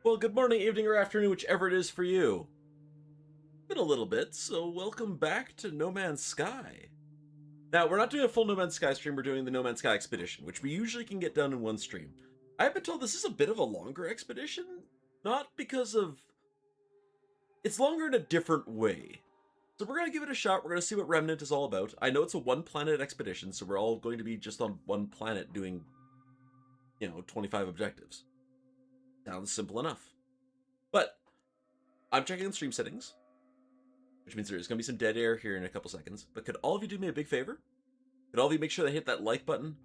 Well, good morning, evening, or afternoon, whichever it is for you. Been a little bit, so welcome back to No Man's Sky. Now, we're not doing a full No Man's Sky stream, we're doing the No Man's Sky Expedition, which we usually can get done in one stream. I've been told this is a bit of a longer expedition, not because of... It's longer in a different way. So we're going to give it a shot, we're going to see what Remnant is all about. I know it's a one-planet expedition, so we're all going to be just on one planet doing, 25 objectives. Sounds simple enough. But I'm checking the stream settings, which means there's going to be some dead air here in a couple seconds. But could all of you do me a big favor? Could all of you make sure to hit that like button?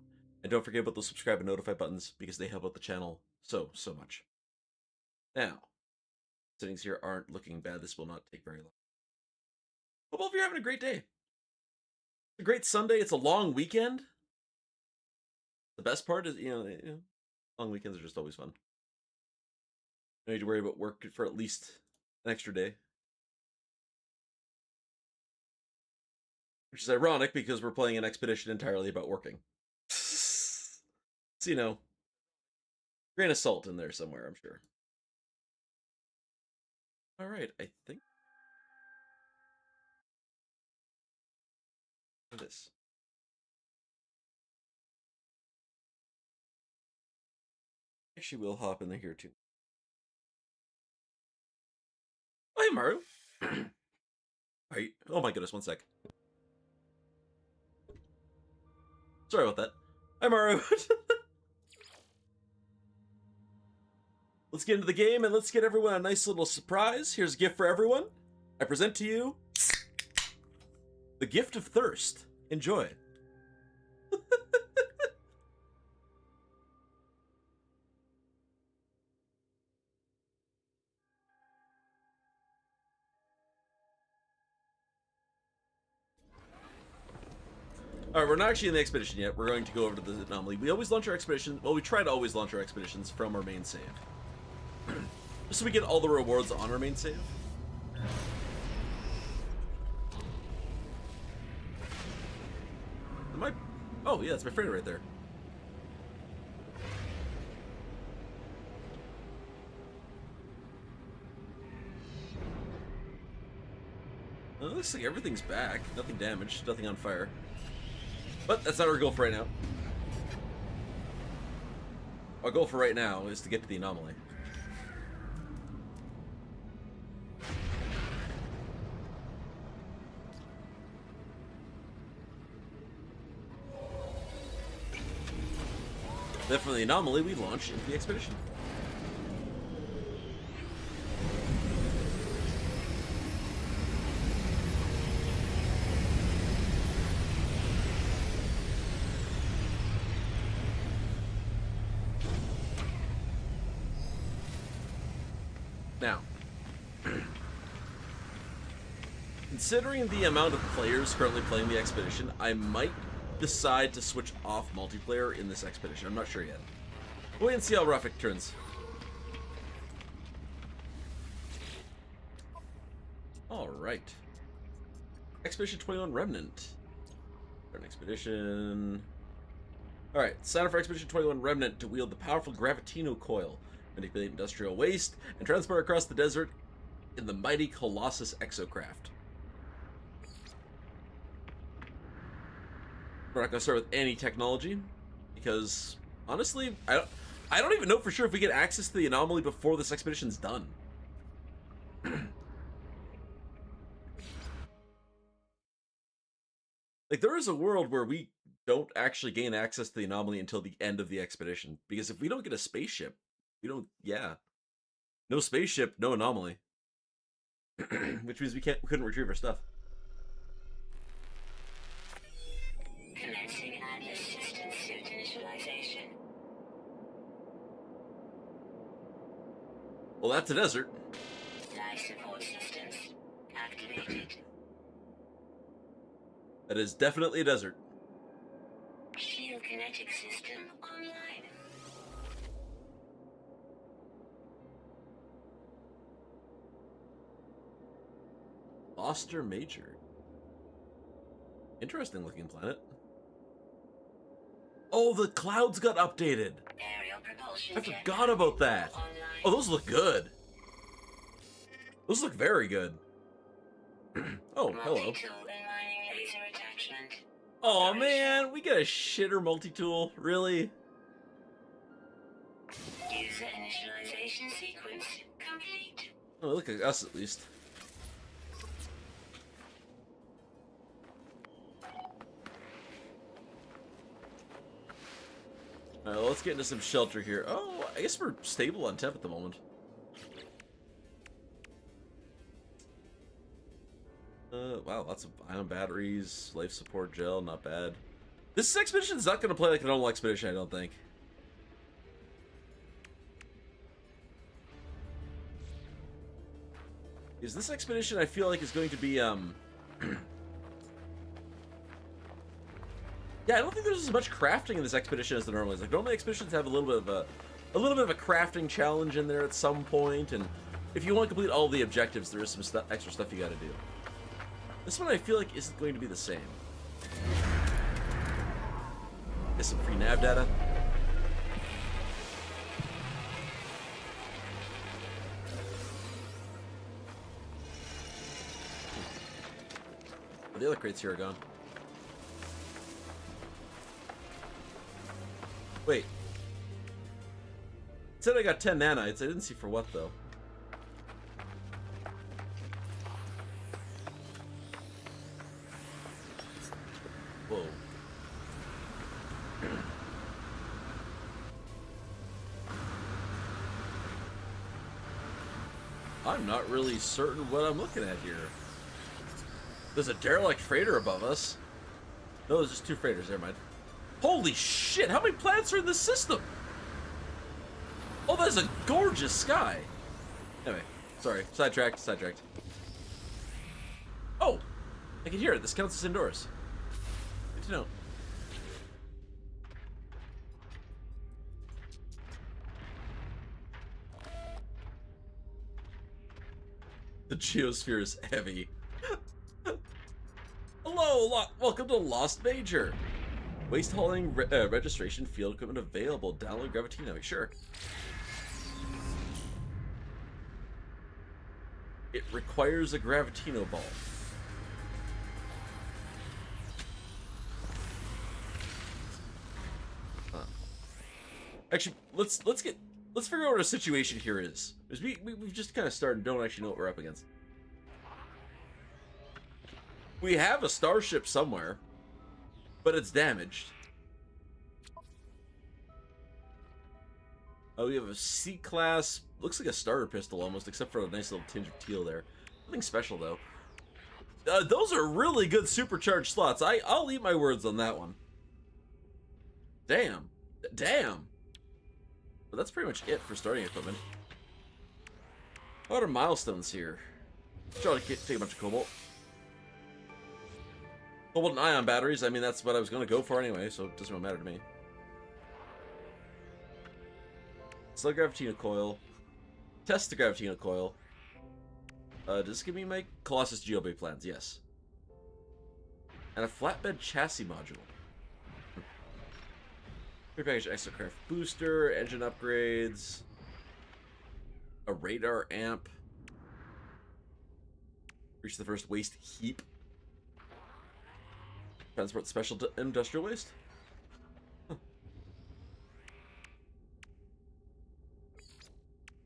And don't forget about those subscribe and notify buttons, because they help out the channel so much. Now, settings here aren't looking bad. This will not take very long. Hope all of you are having a great day. It's a great Sunday. It's a long weekend. The best part is, long weekends are just always fun. No need to worry about work for at least an extra day. Which is ironic because we're playing an expedition entirely about working. So, grain of salt in there somewhere, I'm sure. Alright, I think... this. Actually, we'll hop in here too. Oh, hey, Maru. Are you... Oh my goodness, one sec. Sorry about that. Hi, Maru. Let's get into the game and let's get everyone a nice little surprise. Here's a gift for everyone. I present to you the gift of thirst. Enjoy. Alright, we're not actually in the expedition yet. We're going to go over to the anomaly. We always launch our expedition. Well, we try to always launch our expeditions from our main save. Just so we get all the rewards on our main save. Am I... Oh, yeah, that's my friend right there. Well, it looks like everything's back. Nothing damaged, nothing on fire. But that's not our goal for right now. Our goal for right now is to get to the anomaly. Then from the anomaly, we launch into the expedition. Now, considering the amount of players currently playing the expedition, I might decide to switch off multiplayer in this expedition. I'm not sure yet. We'll wait and see how rough it turns. Alright. Expedition 21 Remnant. An expedition. Alright, sign up for Expedition 21 Remnant to wield the powerful Gravitino coil, manipulate industrial waste, and transport across the desert in the mighty Colossus exocraft. We're not going to start with any technology, because, honestly, I don't even know for sure if we get access to the anomaly before this expedition's done. Like, there is a world where we don't actually gain access to the anomaly until the end of the expedition, because if we don't get a spaceship, we don't, no spaceship, no anomaly. Which means we couldn't retrieve our stuff. Commencing assistant suit initialization. Well, that's a desert. Life support systems activated. That is definitely a desert. Shield kinetic system online. Oster Major. Interesting looking planet. Oh, the clouds got updated. Aerial propulsion I forgot about that. online. Oh, those look good. Those look very good. Oh, hello. Multi-tool and mining laser attachment. Oh man, we get a shitter multi-tool, really? User initialization sequence complete. Oh, look at us at least. Alright, well, let's get into some shelter here. Oh, I guess we're stable on temp at the moment. Wow, lots of ion batteries, life support gel, not bad. This expedition is not going to play like a normal expedition, I don't think. Is this expedition, I feel like, is going to be, yeah, I don't think there's as much crafting in this expedition as there normally is. Like, normally expeditions have a little bit of a crafting challenge in there at some point, and if you want to complete all the objectives, there is some extra stuff you got to do. This one I feel like isn't going to be the same. Get some free nav data. Oh, the other crates here are gone. Wait. It said I got 10 nanites. I didn't see for what, though. Whoa. I'm not really certain what I'm looking at here. There's a derelict freighter above us. No, there's just two freighters. Never mind. Holy shit! How many planets are in this system? Oh, that's a gorgeous sky. Anyway, sorry. Sidetracked. Oh! I can hear it. This counts as indoors. Good to know. The geosphere is heavy. Hello, welcome to Lost Major. Waste hauling registration field equipment available. Download Gravitino. Sure. It requires a Gravitino ball. Actually, let's figure out what our situation here is. Because we've just kind of started and don't actually know what we're up against. We have a starship somewhere, but it's damaged. Oh, we have a C-class, looks like a starter pistol almost, except for a nice little tinge of teal there. Nothing special though. Those are really good supercharged slots. I'll eat my words on that one. Damn. But that's pretty much it for starting equipment. What are milestones here? Try to take a bunch of cobalt. Cobalt and ion batteries. I mean, that's what I was going to go for anyway, so it doesn't really matter to me. Select Gravitino coil. Test the Gravitino coil. Does this give me my Colossus Geobay plans? Yes. And a flatbed chassis module. Prepackaged exocraft booster, engine upgrades, a radar amp. Reach the first waste heap. Transport special industrial waste. Huh.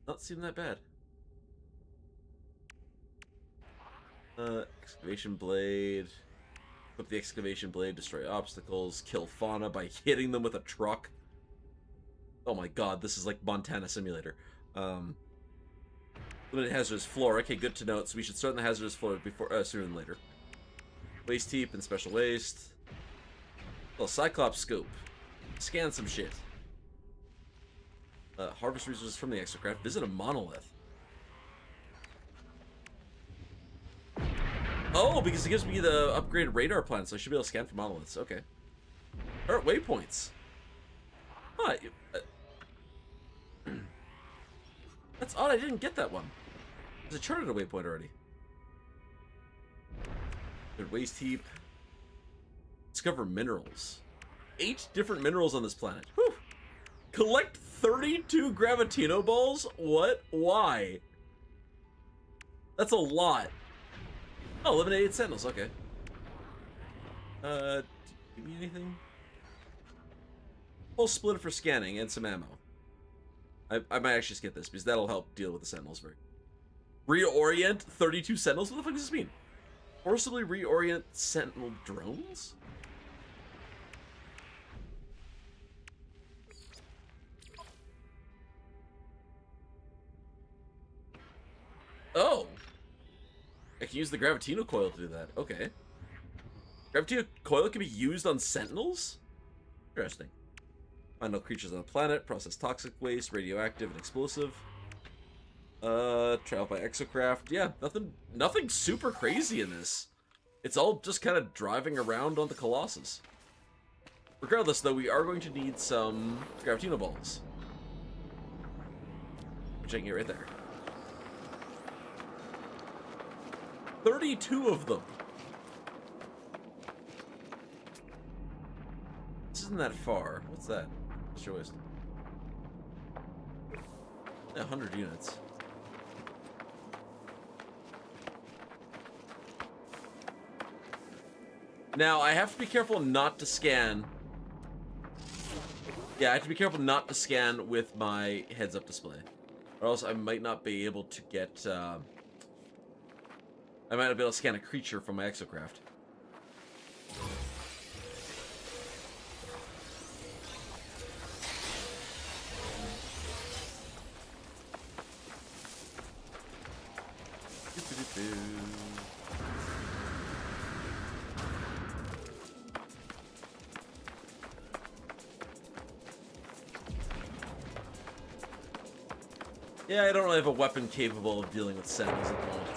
Not seem that bad. Excavation blade. Equip the excavation blade, destroy obstacles, kill fauna by hitting them with a truck. Oh my god, this is like Montana Simulator. Limited hazardous floor. Okay, good to know. So we should start on the hazardous floor before sooner than later. Waste heap and special waste. Well, Cyclops scope. Scan some shit. Harvest resources from the exocraft. Visit a monolith. Oh, because it gives me the upgraded radar plan, so I should be able to scan for monoliths. Okay. Alright, waypoints. Huh. That's odd, I didn't get that one. There's a charted a waypoint already. Good waste heap. Discover minerals. 8 different minerals on this planet. Whew. Collect 32 Gravitino balls? What? Why? That's a lot. Oh, eliminated sentinels, okay. Give me anything? Full splitter for scanning and some ammo. I might actually skip this because that'll help deal with the sentinels. Reorient 32 sentinels? What the fuck does this mean? Forcibly reorient sentinel drones? Oh! I can use the Gravitino coil to do that. Okay. Gravitino coil can be used on sentinels? Interesting. Find all creatures on the planet, process toxic waste, radioactive and explosive. Travel by exocraft. Yeah, nothing super crazy in this. It's all just kind of driving around on the Colossus. Regardless, though, we are going to need some Gravitino balls. Which I can get right there. 32 of them. This isn't that far. What's that? Show us. 100 units. Now, I have to be careful not to scan. Yeah, I have to be careful not to scan with my heads-up display. Or else I might not be able to get, I might not be able to scan a creature from my exocraft. Yeah, I don't really have a weapon capable of dealing with sentinels at the moment.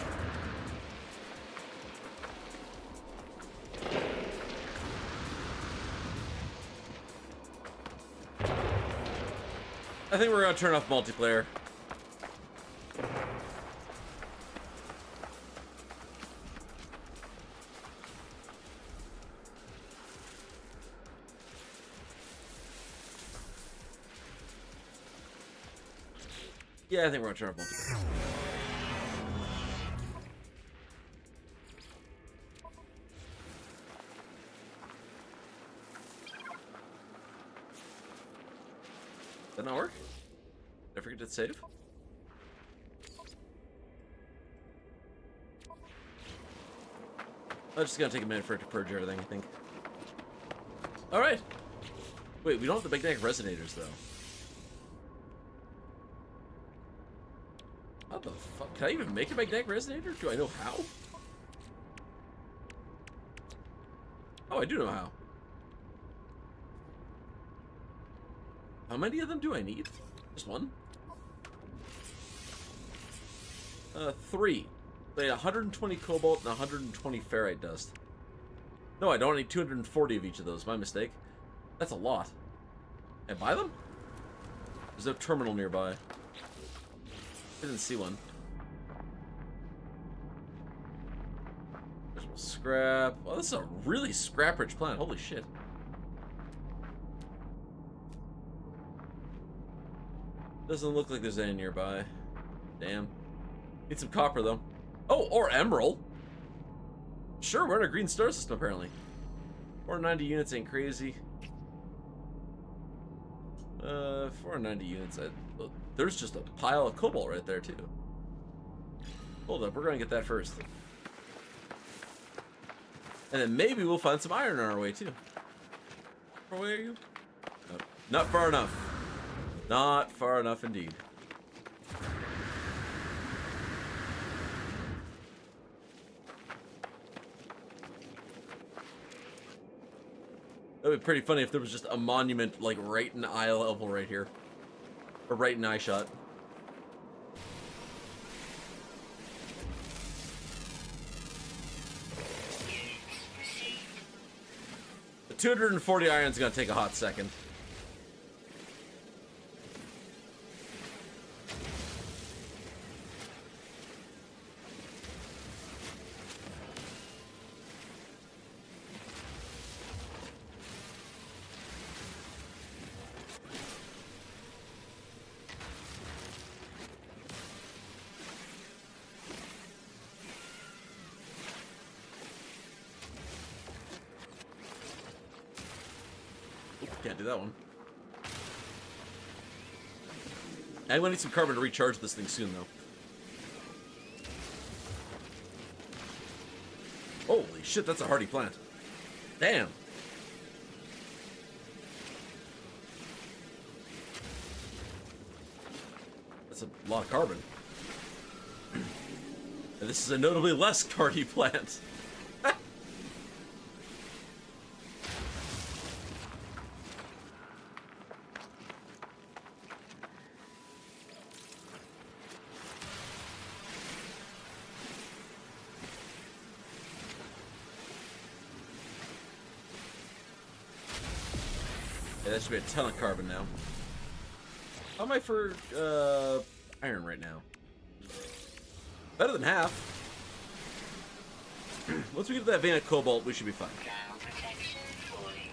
I think we're gonna turn off multiplayer. Yeah, I think we're gonna turn off multiplayer. Did that not work? Did I forget to save? I'm just gonna take a minute for it to purge everything, I think. Alright. Wait, we don't have the magnetic resonators, though. How the fuck? Can I even make a magnetic resonator? Do I know how? Oh, I do know how. How many of them do I need? Just one? 3. They 120 cobalt and 120 ferrite dust. No, I don't need 240 of each of those. My mistake. That's a lot. Can I buy them? There's no terminal nearby. I didn't see one. There's some scrap. Oh, this is a really scrap-rich planet. Holy shit. Doesn't look like there's any nearby. Damn. Need some copper, though. Oh, or emerald. Sure, we're in a green star system, apparently. 490 units ain't crazy. 490 units. There's just a pile of cobalt right there, too. Hold up, we're gonna get that first. And then maybe we'll find some iron on our way, too. How far away are you? No, not far enough. Not far enough, indeed. That would be pretty funny if there was just a monument, like, right in eye level right here. Or right in eye shot. The 240 iron's gonna take a hot second. Can't do that one. I'm gonna need some carbon to recharge this thing soon, though. Holy shit, that's a hardy plant. Damn. That's a lot of carbon. And this is a notably less hardy plant. That should be a ton of carbon now. How am I for iron right now? Better than half. Once we get to that vein of cobalt, we should be fine. Ground protection falling.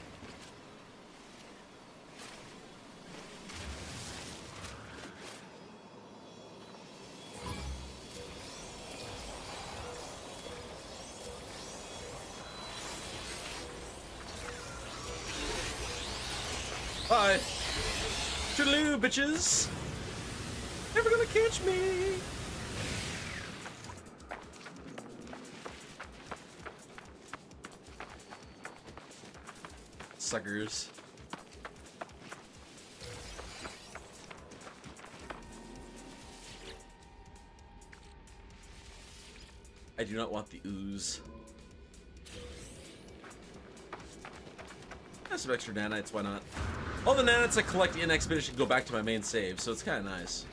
Bye. Toodaloo, bitches. Never gonna catch me. Suckers. I do not want the ooze. Have some extra nanites, why not? All the nanites I collect in Expedition go back to my main save, so it's kind of nice.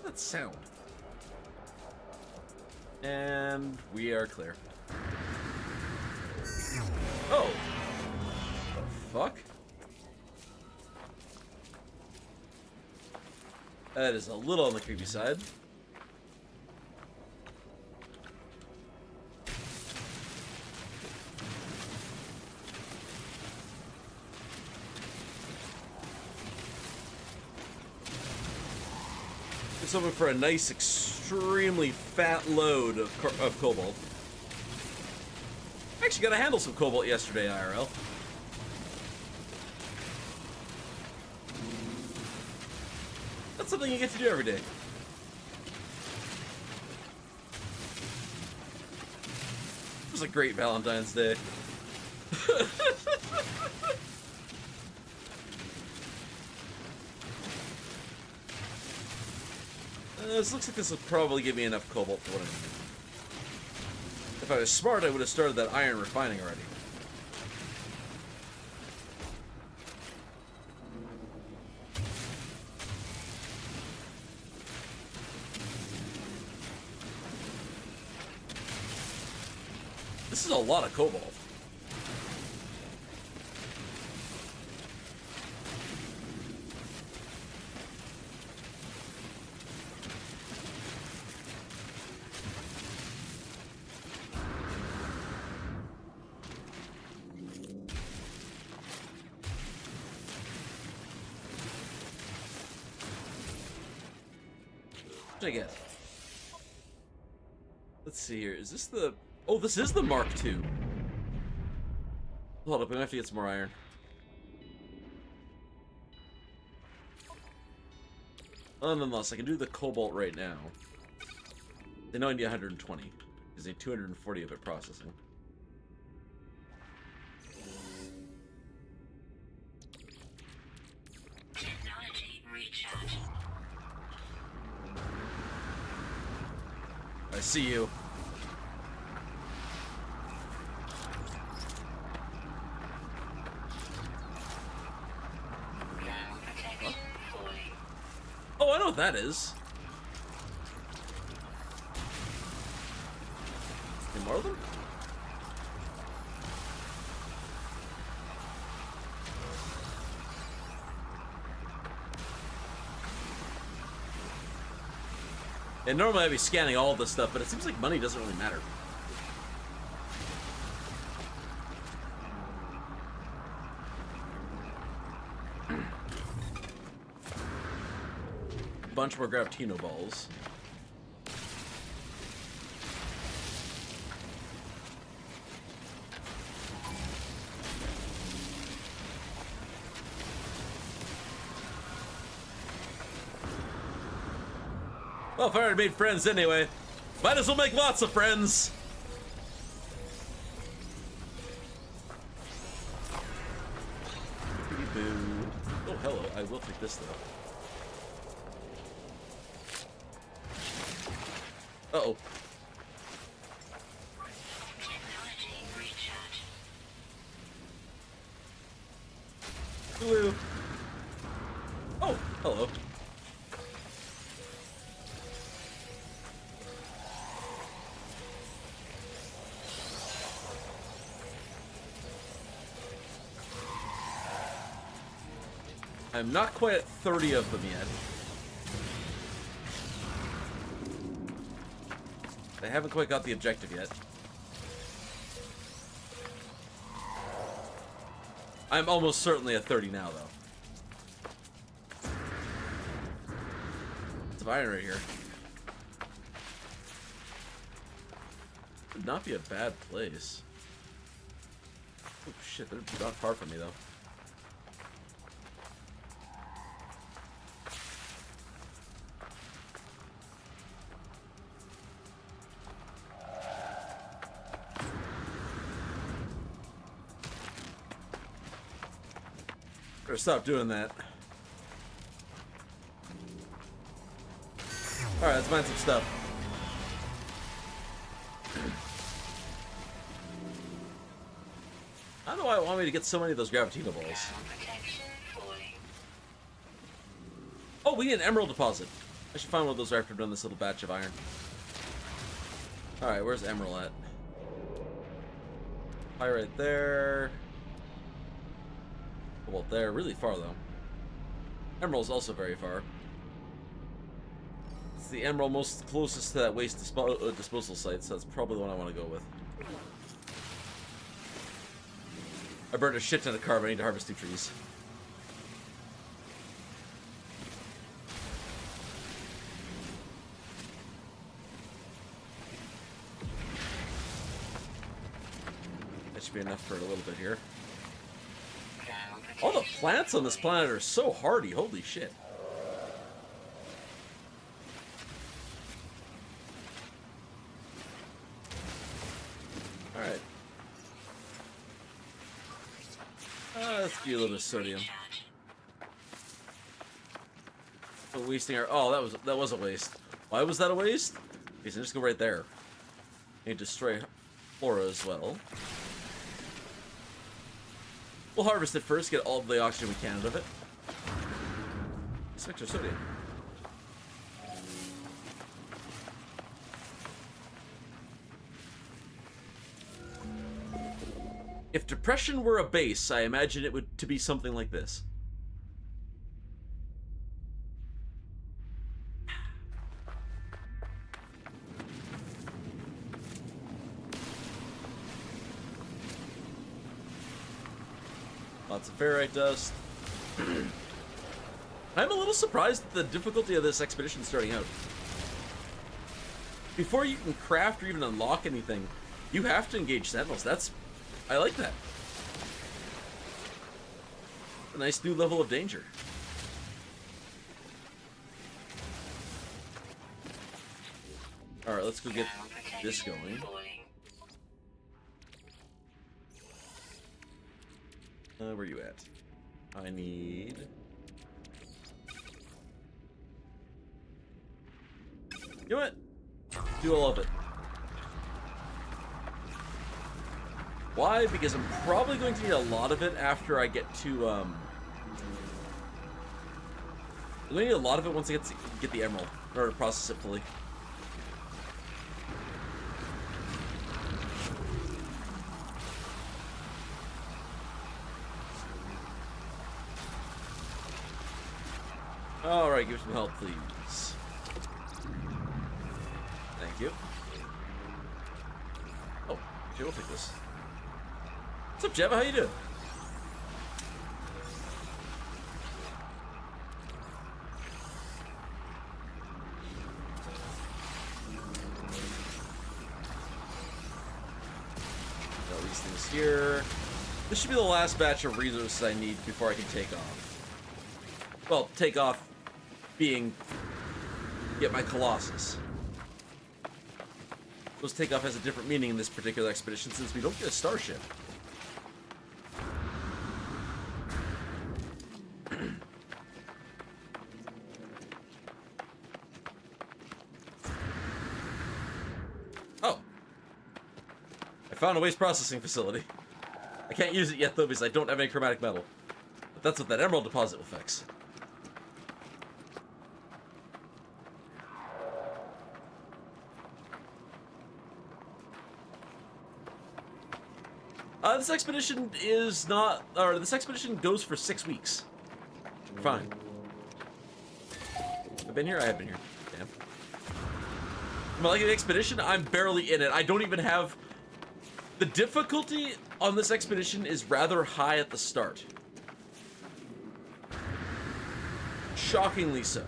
That sound. And we are clear. Oh! The fuck? That is a little on the creepy side. It's hoping for a nice, extremely fat load of cobalt. I actually got to handle some cobalt yesterday, IRL. That's something you get to do every day. It was a great Valentine's Day. This looks like this will probably give me enough cobalt for what I need. If I was smart, I would have started that iron refining already. This is a lot of cobalt. I get? Let's see here. Is this the... Oh, this is the Mark II. Hold up, I'm gonna have to get some more iron. Nonetheless, I can do the cobalt right now. They know I need 120. Because they need 240 of it processing. Technology recharge. I see you. Ground protection falling. Oh, I know what that is. Any more of them? And normally I'd be scanning all this stuff, but it seems like money doesn't really matter. bunch more Gravitino balls. Well, if I already made friends anyway, might as well make lots of friends. Oh, hello. I will take this, though. Uh-oh. Technology recharge. Hello. Oh, hello. I'm not quite at 30 of them yet. I haven't quite got the objective yet. I'm almost certainly at 30 now, though. It's an iron right here. Would not be a bad place. Oh shit, they're not far from me, though. Better stop doing that. Alright, let's find some stuff. I don't know why I want me to get so many of those Gravitino balls. Protection falling. Oh, we need an emerald deposit. I should find one of those after I've done this little batch of iron. Alright, where's emerald at? High right there. Well, they're really far, though. Emerald's also very far. It's the emerald most closest to that waste disposal site, so that's probably the one I want to go with. I burned a shit ton of carbon. I need to harvest 2 trees. That should be enough for a little bit here. All the plants on this planet are so hardy. Holy shit. Alright. Let's do a little bit of sodium. We're wasting our... Oh, that was a waste. Why was that a waste? Because just go right there. And destroy flora as well. We'll harvest it first, get all the oxygen we can out of it. Extra sodium. If depression were a base, I imagine it would to be something like this. Lots of ferrite dust. I'm a little surprised at the difficulty of this expedition starting out. Before you can craft or even unlock anything, you have to engage sentinels. I like that. A nice new level of danger. Alright, let's go get this going. Where you at? I need... You know what? Do all of it. Why? Because I'm probably going to need a lot of it after I get to, I'm going to need a lot of it once I get the emerald, in order to process it fully. Alright, give me some help, please. Thank you. Oh, okay, we'll take this. What's up, Jeva? How you doing? these things here. This should be the last batch of resources I need before I can take off. Well, take off being get my Colossus. Those takeoff has a different meaning in this particular expedition since we don't get a starship. Oh. I found a waste processing facility. I can't use it yet though because I don't have any chromatic metal. But that's what that emerald deposit will fix. This expedition is not, or this expedition goes for 6 weeks. Fine. I've been here? I have been here. Damn. Am I liking the expedition? I'm barely in it. I don't even have, the difficulty on this expedition is rather high at the start. Shockingly so.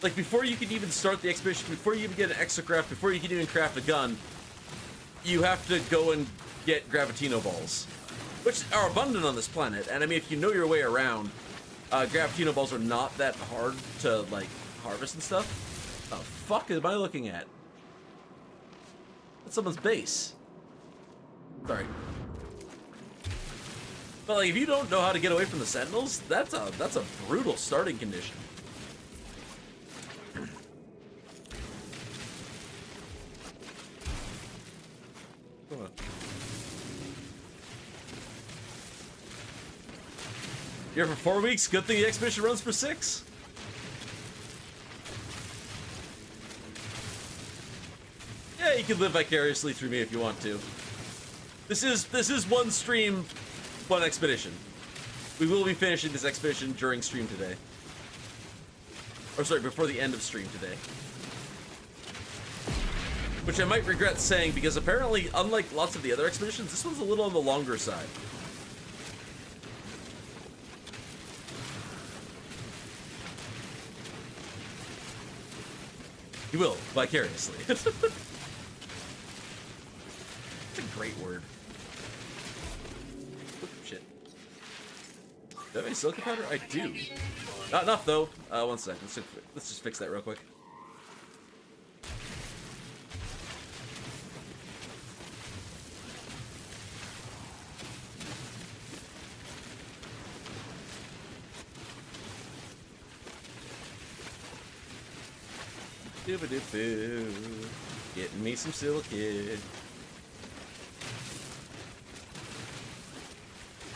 Like, before you can even start the expedition, before you even get an exocraft, before you can even craft a gun, you have to go and get Gravitino balls, which are abundant on this planet. And I mean, if you know your way around, Gravitino balls are not that hard to, like, harvest and stuff. The fuck am I looking at? That's someone's base. Sorry. But, like, if you don't know how to get away from the Sentinels, that's a brutal starting condition. Here for 4 weeks. Good thing the expedition runs for 6. Yeah, you can live vicariously through me if you want to. This is one stream, one expedition. We will be finishing this expedition during stream today. Or sorry, before the end of stream today. Which I might regret saying because apparently, unlike lots of the other expeditions, this one's a little on the longer side. You will, vicariously. It's a great word. Oh, shit. Do I have any silicon powder? I do. Not enough, though. One sec. Let's just fix that real quick. Doo-ba-doo-boo. Getting me some silicon.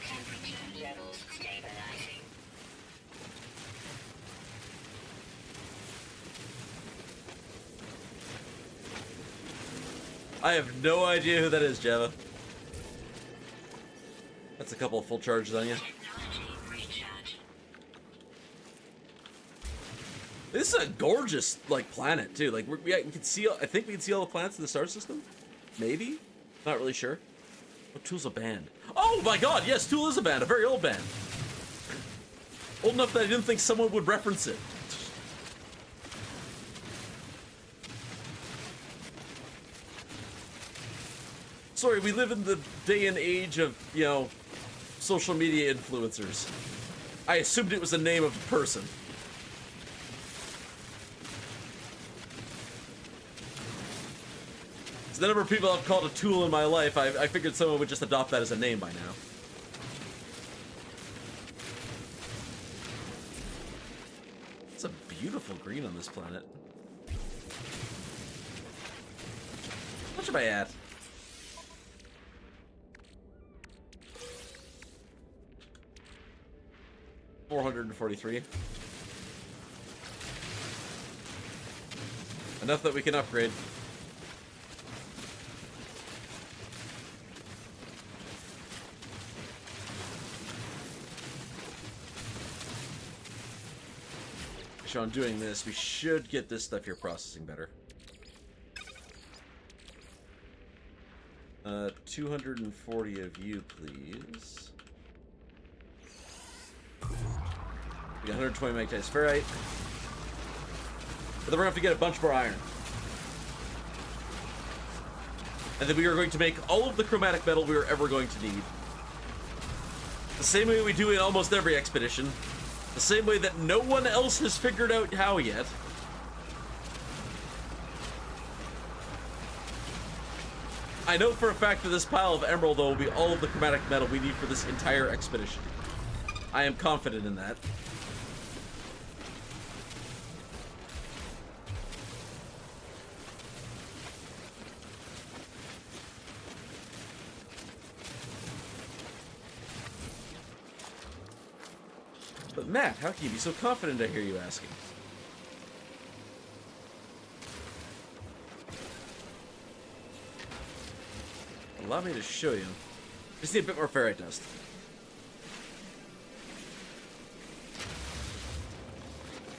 Temperature levels stabilizing. I have no idea who that is, Java. That's a couple of full charges on you. Technology recharge. This is a gorgeous, like, planet, too. Like, we can see, I think we can see all the planets in the star system? Maybe? Not really sure. Oh, Tool's a band. Oh my god, yes, Tool is a band, a very old band. Old enough that I didn't think someone would reference it. Sorry, we live in the day and age of, you know, social media influencers. I assumed it was the name of a person. The number of people I've called a tool in my life, I figured someone would just adopt that as a name by now. It's a beautiful green on this planet. How much am I at? $443. Enough that we can upgrade. So on doing this, we should get this stuff here processing better. 240 of you, please. We got 120 magnetite ferrite. But then we're gonna have to get a bunch more iron. And then we are going to make all of the chromatic metal we are ever going to need. The same way we do in almost every expedition. The same way that no one else has figured out how yet. I know for a fact that this pile of emerald, though, will be all of the chromatic metal we need for this entire expedition. I am confident in that. But Matt, how can you be so confident, I hear you asking? Allow me to show you. Just need a bit more ferrite dust.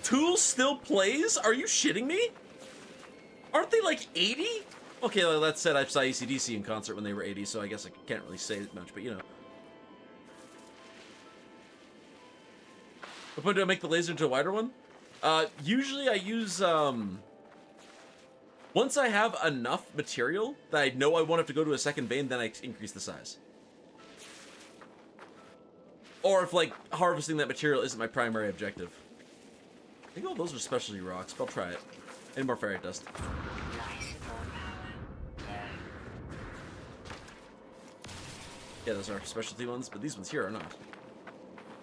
Tool still plays? Are you shitting me? Aren't they like 80? Okay, that said, I saw AC/DC in concert when they were 80, so I guess I can't really say much, but you know. What point do I make the laser into a wider one? Usually I use, once I have enough material that I know I want it to go to a second vein, then I increase the size. Or if, like, harvesting that material isn't my primary objective. I think all those are specialty rocks, but I'll try it. Any more ferrite dust. Yeah, those are specialty ones, but these ones here are not.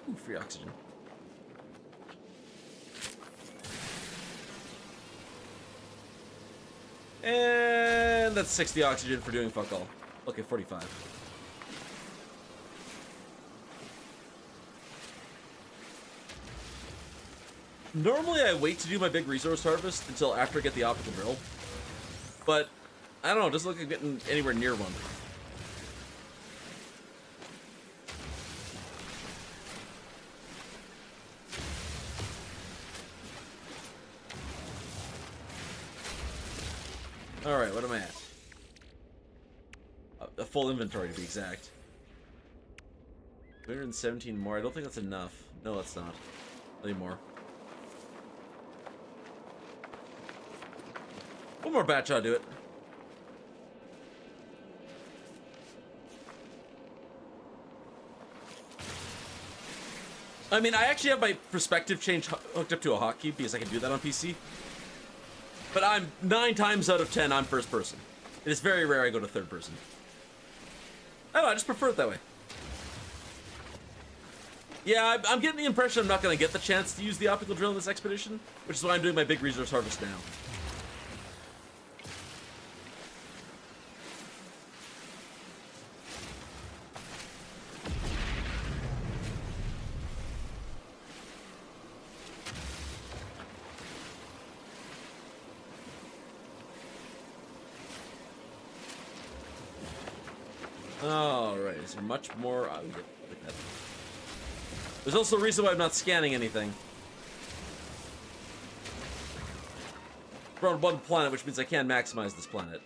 Ooh, free oxygen. And that's 60 oxygen for doing fuck all. Okay, 45. Normally I wait to do my big resource harvest until after I get the optical drill. But, I don't know, it doesn't look like I'm getting anywhere near one. Alright, what am I at? A full inventory to be exact. 217 more. I don't think that's enough. No, that's not. Any more. One more batch, I'll do it. I mean, I actually have my perspective change hooked up to a hotkey because I can do that on PC. But I'm 9 times out of 10, I'm first person. It is very rare I go to third person. I don't know, I just prefer it that way. Yeah, I'm getting the impression I'm not going to get the chance to use the optical drill in this expedition, which is why I'm doing my big resource harvest now. Alright, is there much more? Oh, yeah, like that. There's also a reason why I'm not scanning anything. We're on one planet, which means I can maximize this planet.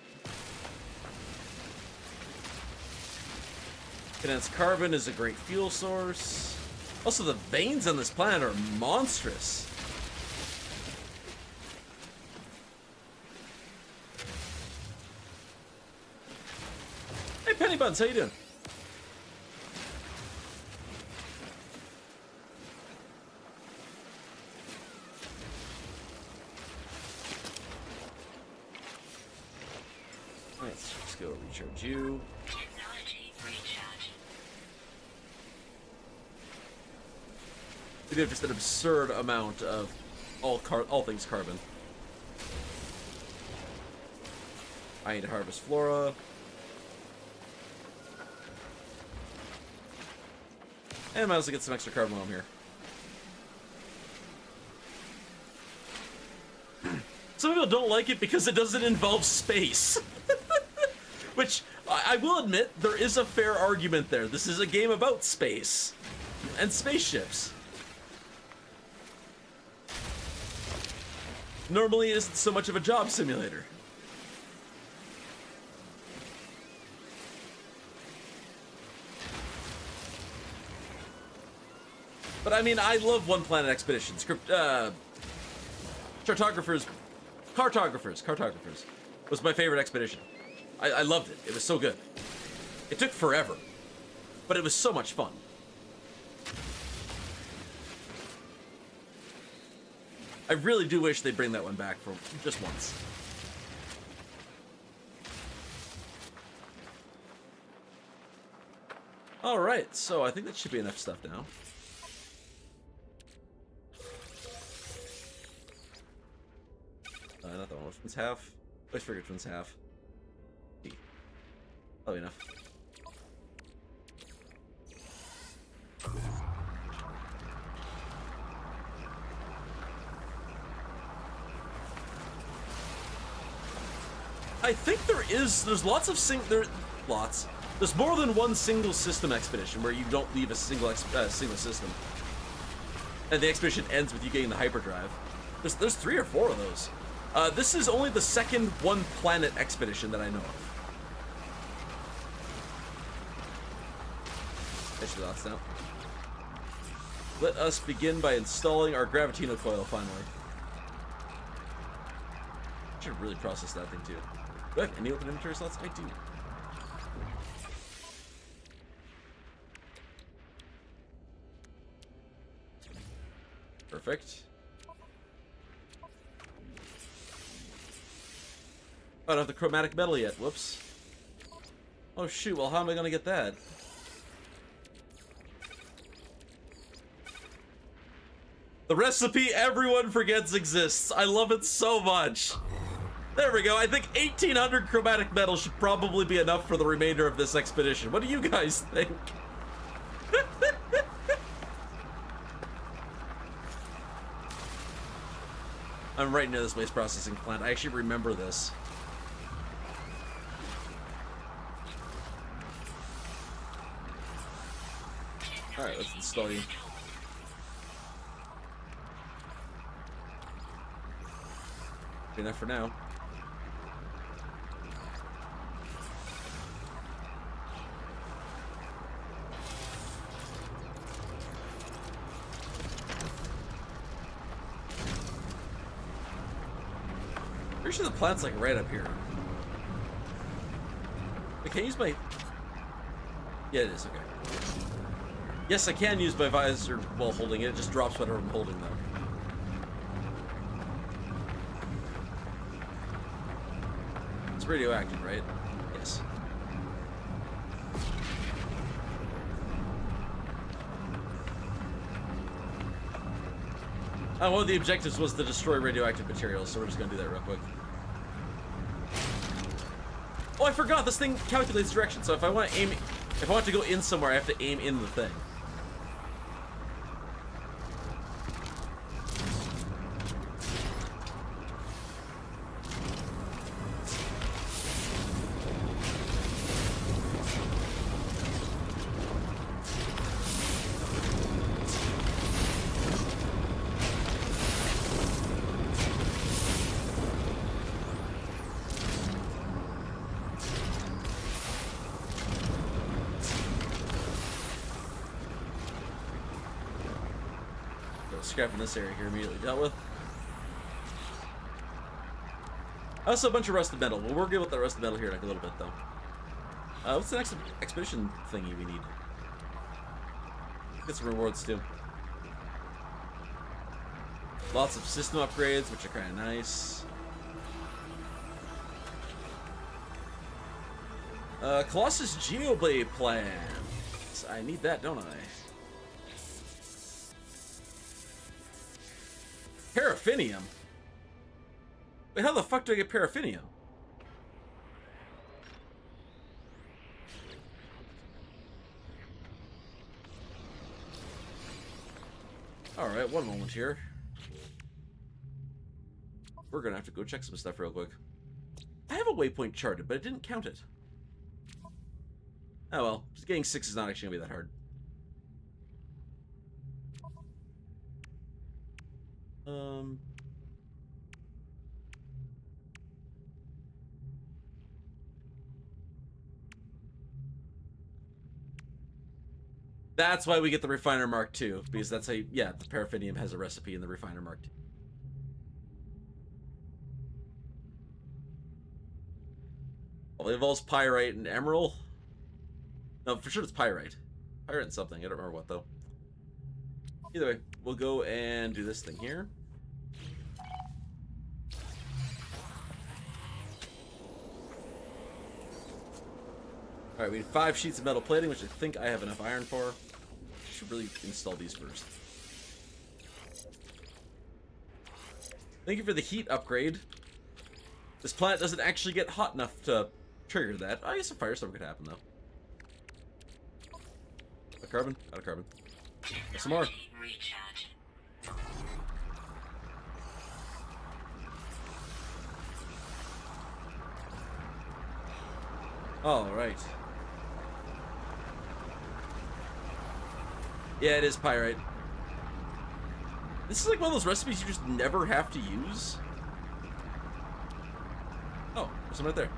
Condensed carbon is a great fuel source. Also, the veins on this planet are monstrous. Hey, Penny Buns, how you doing? Let's just go recharge you. Technology recharge. We do have just an absurd amount of all things carbon. I need to harvest flora. And I might as well get some extra carbon while I'm here. Some people don't like it because it doesn't involve space. Which, I will admit, there is a fair argument there. This is a game about space. And spaceships. Normally it isn't so much of a job simulator. But I mean, I love one planet expeditions. Cartographers was my favorite expedition. I loved it. It was so good. It took forever, but it was so much fun. I really do wish they'd bring that one back for just once. All right, so I think that should be enough stuff now. Not that one. Twins half. I figured twins half. Probably enough. I think there's lots of there's more than one single system expedition where you don't leave a single system, and the expedition ends with you getting the hyperdrive. There's 3 or 4 of those. This is only the second one planet expedition that I know of. Catch your thoughts now. Let us begin by installing our Gravitino coil finally. I should really process that thing too. Do I have any open inventory slots? I do. Perfect. I don't have the chromatic metal yet. Whoops. Oh shoot, well how am I gonna get that? The recipe everyone forgets exists. I love it so much. There we go. I think 1800 chromatic metal should probably be enough for the remainder of this expedition. What do you guys think? I'm right near this waste processing plant. I actually remember this. Alright, let's install you. Good enough for now. Pretty sure the plant's like right up here. I can't use my... Yeah, it is, okay. Yes, I can use my visor while holding it. It just drops whatever I'm holding, though. It's radioactive, right? Yes. One of the objectives was to destroy radioactive materials, so we're just gonna do that real quick. Oh, I forgot, this thing calculates direction, so if I want to aim... If I want to go in somewhere, I have to aim in the thing. Scrapping this area here immediately dealt with. Also a bunch of rusted metal. We'll get with that rusted metal here in like a little bit though. What's the next expedition thingy we need? Get some rewards too. Lots of system upgrades, which are kind of nice. Colossus Geoblade plans. I need that, don't I? Paraffinium? Wait, how the fuck do I get paraffinium? Alright, one moment here. We're gonna have to go check some stuff real quick. I have a waypoint charted, but it didn't count it. Oh well, getting 6 is not actually gonna be that hard. That's why we get the Refiner Mark II, because that's how, yeah, the paraffinium has a recipe in the Refiner Mark II. Well, it involves pyrite and emerald. No, for sure it's pyrite. Pyrite and something. I don't remember what, though. Either way, we'll go and do this thing here. Alright, we need 5 sheets of metal plating, which I think I have enough iron for. I should really install these first. Thank you for the heat upgrade. This planet doesn't actually get hot enough to trigger that. I guess a firestorm could happen, though. A carbon? Out of carbon. Some more. Recharge. All right. Yeah, it is pyrite. This is like one of those recipes you just never have to use. Oh, there's some right there.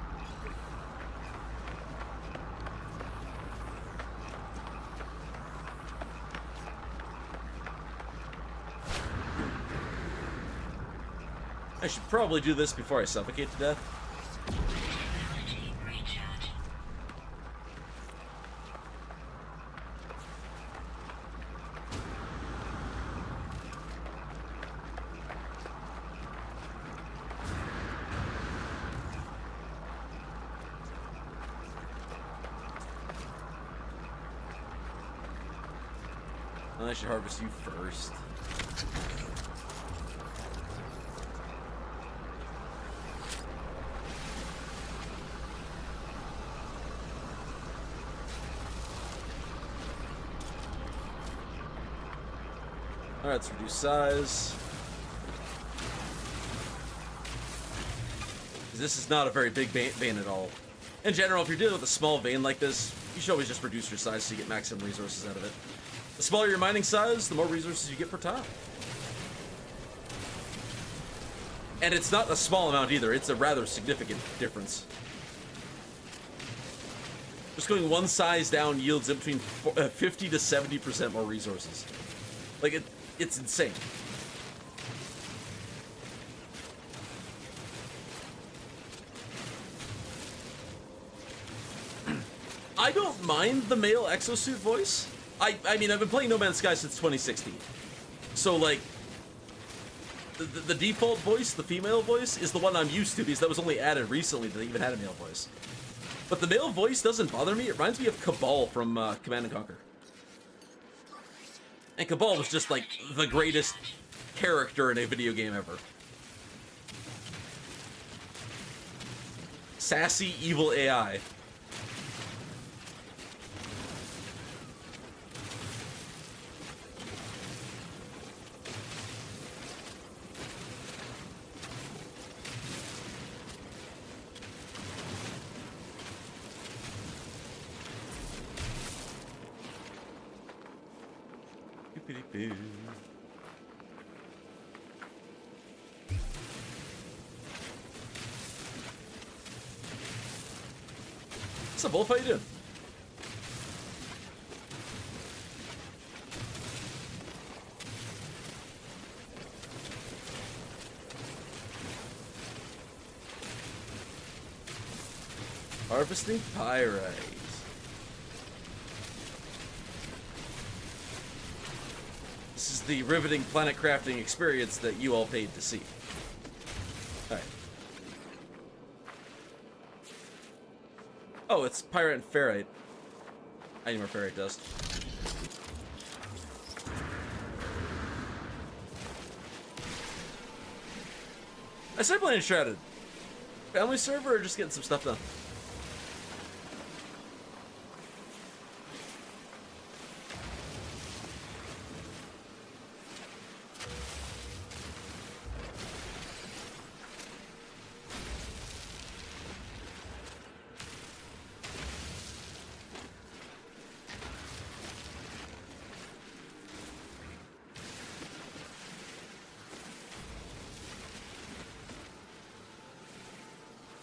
I should probably do this before I suffocate to death. Technology recharge. I should harvest you first. Alright, let's reduce size. This is not a very big vein at all. In general, if you're dealing with a small vein like this, you should always just reduce your size so you get maximum resources out of it. The smaller your mining size, the more resources you get per tile. And it's not a small amount either, it's a rather significant difference. Just going one size down yields in between 50 to 70% more resources. Like, it's insane. I don't mind the male exosuit voice. I mean, I've been playing No Man's Sky since 2016. So, like, the default voice, the female voice, is the one I'm used to because that was only added recently that they even had a male voice. But the male voice doesn't bother me. It reminds me of Cabal from Command & Conquer. And Cabal was just, like, the greatest character in a video game ever. Sassy, evil AI. What's up, Wolf? How you doing? Harvesting pyrite. This is the riveting planet crafting experience that you all paid to see. Alright. Oh, it's pyrite and ferrite. I need more ferrite dust. I started playing Shrouded. Family server or just getting some stuff done?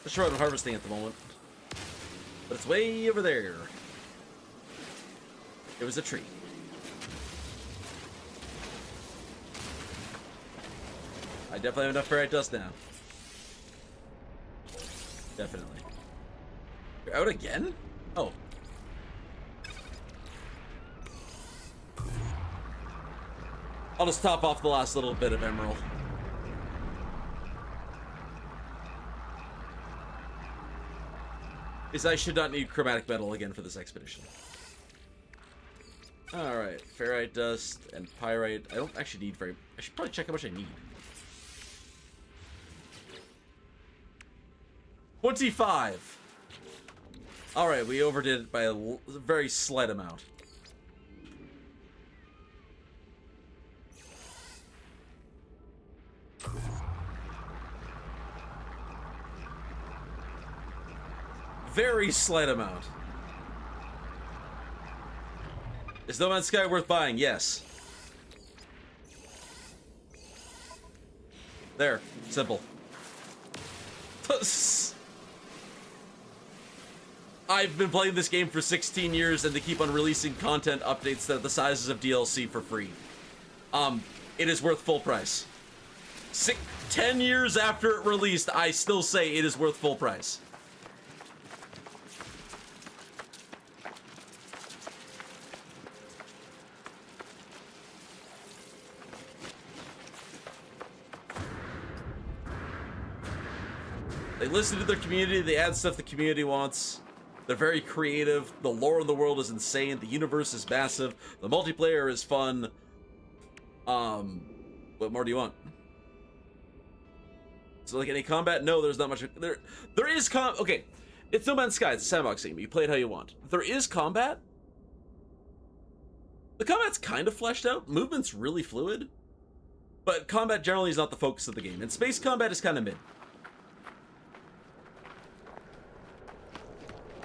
Just short on harvesting at the moment. But it's way over there. It was a tree. I definitely have enough ferrite dust now. Definitely. You're out again? Oh. I'll just top off the last little bit of emerald. Is I should not need chromatic metal again for this expedition. Alright, ferrite dust and pyrite. I don't actually need very... I should probably check how much I need. 25! Alright, we overdid it by a very slight amount. Very slight amount. Is No Man's Sky worth buying? Yes. There. Simple. I've been playing this game for 16 years and they keep on releasing content updates that are the sizes of DLC for free. It is worth full price. 10 years after it released, I still say it is worth full price. They listen to their community, they add stuff the community wants. They're very creative. The lore in the world is insane. The universe is massive. The multiplayer is fun. What more do you want? So, like, any combat? No, there's not much. There is okay, it's No Man's Sky. It's a sandbox game. You play it how you want. There is combat. The combat's kind of fleshed out. Movement's really fluid. But combat generally is not the focus of the game. And space combat is kind of mid.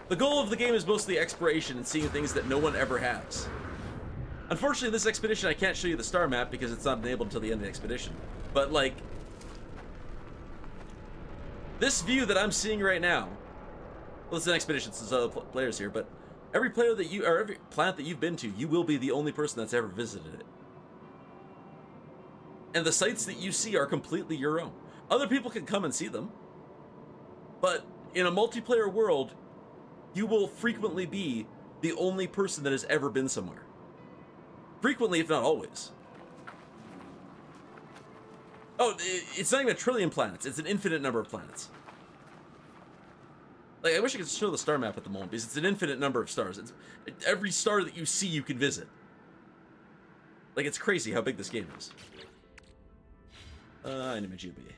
The goal of the game is mostly exploration and seeing things that no one ever has. Unfortunately, this expedition, I can't show you the star map because it's not enabled until the end of the expedition. But, like, this view that I'm seeing right now, well, it's an expedition since other players here, but every player that you, or every planet that you've been to, you will be the only person that's ever visited it. And the sites that you see are completely your own. Other people can come and see them, but in a multiplayer world, you will frequently be the only person that has ever been somewhere. Frequently, if not always. Oh, it's not even a trillion planets. It's an infinite number of planets. Like, I wish I could show the star map at the moment, because it's an infinite number of stars. Every star that you see, you can visit. Like, it's crazy how big this game is. NMS Remnant.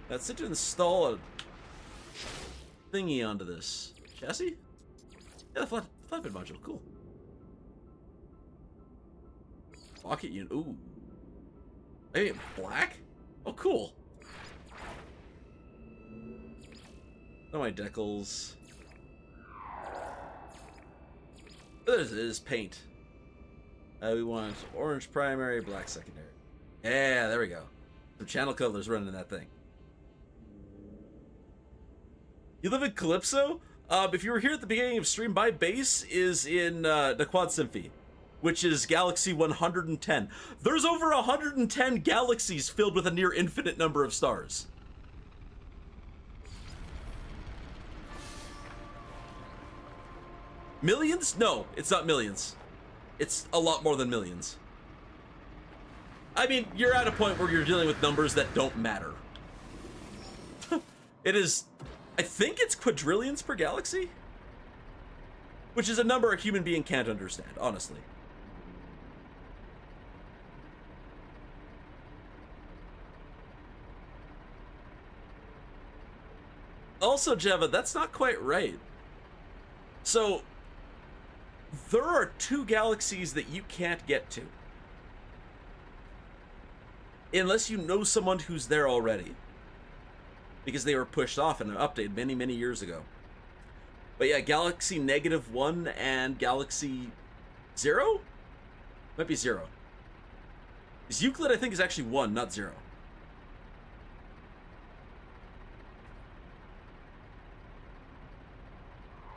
Let's sit to install a thingy onto this chassis. Yeah, the flatbed module, cool. Rocket unit, ooh. Hey, black? Oh, cool. Oh, my decals. This is paint. We want orange primary, black secondary. Yeah, there we go. Some channel colors running in that thing. You live in Calypso? If you were here at the beginning of stream, my base is in the Quad Symphony, which is Galaxy 110. There's over 110 galaxies filled with a near infinite number of stars. Millions? No, it's not millions. It's a lot more than millions. I mean, you're at a point where you're dealing with numbers that don't matter. It is... I think it's quadrillions per galaxy? Which is a number a human being can't understand, honestly. Also, Jeva, that's not quite right. So, there are 2 galaxies that you can't get to. Unless you know someone who's there already. Because they were pushed off in an update many, many years ago. But yeah, Galaxy -1 and Galaxy 0? Might be 0. Because Euclid, I think, is actually 1, not 0.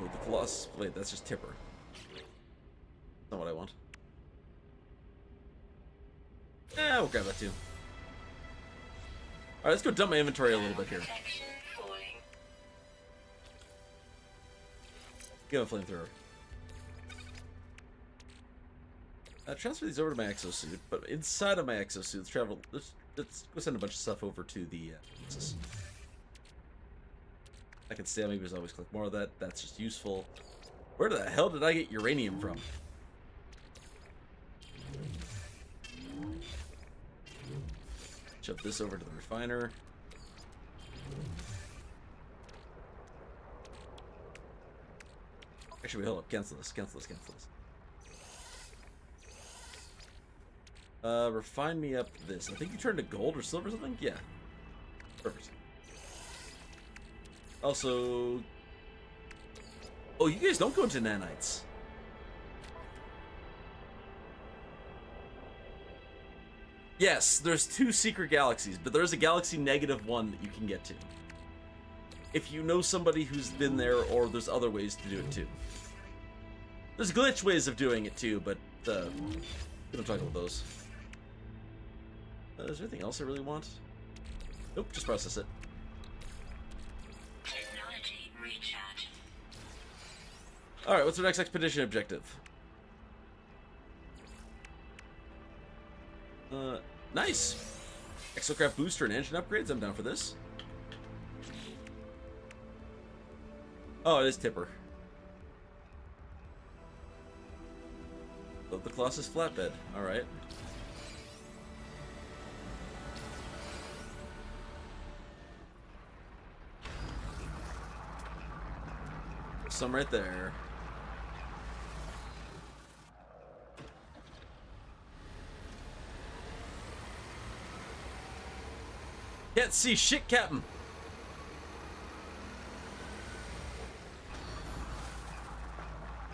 Oh, the Colossus. Wait, that's just Tipper. That's not what I want. We'll grab that too. All right, let's go dump my inventory a little bit here. Protection falling. Give a flamethrower. Transfer these over to my exosuit, but inside of my exosuit, let's go send a bunch of stuff over to the ASUS. I can stay on, maybe there's always collect more of that. That's just useful. Where the hell did I get uranium from? Shove this over to the refiner. Actually, wait, hold up. Cancel this. Refine me up this. I think you turned to gold or silver or something? Yeah. Perfect. Also... Oh, you guys don't go into nanites. Yes, there's 2 secret galaxies, but there's a galaxy -1 that you can get to. If you know somebody who's been there, or there's other ways to do it too. There's glitch ways of doing it too, but we don't talk about those. Is there anything else I really want? Nope, just process it. Technology recharge. Alright, what's our next expedition objective? Nice! Exocraft booster and engine upgrades, I'm down for this. Oh, it is Tipper. Love the Colossus flatbed, alright. Some right there. Can't see shit, Captain.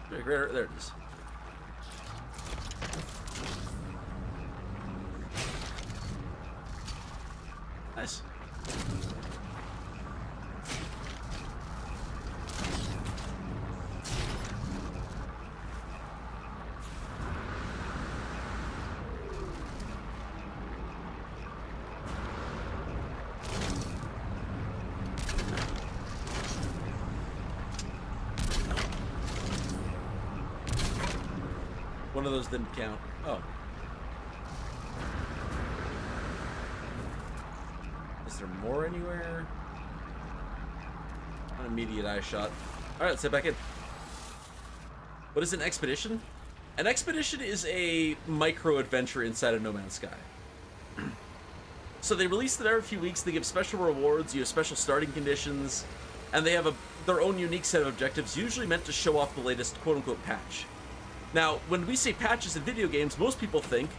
There it is. Nice. One of those didn't count. Oh. Is there more anywhere? An immediate eye shot. Alright, let's head back in. What is an expedition? An expedition is a micro adventure inside of No Man's Sky. So they release it every few weeks, they give special rewards, you have special starting conditions, and they have their own unique set of objectives, usually meant to show off the latest quote-unquote patch. Now, when we say patches in video games, most people think,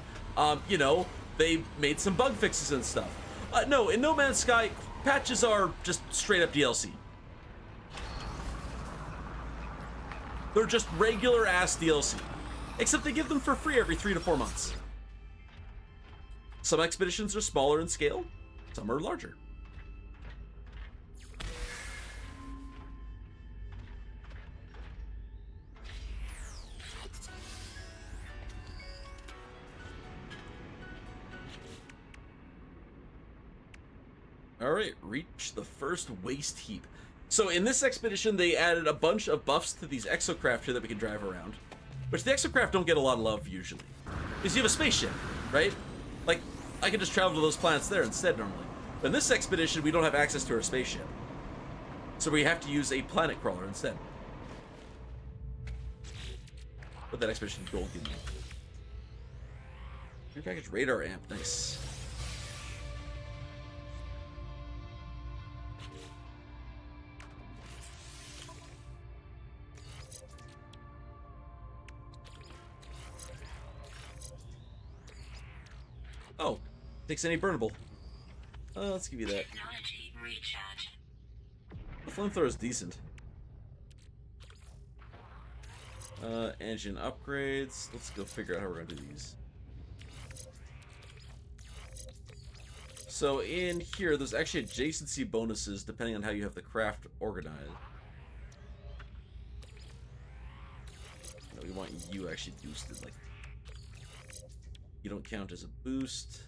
you know, they made some bug fixes and stuff. No, in No Man's Sky, patches are just straight-up DLC. They're just regular-ass DLC. Except they give them for free every 3 to 4 months. Some expeditions are smaller in scale, some are larger. Alright, reach the first waste heap. So in this expedition, they added a bunch of buffs to these exocraft here that we can drive around. Which the exocraft don't get a lot of love, usually. Because you have a spaceship, right? Like, I can just travel to those planets there instead, normally. But in this expedition, we don't have access to our spaceship. So we have to use a planet crawler instead. What that expedition gold give me? New package radar amp, nice. Oh, takes any burnable. Let's give you that. Technology recharge. The flamethrower is decent. Engine upgrades. Let's go figure out how we're gonna do these. So in here, there's actually adjacency bonuses depending on how you have the craft organized. No, we want you actually boosted, like. You don't count as a boost.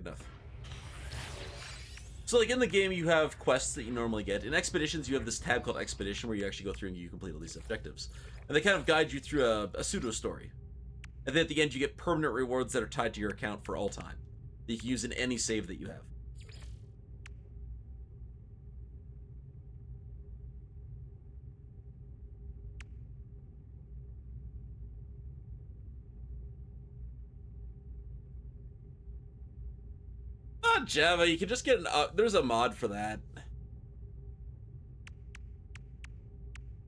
enough. So, like, in the game, you have quests that you normally get. In Expeditions, you have this tab called Expedition, where you actually go through and you complete all these objectives. And they kind of guide you through a pseudo-story. And then at the end, you get permanent rewards that are tied to your account for all time, that you can use in any save that you have. Java, you can just get there's a mod for that.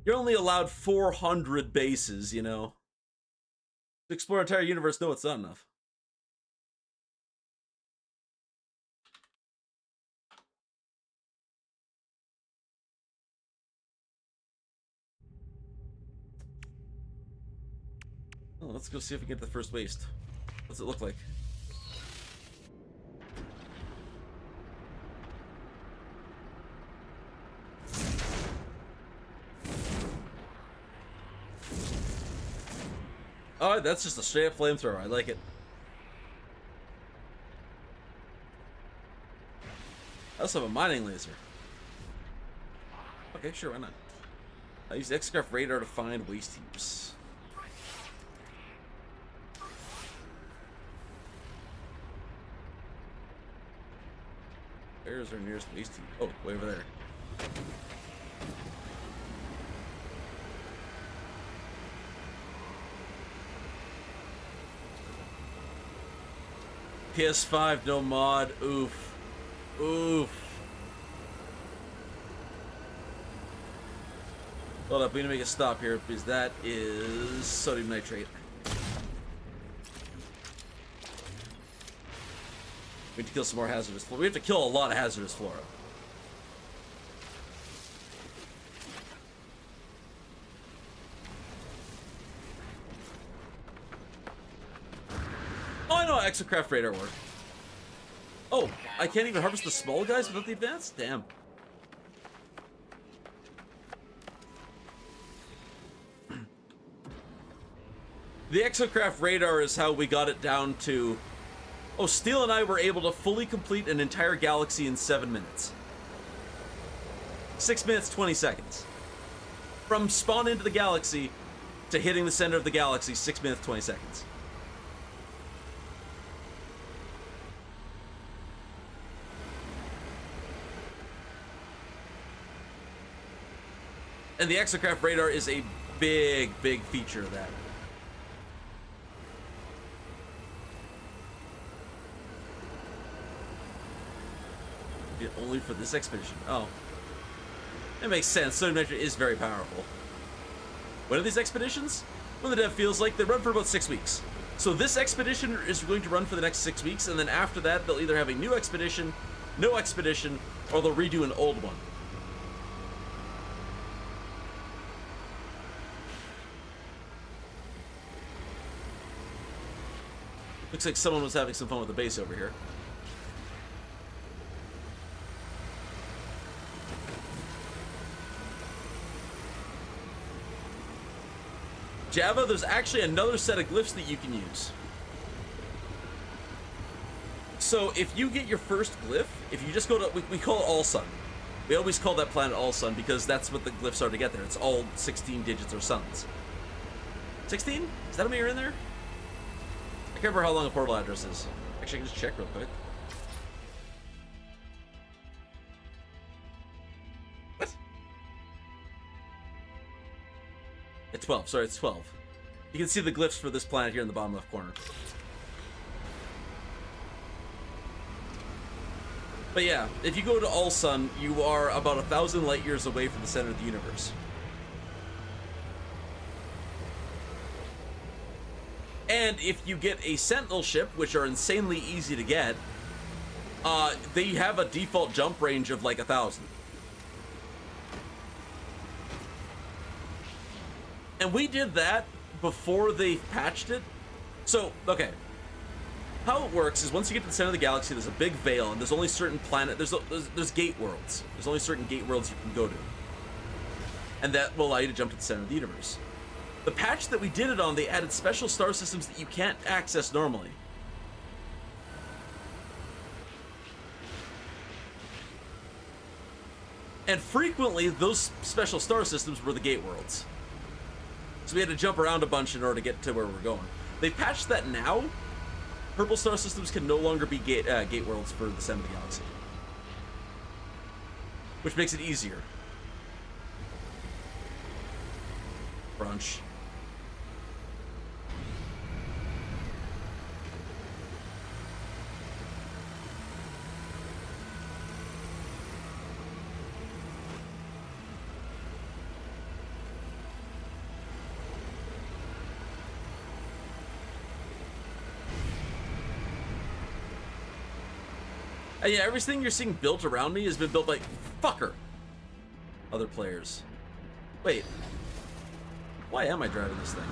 You're only allowed 400 bases, you know. To explore an entire universe, no, it's not enough. Oh, let's go see if we can get the first waste. What's it look like? Oh, that's just a straight up flamethrower. I like it. I also have a mining laser. Okay, sure, why not? I use the X-Craft radar to find waste heaps. Where's our nearest waste heap? Oh, way over there. PS5, no mod. Oof. Oof. Hold up, we need to make a stop here because that is sodium nitrate. We need to kill some more hazardous flora. We have to kill a lot of hazardous flora. Oh, I know how Exocraft radar work. Oh, I can't even harvest the small guys without the advanced? Damn. The Exocraft radar is how we got it down to... Oh, Steel and I were able to fully complete an entire galaxy in 7 minutes. 6 minutes, 20 seconds. From spawn into the galaxy to hitting the center of the galaxy, 6 minutes, 20 seconds. And the Exocraft radar is a big, big feature of that. Only for this expedition. Oh. That makes sense. Sodium nitrate is very powerful. When are these expeditions? When the dev feels like they run for about 6 weeks. So this expedition is going to run for the next 6 weeks, and then after that, they'll either have a new expedition, no expedition, or they'll redo an old one. Looks like someone was having some fun with the base over here. Java, there's actually another set of glyphs that you can use. So if you get your first glyph, if you just go to, we call it All Sun. We always call that planet All Sun because that's what the glyphs are to get there. It's all 16 digits or suns. 16? Is that how many are in there? I can't remember how long a portal address is. Actually, I can just check real quick. What? It's 12. Sorry, it's 12. You can see the glyphs for this planet here in the bottom left corner. But yeah, if you go to All Sun, you are about 1,000 light years away from the center of the universe. And if you get a Sentinel ship, which are insanely easy to get, they have a default jump range of like 1,000. And we did that before they patched it. So, okay. How it works is once you get to the center of the galaxy, there's a big veil, and there's only certain planet. There's gate worlds. There's only certain gate worlds you can go to, and that will allow you to jump to the center of the universe. The patch that we did it on, they added special star systems that you can't access normally. And frequently, those special star systems were the gate worlds. So we had to jump around a bunch in order to get to where we're going. They've patched that now. Purple star systems can no longer be gate worlds for the center of the galaxy. Which makes it easier. Brunch. And yeah, everything you're seeing built around me has been built by fucker. Other players. Wait. Why am I driving this thing?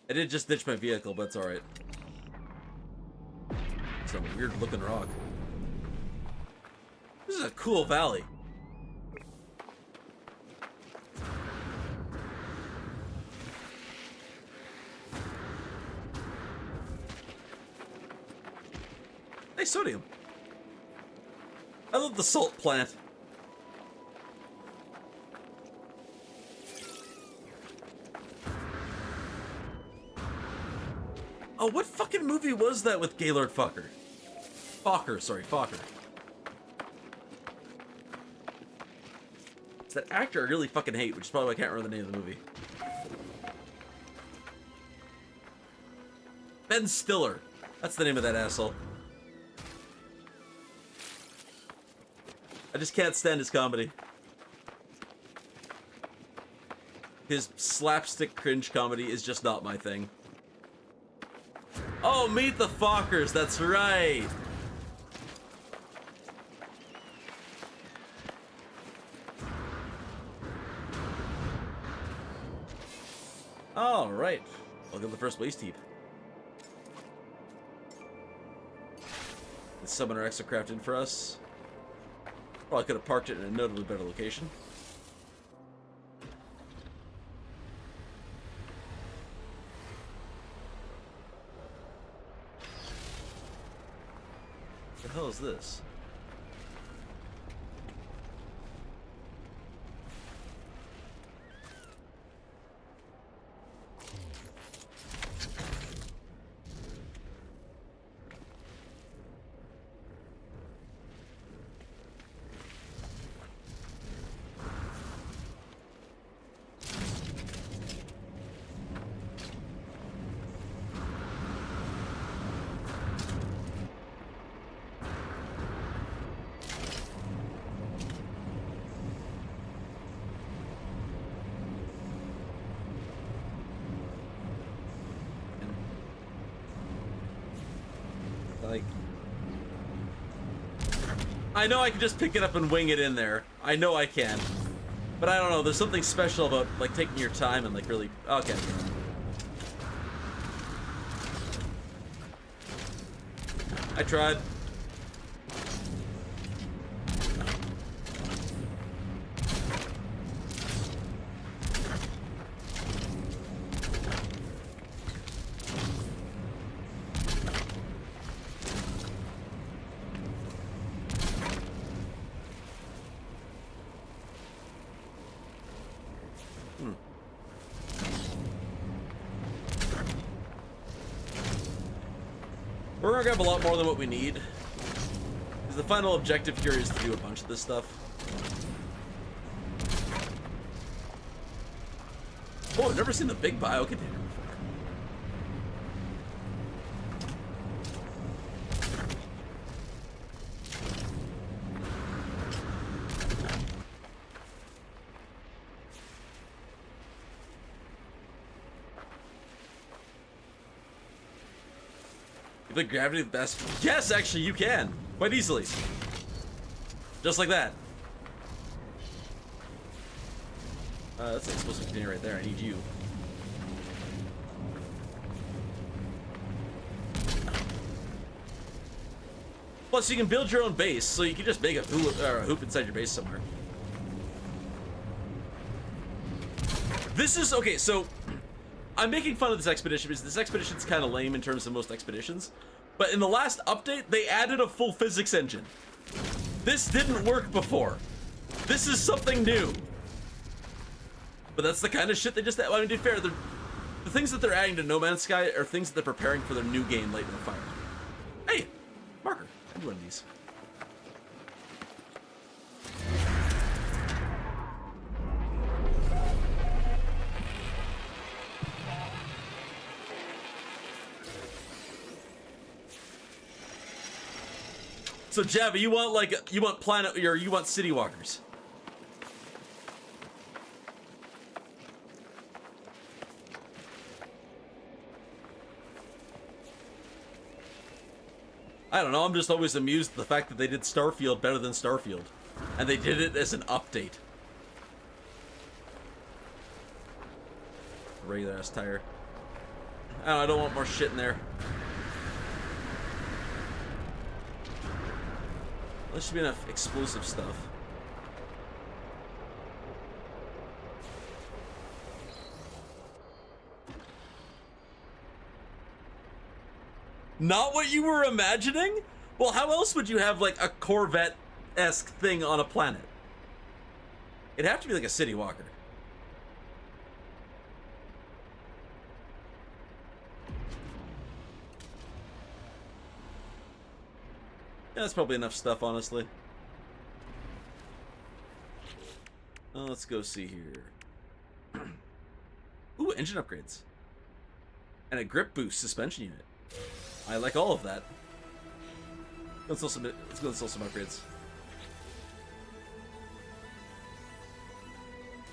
I did just ditch my vehicle, but it's alright. Some weird looking rock. This is a cool valley. Hey, sodium. I love the salt plant. Oh, what fucking movie was that with Gaylord Fucker? Fokker, sorry, Fokker. It's that actor I really fucking hate, which is probably why I can't remember the name of the movie. Ben Stiller. That's the name of that asshole. I just can't stand his comedy. His slapstick cringe comedy is just not my thing. Oh, Meet the Fockers, that's right! Alright. Welcome to the first waste heap. Let's summon our exocraft in for us. Probably could have parked it in a notably better location. What the hell is this? Like, I know I can just pick it up and wing it in there. I know I can. But I don't know, there's something special about, like, taking your time and, like, really... Okay. I tried. We're gonna grab a lot more than what we need. Because the final objective here is to do a bunch of this stuff. Oh, I've never seen the big bio container before. You think gravity the best? Yes, actually, you can. Quite easily. Just like that. That's an explosive container right there. I need you. Plus, you can build your own base, so you can just make a hoop inside your base somewhere. This is, okay, so I'm making fun of this expedition because this expedition's kind of lame in terms of most expeditions. But in the last update, they added a full physics engine. This didn't work before. This is something new. But that's the kind of shit they just, I mean, to be fair, the things that they're adding to No Man's Sky are things that they're preparing for their new game, Light in the Fire. Hey, marker. I need one of these. So Java, you want planet, or you want city walkers? I don't know, I'm just always amused at the fact that they did Starfield better than Starfield. And they did it as an update. Regular ass tire. I don't want more shit in there. There should be enough explosive stuff. Not what you were imagining? Well, how else would you have like a Corvette-esque thing on a planet? It'd have to be like a city walker. Yeah, that's probably enough stuff, honestly. Let's go see here. Ooh, engine upgrades. And a grip boost suspension unit. I like all of that. Let's go install some upgrades.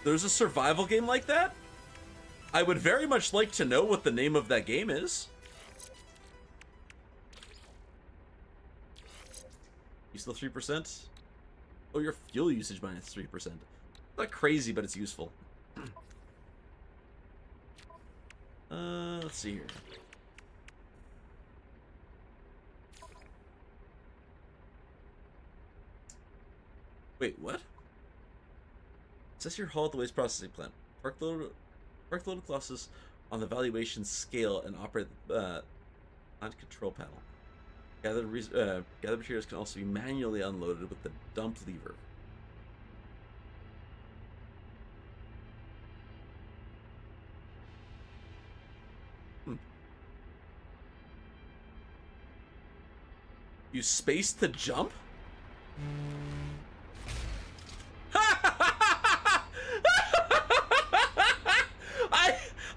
There's a survival game like that? I would very much like to know what the name of that game is. You still 3%? Oh, your fuel usage minus 3%. Not crazy, but it's useful. Let's see here. Wait, what? It says here haul the waste processing plant. Park the loaded classes on the valuation scale and operate the plant control panel. Gathered materials can also be manually unloaded with the dump lever. Use space to jump?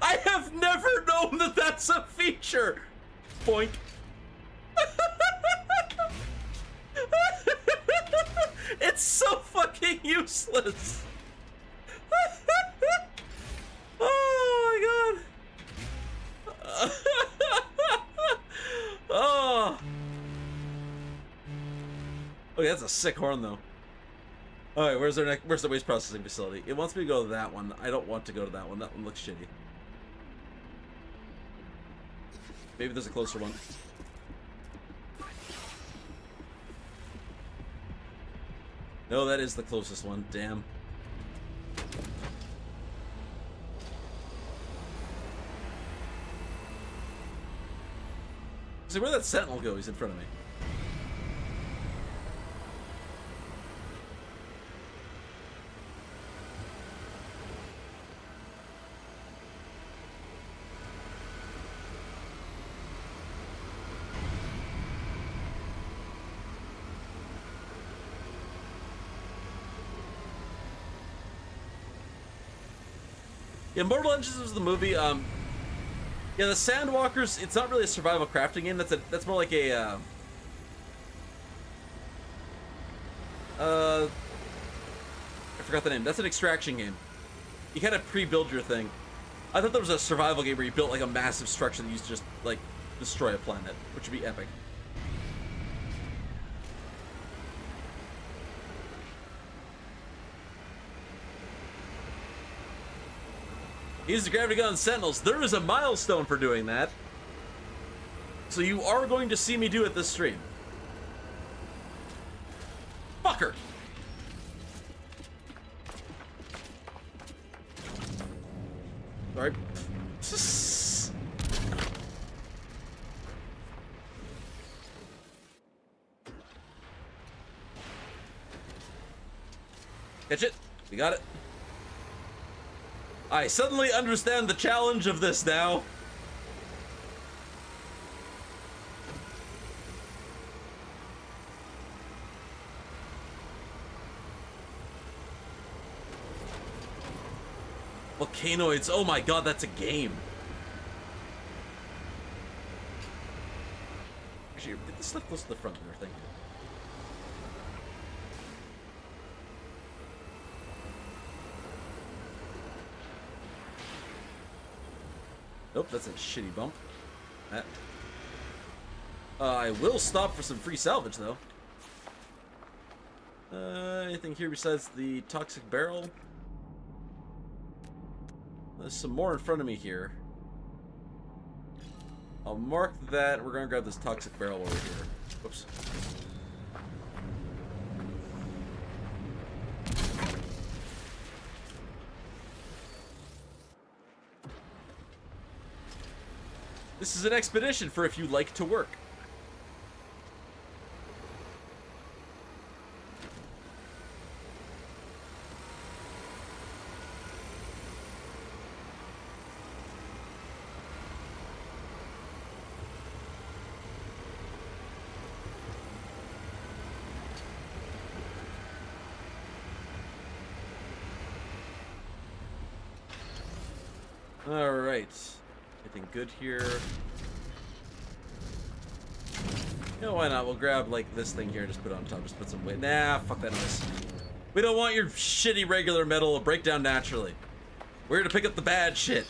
I have never known that that's a feature. Boink. It's so fucking useless. Oh my god. Oh. Okay, that's a sick horn though. Alright, where's the waste processing facility? It wants me to go to that one. I don't want to go to that one. That one looks shitty. Maybe there's a closer one. No, that is the closest one. Damn. See, where'd that sentinel go? He's in front of me. Yeah, Mortal Engines was the movie. Yeah, the Sandwalkers. It's not really a survival crafting game. That's more like a. I forgot the name. That's an extraction game. You kind of pre-build your thing. I thought there was a survival game where you built like a massive structure that you used to just like destroy a planet, which would be epic. Use the gravity gun Sentinels. There is a milestone for doing that. So you are going to see me do it this stream. Fucker! Sorry. Catch it. We got it. I suddenly understand the challenge of this now. Volcanoids. Oh my god, that's a game. Actually, get this stuff close to the front there. Thank you. Nope, that's a shitty bump. That. I will stop for some free salvage, though. Anything here besides the toxic barrel? There's some more in front of me here. I'll mark that. We're gonna grab this toxic barrel over here. Whoops. This is an expedition for if you like to work. All right. Anything good here? You know, why not? We'll grab, like, this thing here and just put it on top. Just put some weight. Nah, fuck that noise. We don't want your shitty regular metal to break down naturally. We're here to pick up the bad shit.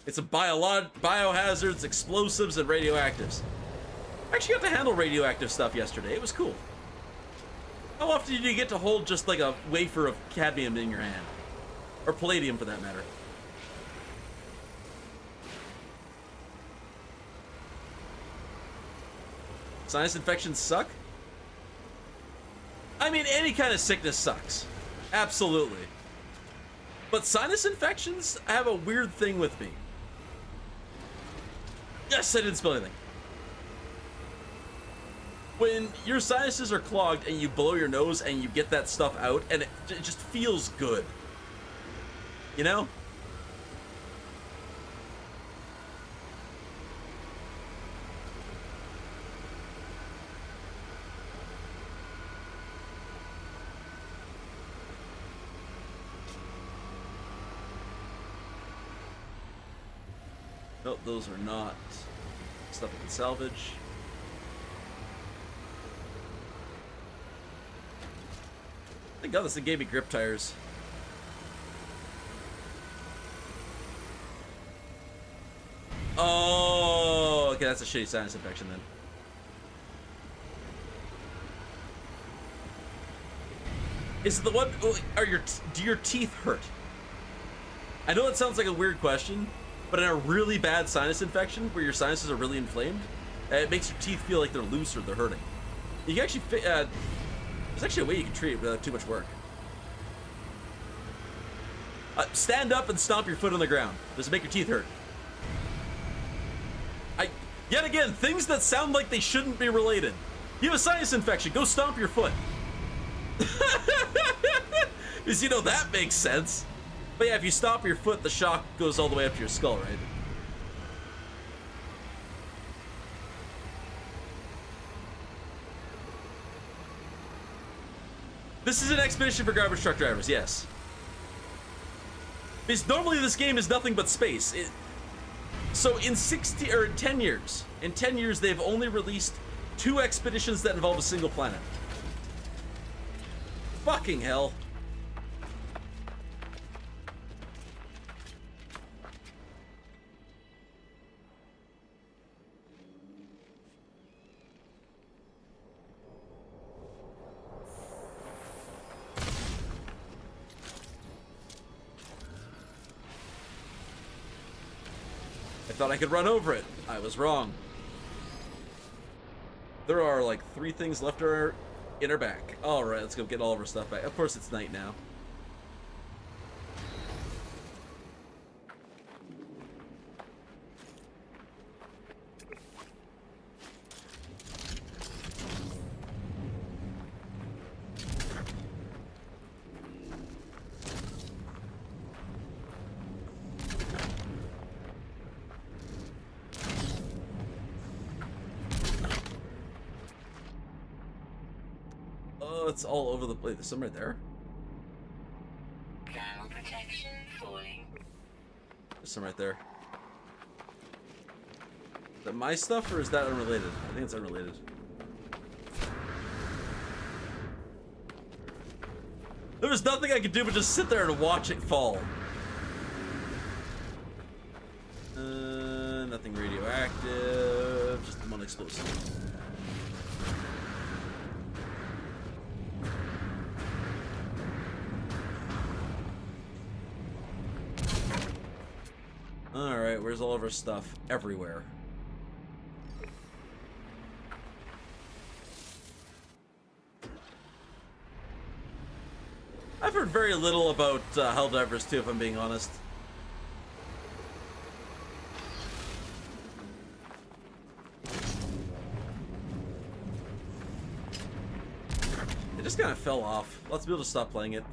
It's a biohazards, explosives, and radioactives. I actually got to handle radioactive stuff yesterday. It was cool. How often do you get to hold just, like, a wafer of cadmium in your hand? Or palladium, for that matter. Sinus infections suck? I mean, any kind of sickness sucks. Absolutely. But sinus infections have a weird thing with me. Yes, I didn't spill anything. When your sinuses are clogged and you blow your nose and you get that stuff out and it just feels good. You know? Nope, those are not stuff we can salvage. Thank God this thing gave me grip tires. Oh, okay, that's a shitty sinus infection then. Is it the one? Do your teeth hurt? I know that sounds like a weird question, but in a really bad sinus infection where your sinuses are really inflamed, it makes your teeth feel like they're loose or they're hurting. You can actually, there's actually a way you can treat it without too much work. Stand up and stomp your foot on the ground. Does it make your teeth hurt? Yet again, things that sound like they shouldn't be related. You have a sinus infection, go stomp your foot. Because, you know, that makes sense. But yeah, if you stomp your foot, the shock goes all the way up to your skull, right? This is an expedition for garbage truck drivers, yes. Because normally this game is nothing but space. So in 10 years, they've only released 2 expeditions that involve a single planet. Fucking hell. I thought I could run over it. I was wrong. There are like 3 things left in our back. All right, let's go get all of our stuff back. Of course, it's night now. It's all over the place. There's some right there. Thermal protection falling. There's some right there. Is that my stuff or is that unrelated? I think it's unrelated. There was nothing I could do but just sit there and watch it fall. Nothing radioactive. Just one explosive. Alright, where's all of our stuff? Everywhere. I've heard very little about Helldivers too, if I'm being honest. It just kind of fell off. Lots of people just stopped playing it.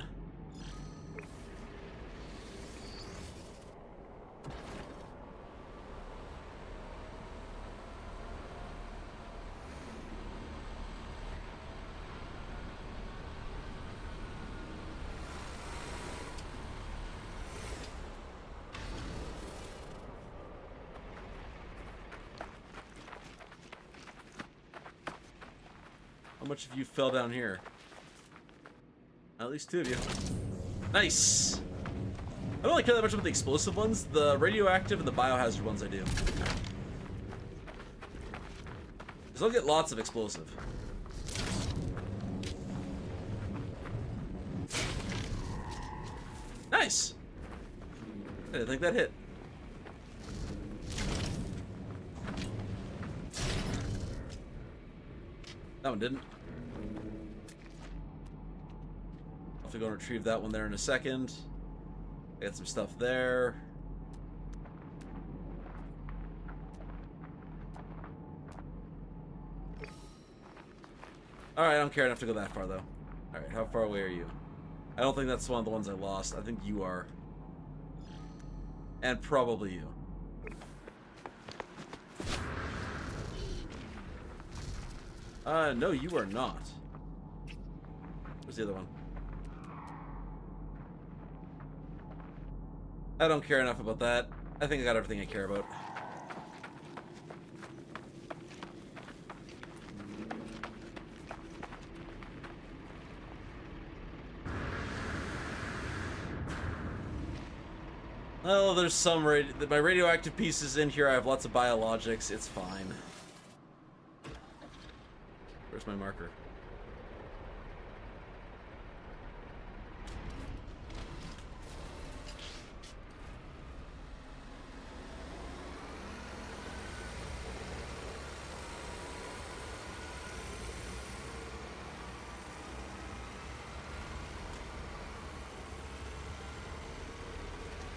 How much of you fell down here? At least 2 of you. Nice! I don't really care that much about the explosive ones. The radioactive and the biohazard ones I do. Because I'll get lots of explosive. Nice! I didn't think that hit. That one didn't. I'll have to go and retrieve that one there in a second. I got some stuff there. Alright, I don't care enough to go that far though. Alright, how far away are you? I don't think that's one of the ones I lost. I think you are. And probably you. No, you are not. Where's the other one? I don't care enough about that. I think I got everything I care about. Well, there's some my radioactive pieces in here. I have lots of biologics. It's fine. Where's my marker?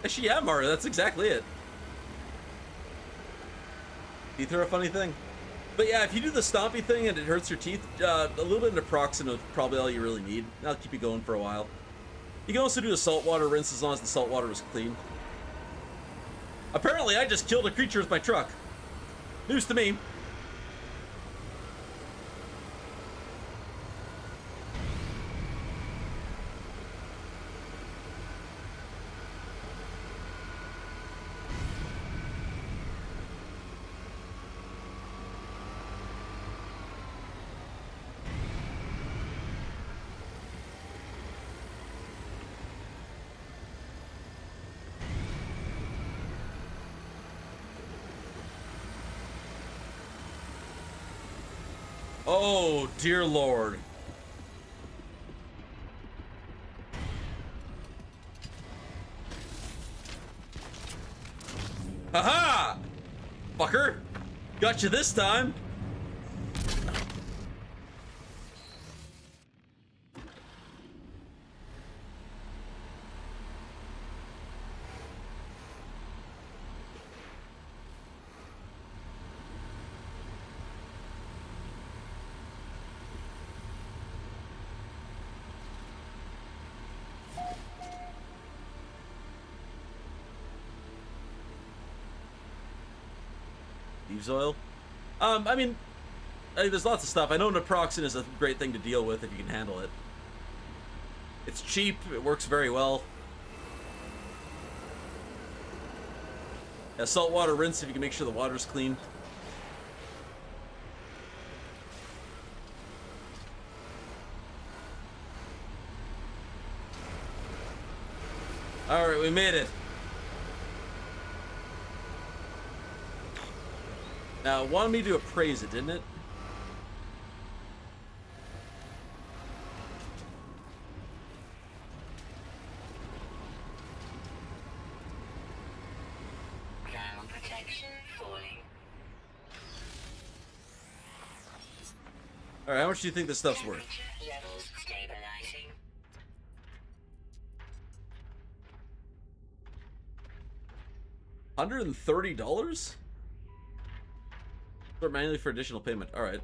Actually, yeah, Mario, that's exactly it. Teeth are a funny thing. But yeah, if you do the stompy thing and it hurts your teeth, a little bit of naproxen is probably all you really need. That'll keep you going for a while. You can also do a saltwater rinse as long as the salt water was clean. Apparently, I just killed a creature with my truck. News to me. Oh, dear Lord. Haha! Fucker! Got you this time! use oil. I mean, there's lots of stuff. I know naproxen is a great thing to deal with if you can handle it. It's cheap. It works very well. Yeah, saltwater rinse if you can make sure the water's clean. All right, we made it. Now, it wanted me to appraise it, didn't it? Ground protection falling. All right, how much do you think this stuff's worth? Temperature levels stabilizing. $130? Start manually for additional payment. All right.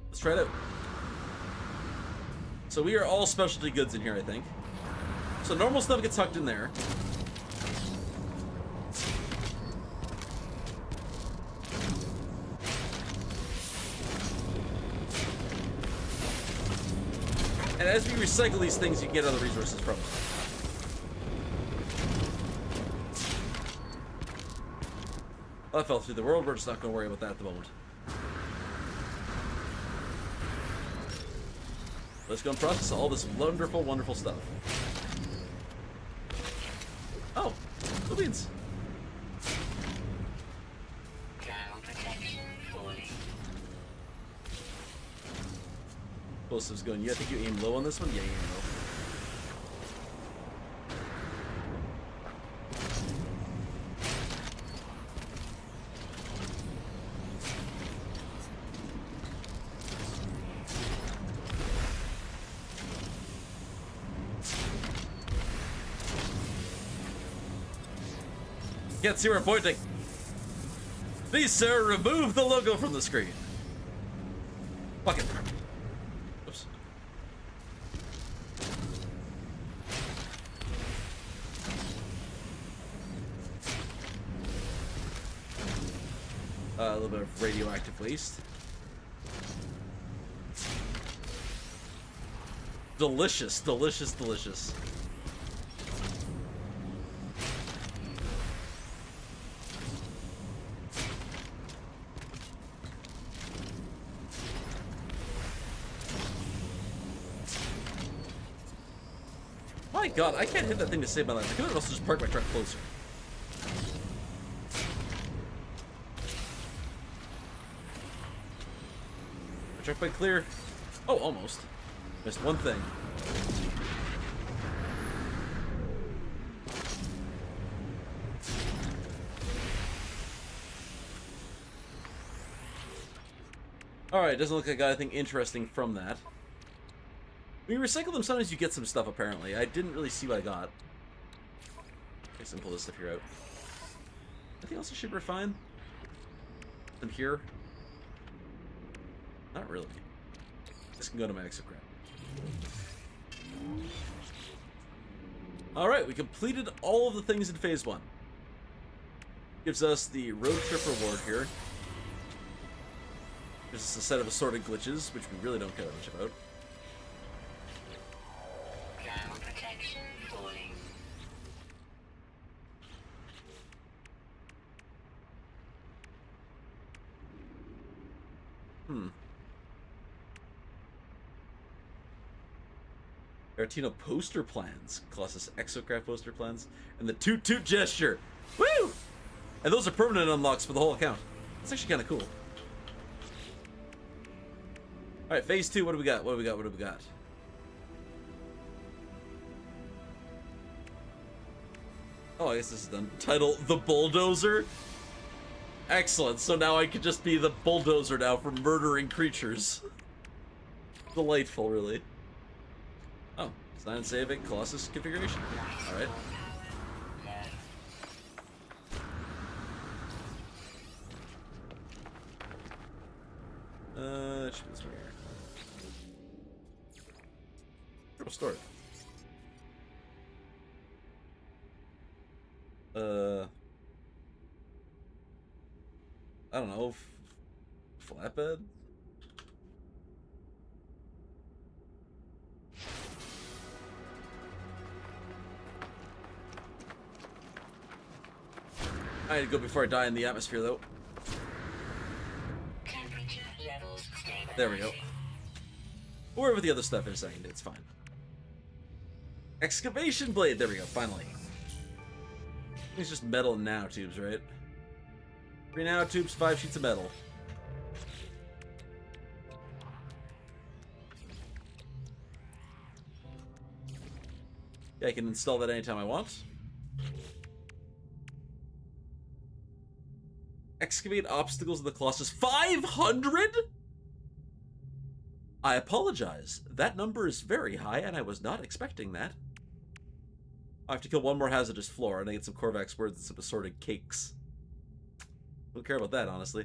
Let's try it out. So we are all specialty goods in here, I think. So normal stuff gets tucked in there. And as we recycle these things, you get other resources from them. Well, that fell through the world. We're just not going to worry about that at the moment. Let's go and process all this wonderful, wonderful stuff. Oh, blue beans. Ground protection falling. Explosives going. I think you aim low on this one? Yeah, you aim low. Can't see where I'm pointing. Please, sir, remove the logo from the screen. Fuck it. Oops. A little bit of radioactive waste. Delicious, delicious, delicious. My God, I can't hit that thing to save my life. I could have also just parked my truck closer. My truck bike clear. Oh, almost. Missed one thing. Alright, doesn't look like I got anything interesting from that. When you recycle them, sometimes you get some stuff, apparently. I didn't really see what I got. I guess I can pull this stuff here out. Anything else I should refine? From here? Not really. This can go to my exocrat. Alright, we completed all of the things in Phase 1. Gives us the road trip reward here. Gives us a set of assorted glitches, which we really don't care that much about. Ground protection falling. Aratino poster plans. Colossus Exocraft poster plans. And the Toot Toot gesture. Woo! And those are permanent unlocks for the whole account. That's actually kind of cool. Alright, Phase 2, what do we got? What do we got? What do we got? Oh, I guess this is done. Title, The Bulldozer. Excellent. So now I could just be the bulldozer now for murdering creatures. Delightful, really. Oh, design and saving, Colossus configuration. Alright. It should be this one here. We'll store it. I don't know, flatbed? I need to go before I die in the atmosphere, though. Temperature levels stabilizing. There we go. Wherever the other stuff is, it's fine. Excavation blade! There we go, finally. It's just metal and nanotubes, right? 3 nanotubes, 5 sheets of metal. Yeah, I can install that anytime I want. Excavate obstacles in the Colossus. 500?! I apologize. That number is very high, and I was not expecting that. I have to kill one more hazardous floor, and I get some Korvax words and some assorted cakes. Don't care about that, honestly.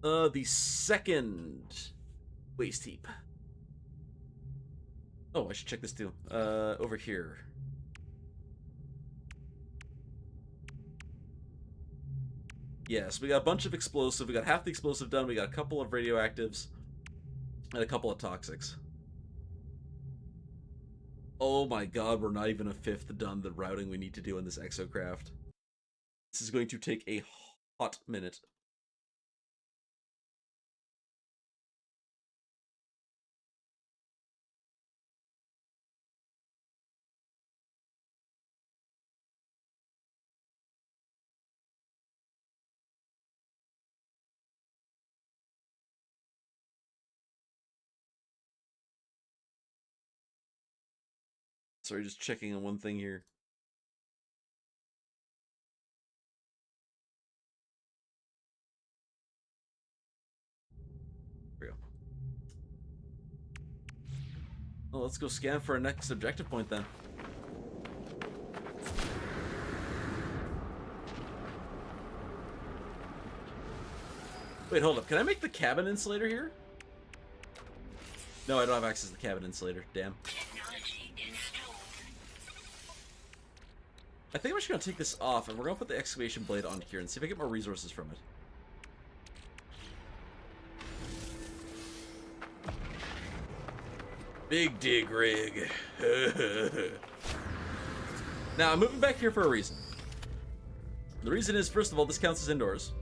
The second waste heap. Oh, I should check this too. Over here. Yes, we got a bunch of explosive. We got half the explosive done. We got a couple of radioactives and a couple of toxics. Oh my god, we're not even a fifth done the routing we need to do in this exocraft. This is going to take a hot minute. Sorry, just checking on one thing here. There we go. Well, let's go scan for our next objective point then. Wait, hold up. Can I make the cabin insulator here? No, I don't have access to the cabin insulator. Damn. Technology installed. I think I'm just gonna take this off, and we're gonna put the excavation blade on here and see if I get more resources from it. Big dig rig. Now, I'm moving back here for a reason. The reason is, first of all, this counts as indoors.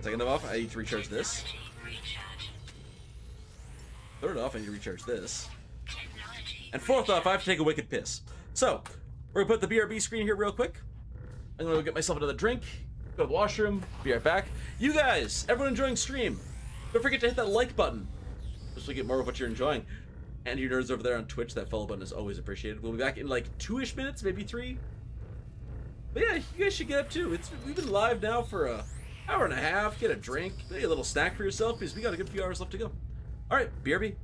Second off, I need to recharge this. Recharge. Third off, I need to recharge this. And fourth off, I have to take a wicked piss. So, we're gonna put the BRB screen here real quick. I'm gonna go get myself another drink, go to the washroom, be right back. You guys, everyone enjoying stream, don't forget to hit that like button, just so we get more of what you're enjoying. And you nerds over there on Twitch, that follow button is always appreciated. We'll be back in like 2-ish minutes, maybe 3. But yeah, you guys should get up too. We've been live now for an hour and a half. Get a drink, maybe a little snack for yourself, because we got a good few hours left to go. All right, BRB.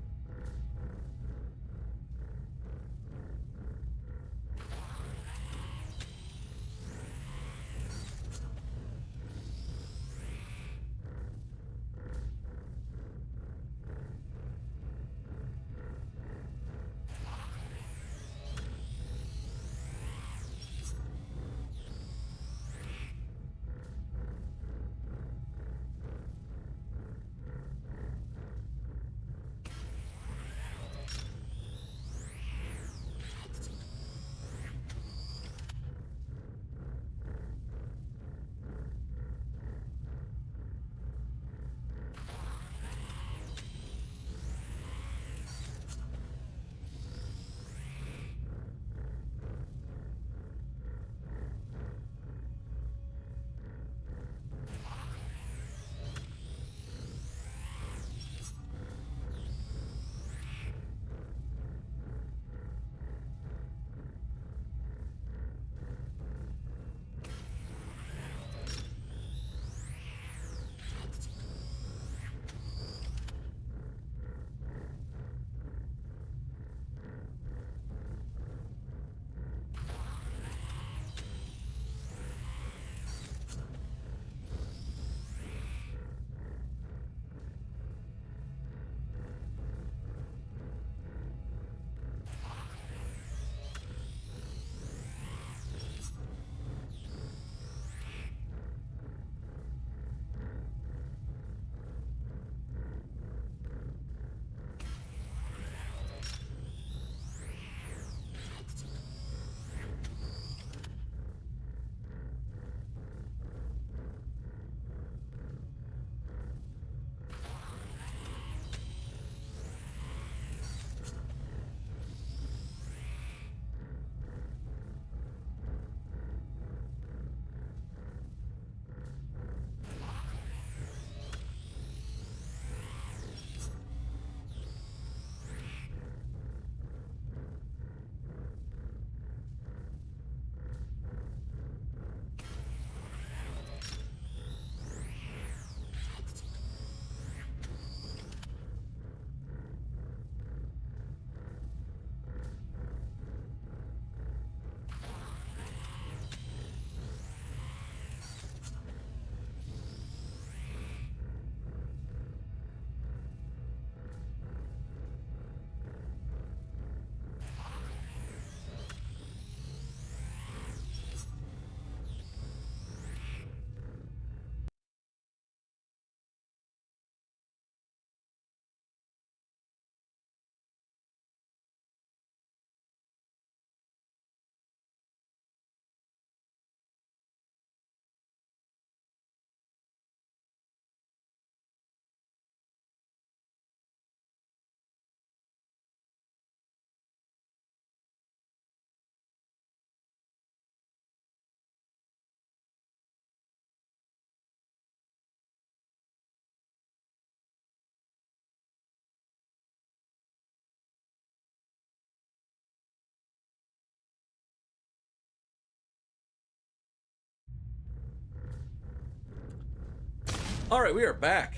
Alright, we are back.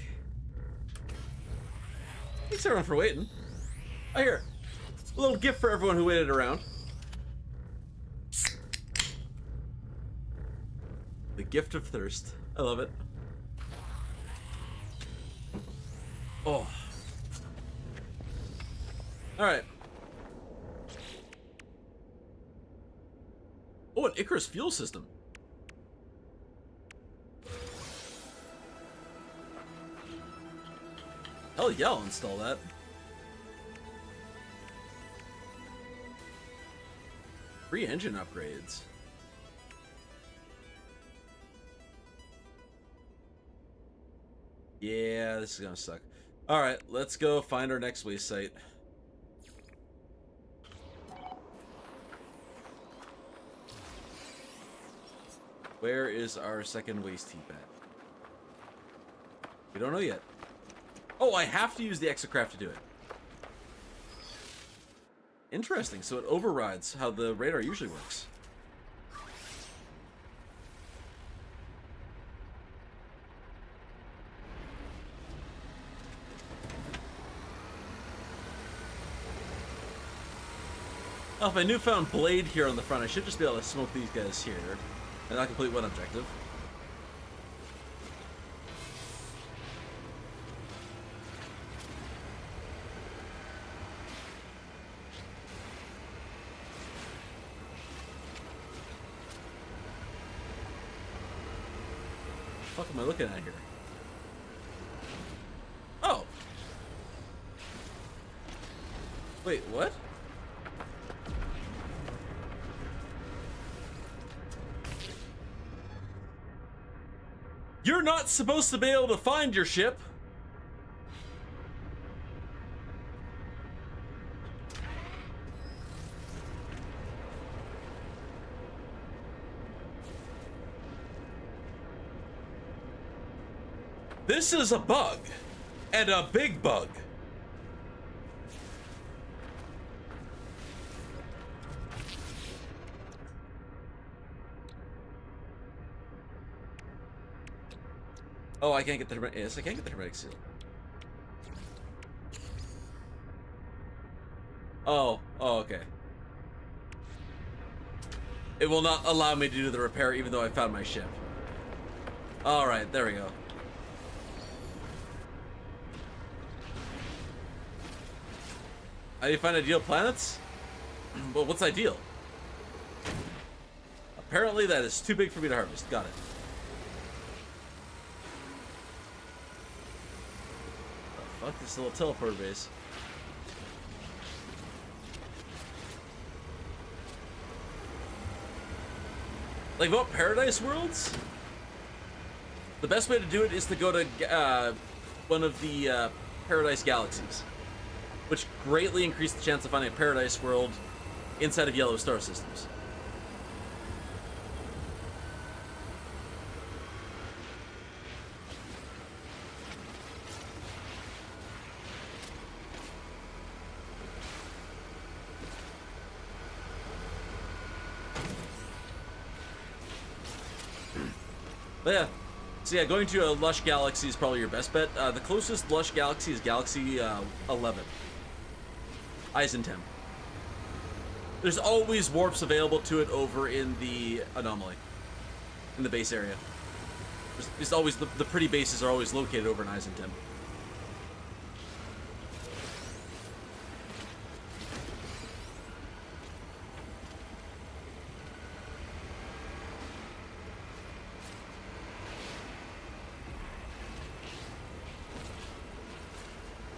Thanks everyone for waiting. Oh, here. A little gift for everyone who waited around. The gift of thirst. I love it. Oh. Alright. Oh, an Icarus fuel system. Hell yeah, I'll install that. Free engine upgrades. Yeah, this is gonna suck. Alright, let's go find our next waste site. Where is our second waste heap at? We don't know yet. Oh, I have to use the exocraft to do it. Interesting, so it overrides how the radar usually works. Oh, if I newfound blade here on the front, I should just be able to smoke these guys here and not complete one objective. What the fuck am I looking at here? Oh! Wait, what? You're not supposed to be able to find your ship. This is a bug, and a big bug. Oh, I can't get the hermetic. Yes, I can get the hermetic seal. Oh, okay. It will not allow me to do the repair even though I found my ship. Alright, there we go. How do you find ideal planets? Well, what's ideal? Apparently that is too big for me to harvest. Got it. Oh, fuck this little teleporter base. Like, what, Paradise Worlds? The best way to do it is to go to one of the Paradise Galaxies, which greatly increase the chance of finding a Paradise World inside of yellow star systems. But yeah, so yeah, going to a lush galaxy is probably your best bet. The closest lush galaxy is Galaxy 11. Eisentem. There's always warps available to it over in the anomaly, in the base area. There's always the pretty bases are always located over in Eisentem.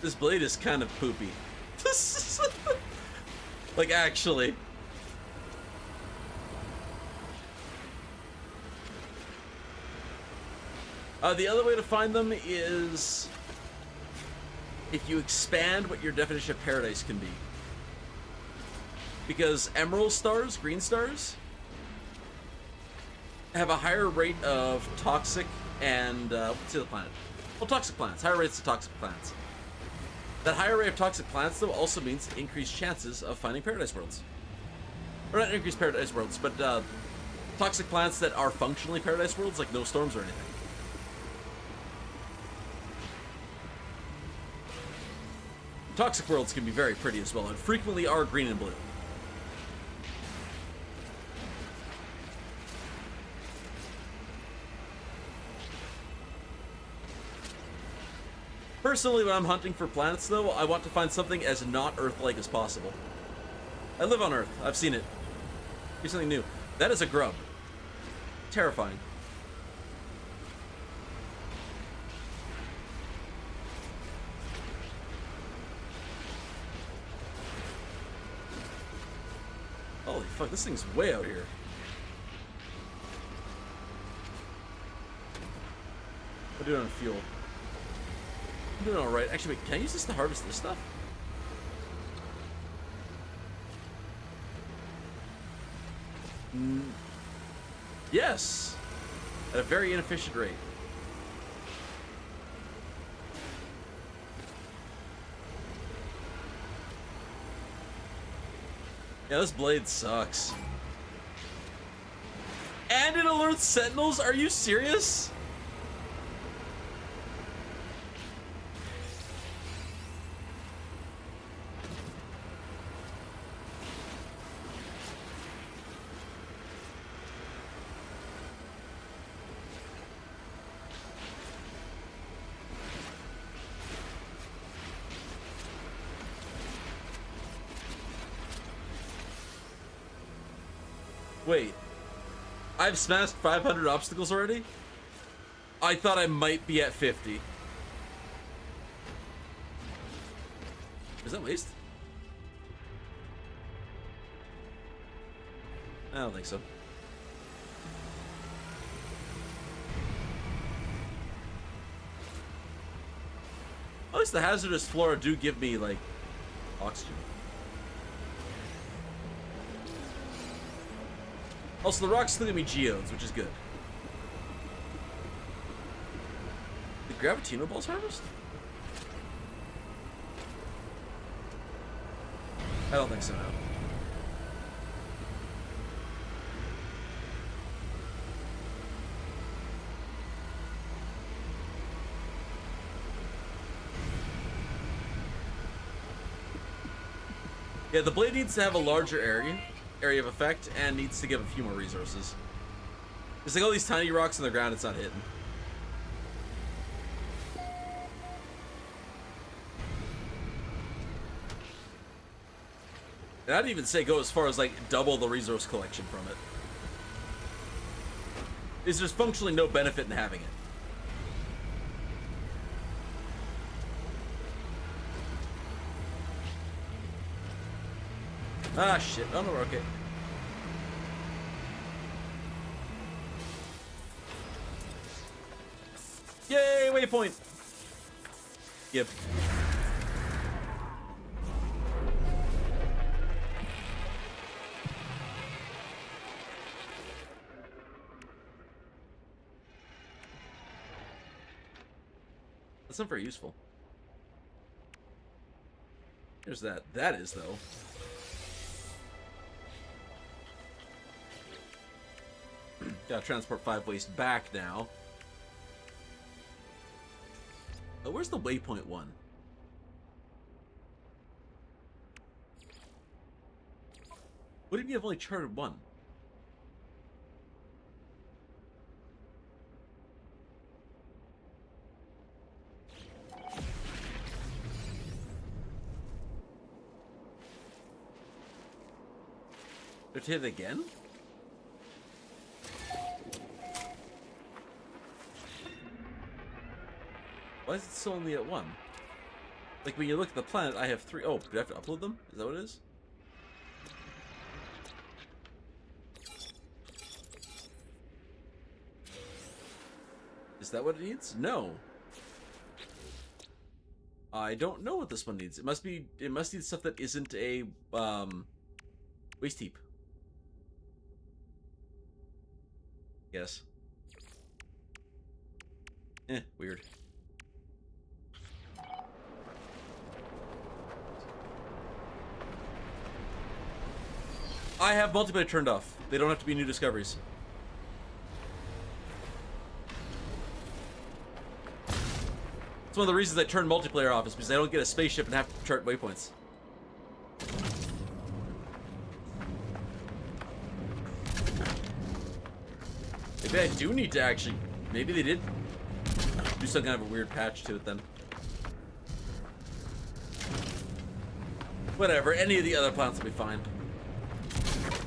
This blade is kind of poopy. Like, actually. The other way to find them is if you expand what your definition of paradise can be. Because emerald stars, green stars, have a higher rate of toxic and, what's the other planet? Well, toxic planets. Higher rates of toxic planets. That higher rate of toxic planets, though, also means increased chances of finding paradise worlds. Or not increased paradise worlds, but toxic planets that are functionally paradise worlds, like no storms or anything. Toxic worlds can be very pretty as well, and frequently are green and blue. Personally, when I'm hunting for planets, though, I want to find something as not Earth-like as possible. I live on Earth. I've seen it. Here's something new. That is a grub. Terrifying. Holy fuck, this thing's way out here. We're doing on fuel. I'm doing alright. Actually, wait, can I use this to harvest this stuff? Yes! At a very inefficient rate. Yeah, this blade sucks. And it alerts sentinels? Are you serious? Wait, I've smashed 500 obstacles already? I thought I might be at 50. Is that waste? I don't think so. At least the hazardous flora do give me, like, oxygen. Also, the rocks still give me geodes, which is good. Did Gravitino balls harvest? I don't think so, no. Yeah, the blade needs to have a larger area of effect and needs to give a few more resources. There's like all these tiny rocks on the ground, it's not hitting. And I'd even say go as far as like double the resource collection from it. There's just functionally no benefit in having it. Ah, shit. Oh, no, we're okay. Yay, waypoint! Yep. That's not very useful. There's that. That is, though. Gotta transport 5 waste back now. Oh, where's the waypoint one? What do you mean I've only charted one? Do I hit it again? Why is it still only at 1? Like, when you look at the planet, I have 3. Oh, do I have to upload them? Is that what it is? Is that what it needs? No. I don't know what this one needs. It must need stuff that isn't a, waste heap. Yes. Weird. I have multiplayer turned off. They don't have to be new discoveries. That's one of the reasons I turned multiplayer off, is because I don't get a spaceship and have to chart waypoints. Maybe I do need to actually... Maybe they did do some kind of a weird patch to it then. Whatever, any of the other plants will be fine.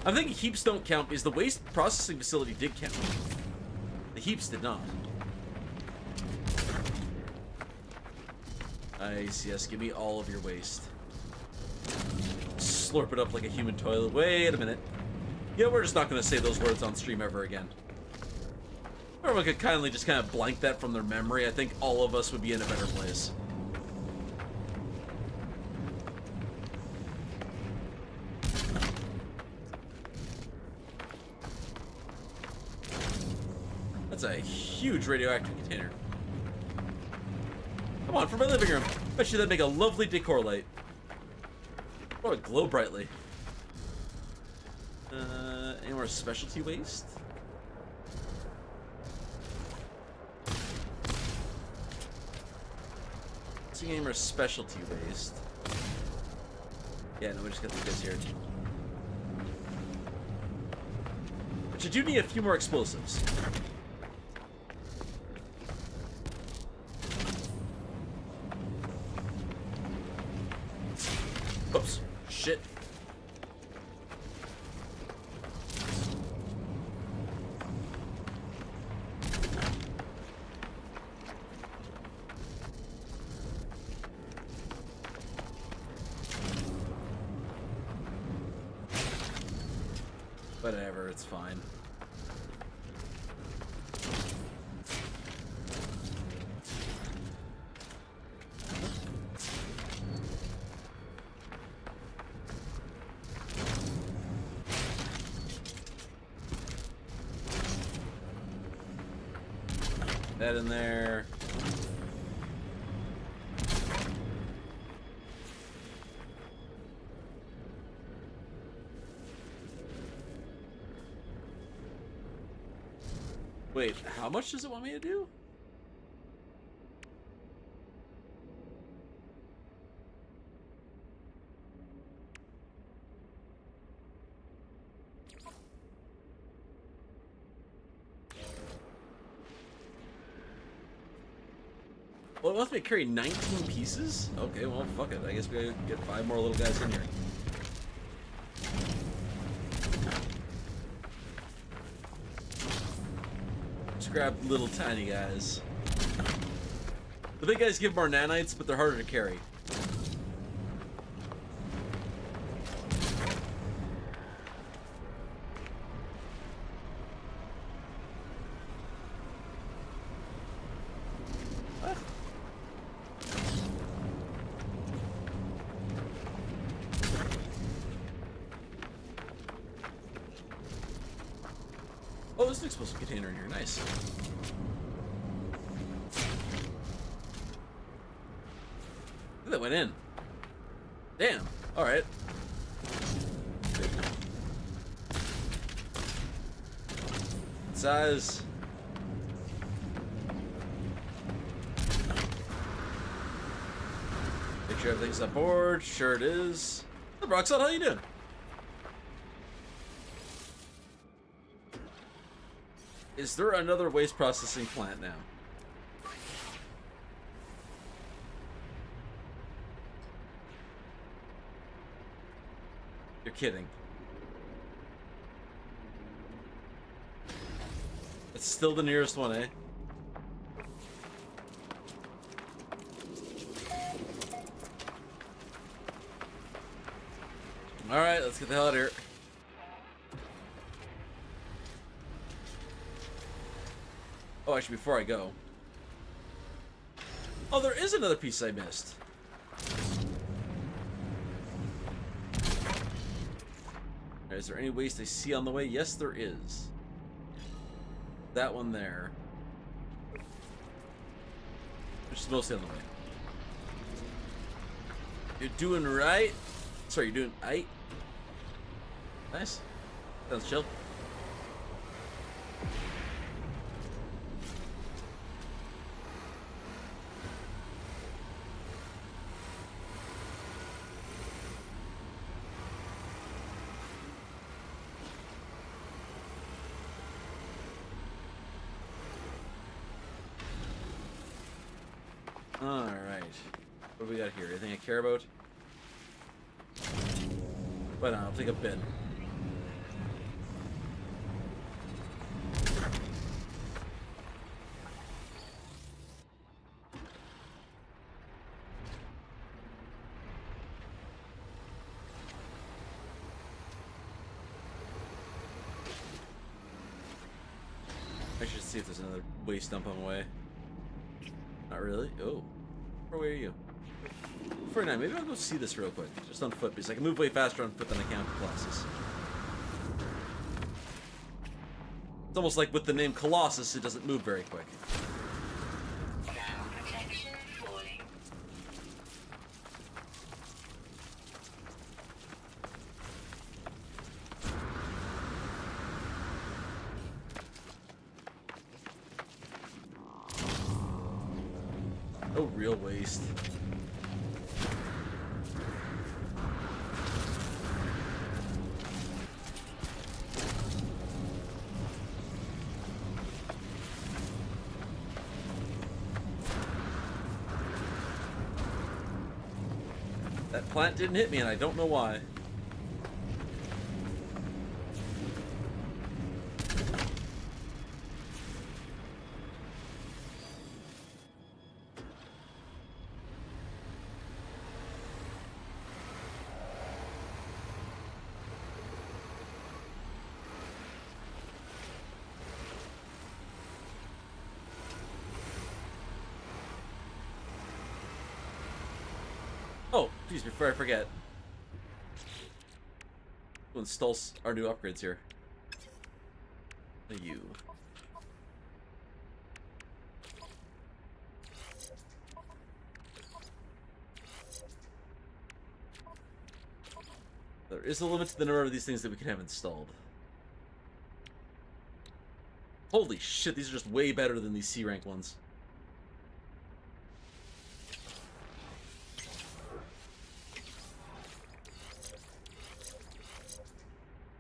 I'm thinking heaps don't count because the waste processing facility did count. The heaps did not. Nice, yes, give me all of your waste. Slurp it up like a human toilet. Wait a minute. Yeah, we're just not going to say those words on stream ever again. Or everyone could kindly just kind of blank that from their memory. I think all of us would be in a better place. That's a huge radioactive container. Come on, for my living room. Bet you that'd make a lovely decor light. Oh, it glow brightly. Any more specialty waste? Any more specialty waste? Yeah, no, we just got these guys here. But you do need a few more explosives. Oops. Shit. Whatever, it's fine. That in there. Wait, how much does it want me to do? Well, it wants me to carry 19 pieces? Okay, well, fuck it. I guess we gotta get 5 more little guys in here. Just grab little tiny guys. The big guys give more nanites, but they're harder to carry. Oh, there's an explosive container in here. Nice. That went in. Damn. All right. Size. Make sure everything's on board. Sure it is. Hey, Broxel, how you doing? Is there another waste processing plant now? You're kidding. It's still the nearest one, eh? Alright, let's get the hell out of here. Oh, actually, before I go. Oh, there is another piece I missed. Is there any waste I see on the way? Yes, there is. That one there. Which is mostly on the way. You're doing right. Sorry, you're doing right. Nice. Sounds chill. Alright. What do we got here? Anything I care about? But I'll take a bin. I should see if there's another waste dump on the way. Not really? Oh. Where away are you? For now, maybe I'll go see this real quick. Just on foot, because I can move way faster on foot than I can with glasses. It's almost like with the name Colossus, it doesn't move very quick. Ground protection falling. No real waste. That plant didn't hit me, and I don't know why. Oh, geez, before I forget. We'll install our new upgrades here. You. There is a limit to the number of these things that we can have installed. Holy shit, these are just way better than these C rank ones.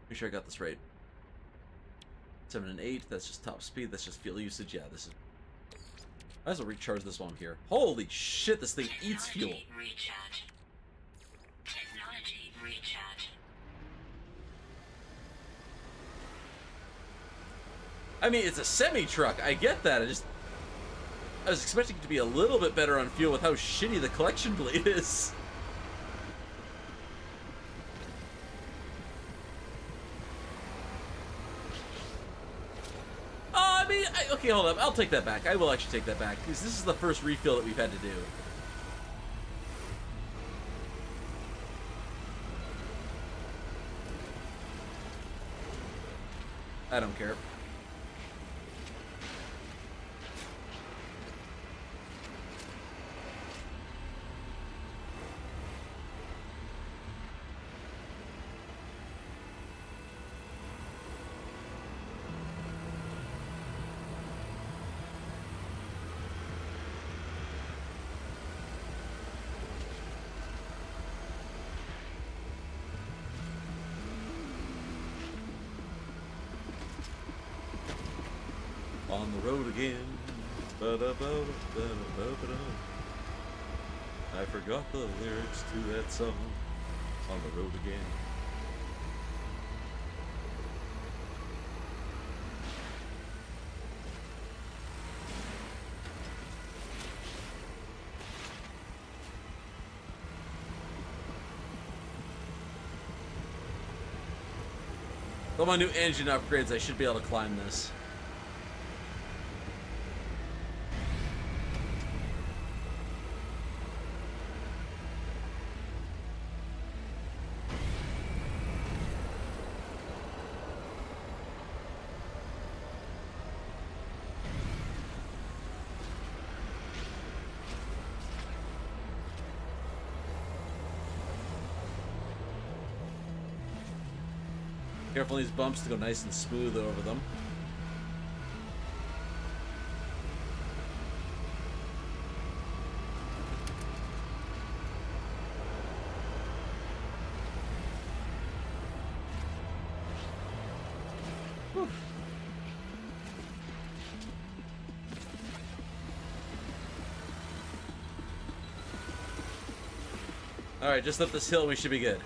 Make sure I got this right. 7 and 8, that's just top speed, that's just fuel usage. Yeah, this is... I might as well recharge this while I'm here. Holy shit, this thing eats fuel. Recharge. Technology recharge. I mean, it's a semi-truck, I get that, I was expecting it to be a little bit better on fuel with how shitty the collection blade is. Okay, hold up. I'll take that back. I will actually take that back, because this is the first refill that we've had to do. I don't care. On the road again. Ba-da-ba-da-ba-da-ba-da. I forgot the lyrics to that song. On the road again. With all my new engine upgrades, I should be able to climb this. Careful on these bumps to go nice and smooth over them. Whew. Alright, just up this hill and we should be good.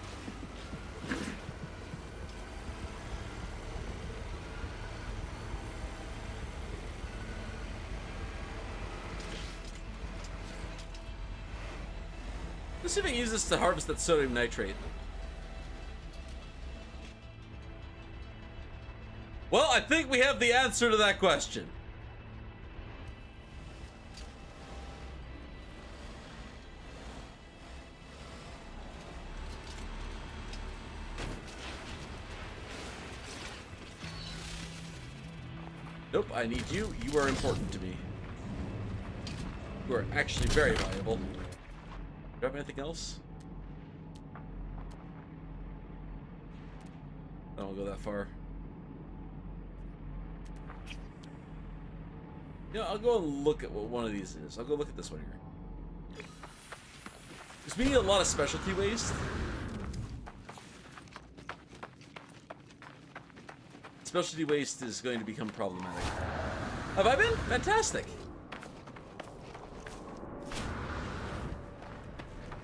Let's see if I can use this to harvest that sodium nitrate. Well, I think we have the answer to that question. Nope, I need you. You are important to me. You are actually very valuable. Do I have anything else? I don't go that far. Yeah, I'll go and look at what one of these is. I'll go look at this one here. Because we need a lot of specialty waste. Specialty waste is going to become problematic. Have I been? Fantastic.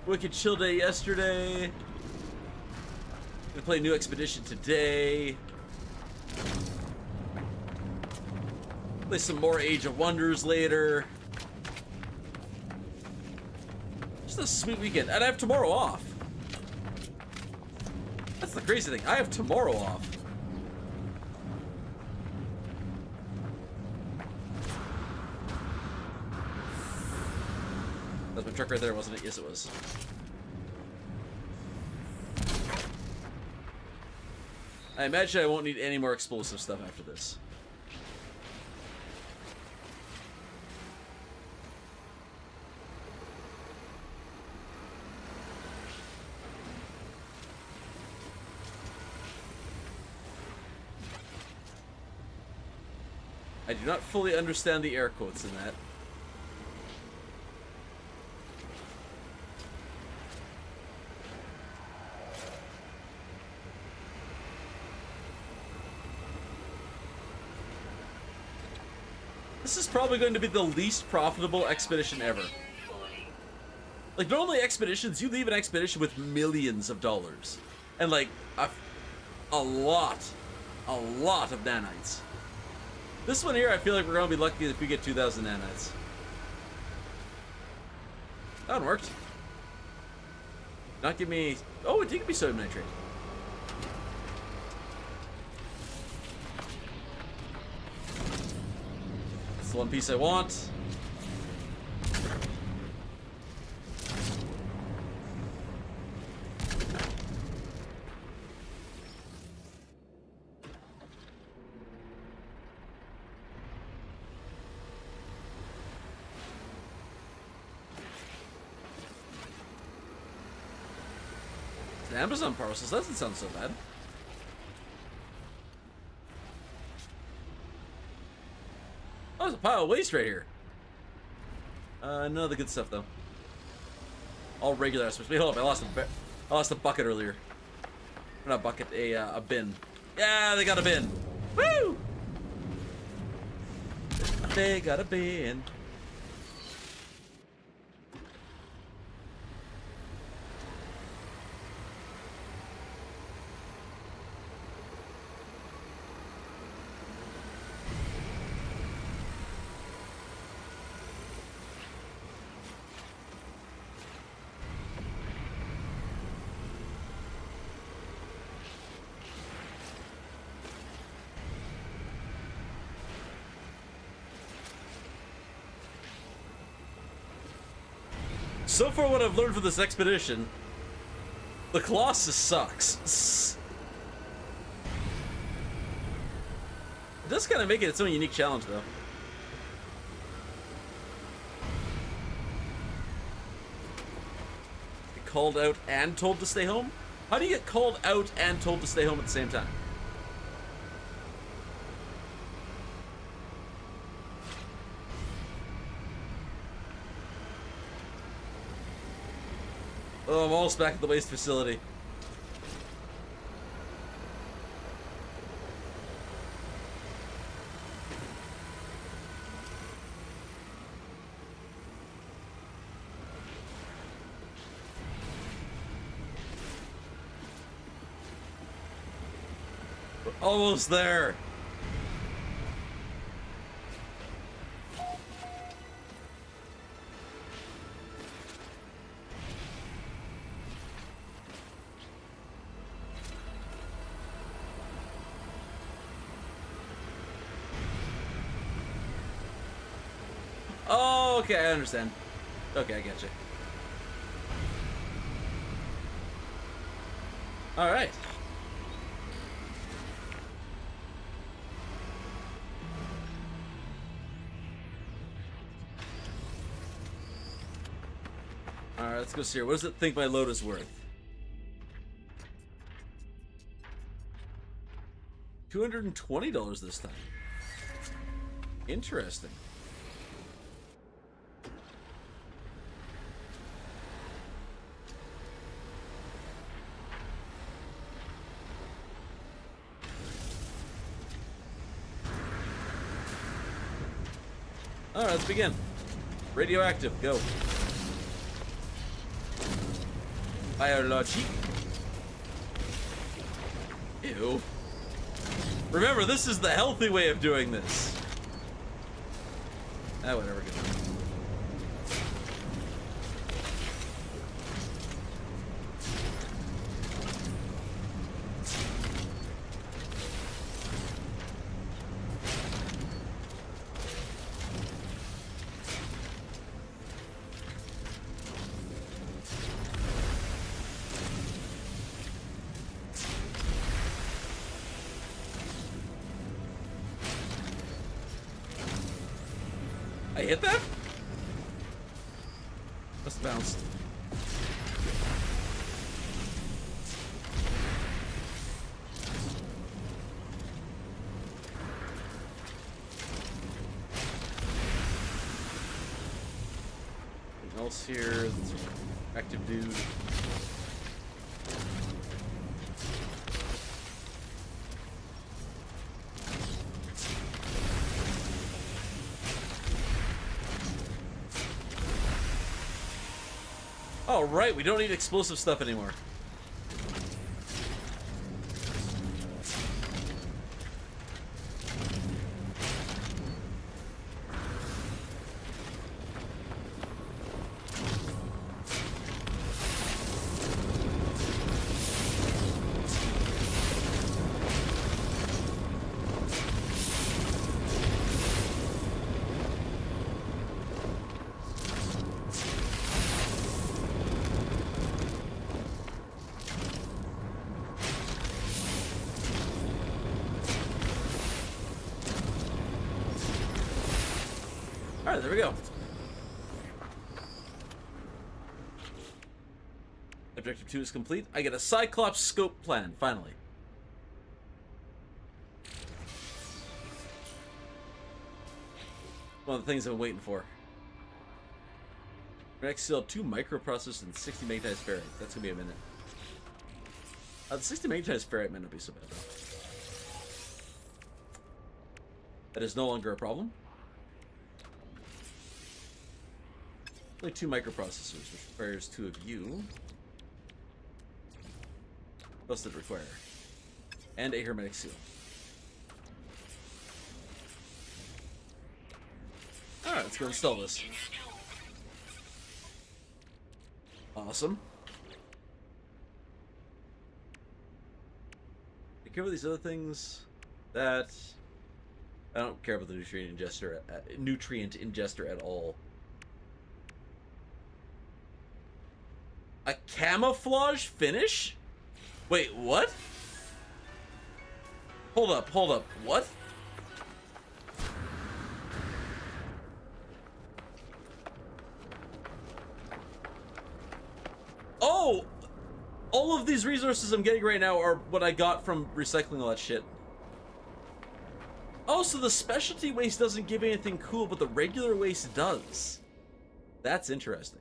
Wicked chill day yesterday. Gonna play New Expedition today. Play some more Age of Wonders later. Just a sweet weekend. And I have tomorrow off. That's the crazy thing. I have tomorrow off. That was my truck right there, wasn't it? Yes, it was. I imagine I won't need any more explosive stuff after this. I do not fully understand the air quotes in that. This is probably going to be the least profitable expedition ever. Like, normally expeditions, you leave an expedition with millions of dollars. And, like, a lot of nanites. This one here, I feel like we're going to be lucky if we get 2,000 nanites. That one worked. Not give me... Oh, it did give me sodium nitrate. That's the one piece I want. Amazon parcels, doesn't sound so bad. Oh, there's a pile of waste right here. None of the good stuff though. All regular aspects. Wait, hold up! I lost a bucket earlier. Not a bucket, a bin. Yeah, they got a bin. Woo! They got a bin. So far, what I've learned from this expedition, the Colossus sucks. It does kind of make it its own unique challenge, though. Get called out and told to stay home? How do you get called out and told to stay home at the same time? Oh, I'm almost back at the waste facility. Almost there. Oh, okay, I understand. Okay, I get you. All right. All right, let's go see here. What does it think my load is worth? $220 this time. Interesting. All right, let's begin. Radioactive, go. Biologic. Ew. Remember, this is the healthy way of doing this. Ah, whatever. Good. I hit that? Must have bounced. Anything else here? That's active dude. Oh, right, we don't need explosive stuff anymore. Alright, there we go. Objective 2 is complete. I get a Cyclops scope plan, finally. One of the things I've been waiting for. Next, still 2 microprocessors and 60 megatized ferrite. That's gonna be a minute. The 60 megatized ferrite might not be so bad, though. That is no longer a problem. Only 2 microprocessors, which requires 2 of you. What else did it require? And a hermetic seal. Alright, let's go install this. Awesome. Take care of these other things that I don't care about the nutrient ingester at all. A camouflage finish? Wait, what? Hold up, what? Oh! All of these resources I'm getting right now are what I got from recycling all that shit. Oh, so the specialty waste doesn't give anything cool, but the regular waste does. That's interesting.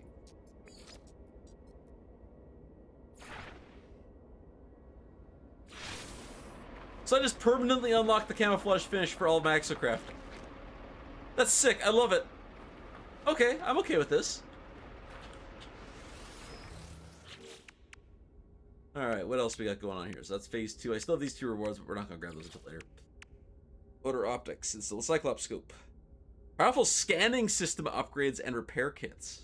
So I just permanently unlocked the camouflage finish for all of my exocraft. That's sick. I love it. Okay, I'm okay with this. Alright, what else we got going on here? So that's phase 2. I still have these 2 rewards, but we're not going to grab those until later. Motor optics. It's the Cyclops scope. Powerful scanning system upgrades and repair kits.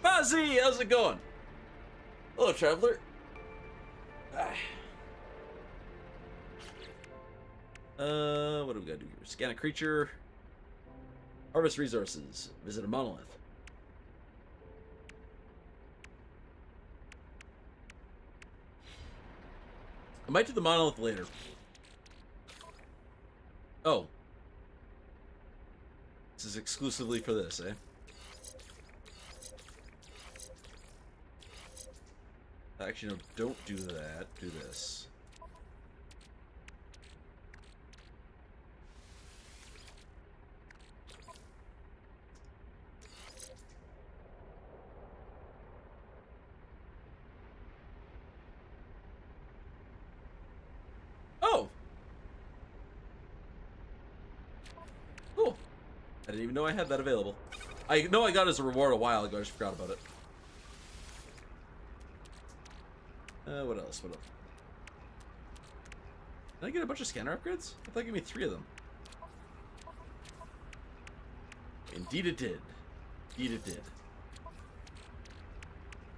Fuzzy, how's it going? Hello, traveler. What do we gotta do here? Scan a creature. Harvest resources. Visit a monolith. I might do the monolith later. Oh. This is exclusively for this, eh? Actually, no, don't do that. Do this. Oh! Cool. I didn't even know I had that available. I know I got it as a reward a while ago, I just forgot about it. What else? What else? Did I get a bunch of scanner upgrades? I thought it gave me 3 of them. Indeed it did. Indeed it did.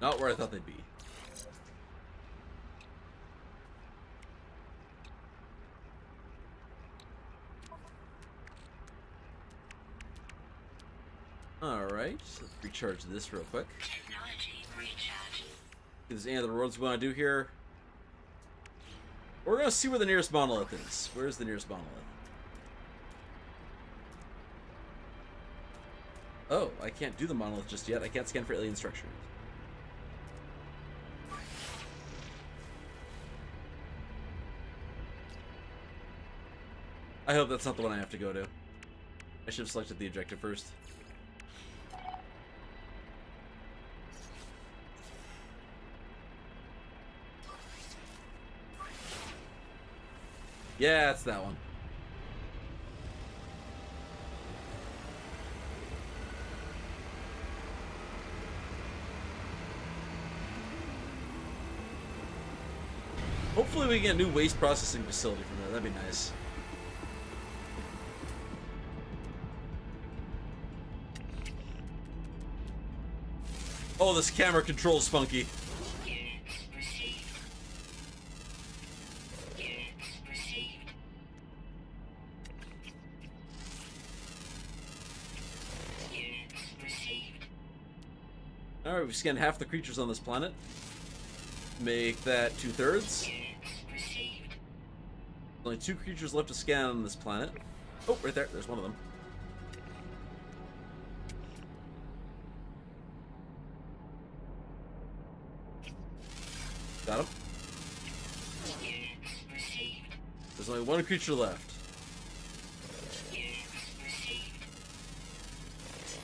Not where I thought they'd be. Alright, let's recharge this real quick. Technology recharge. Is there any other rewards we want to do here? We're going to see where the nearest monolith is. Where's the nearest monolith? Oh, I can't do the monolith just yet. I can't scan for alien structures. I hope that's not the one I have to go to. I should have selected the objective first. Yeah, it's that one. Hopefully we can get a new waste processing facility from there. That'd be nice. Oh, this camera control's funky. Units received. Units received. Units received. Alright, we've scanned half the creatures on this planet. Make that 2/3. Units received. Only 2 creatures left to scan on this planet. Oh, right there. There's one of them. Got him. Units received. There's only 1 creature left. Units received.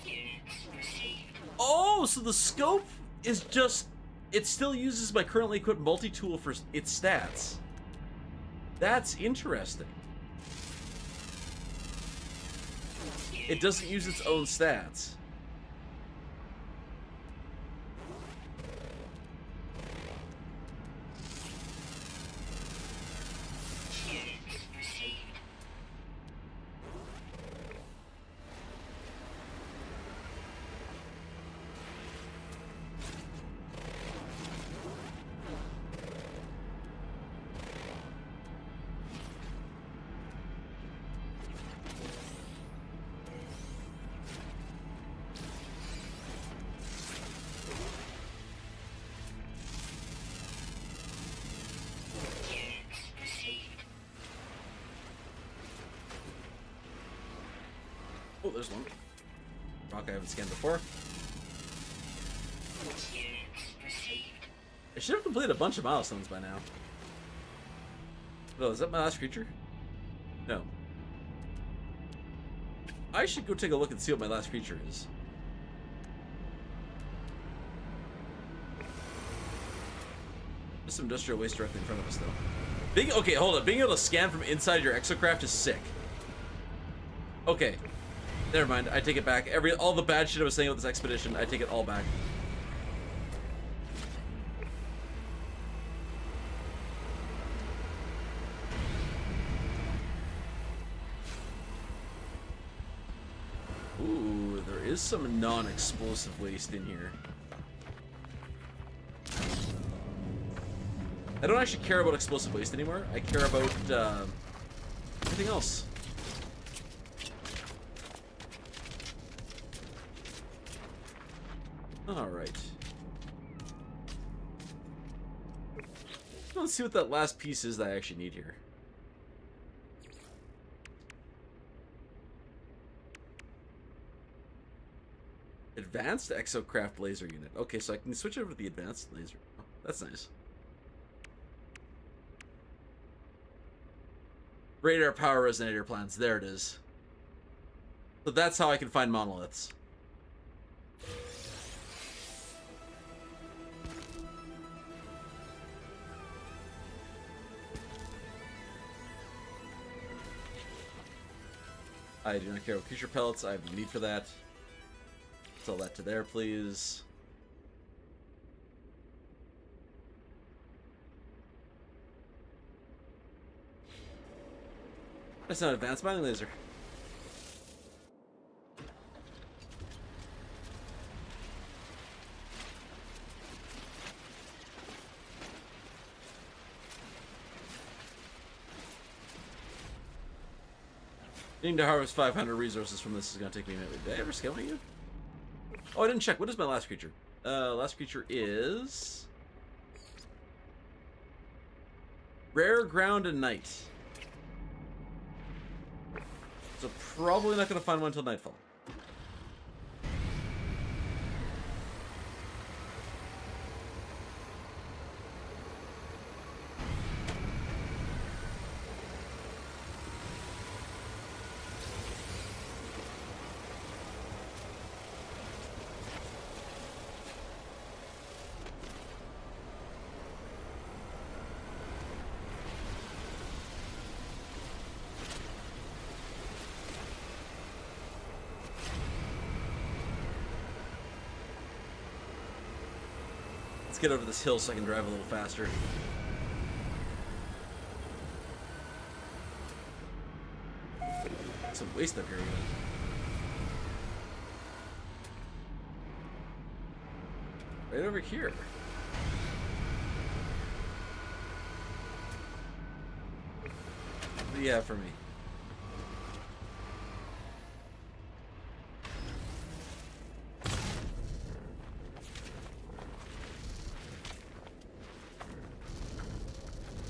Units received. Oh, so the scope is just... It still uses my currently equipped multi-tool for its stats. That's interesting. It doesn't use its own stats. Units received. Units received. Oh, there's one. Rock I haven't scanned before. Units received. I should have completed a bunch of milestones by now. Oh, is that my last creature? No. I should go take a look and see what my last creature is. There's some industrial waste directly in front of us, though. Okay, hold on. Being able to scan from inside your exocraft is sick. Okay. Never mind. I take it back. All the bad shit I was saying about this expedition, I take it all back. Ooh, there is some non-explosive waste in here. I don't actually care about explosive waste anymore. I care about everything else. Alright. Let's see what that last piece is that I actually need here. Advanced Exocraft laser unit. Okay, so I can switch over to the advanced laser. Oh, that's nice. Radar power resonator plans. There it is. So that's how I can find monoliths. I do not care about creature pellets. I have no need for that. Sell that to there, please. That's not an advanced mining laser. Needing to harvest 500 resources from this is going to take me a minute. Did I ever scale you? Oh, I didn't check. What is my last creature? Last creature is... Rare Ground and Night. So probably not going to find one until nightfall. Let's get over this hill so I can drive a little faster. Some waste up here even. Right over here. What do you have for me?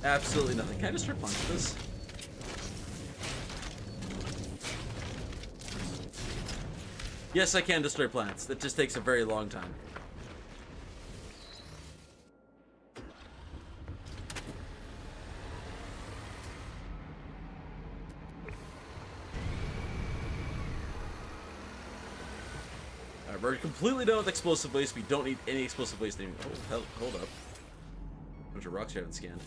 Absolutely nothing. Can I just start punching this? Yes, I can destroy plants. That just takes a very long time. Alright, we're completely done with explosive waste. We don't need any explosive waste anymore. Oh, hell, hold up. A bunch of rocks you haven't scanned.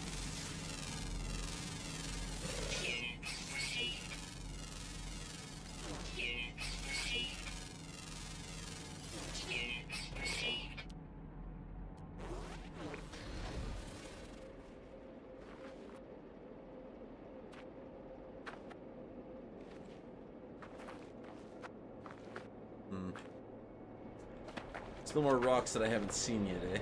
Still more rocks that I haven't seen yet, eh?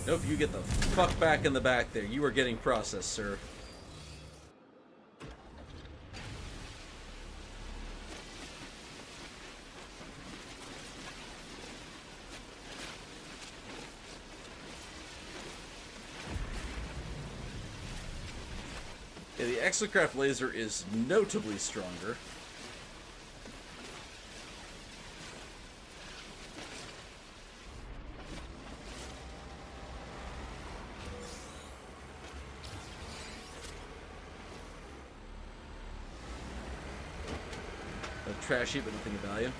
Nope, you get the fuck back in the back there. You are getting processed, sir. Yeah, the Exocraft laser is notably stronger. A trash heap, but nothing of value.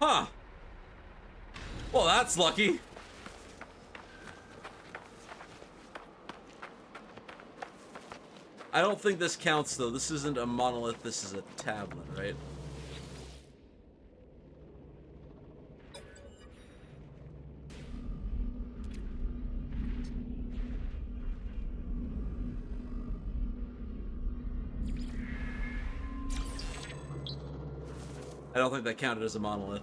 Huh. Well, that's lucky. I don't think this counts, though. This isn't a monolith, this is a tablet, right? I don't think that counted as a monolith.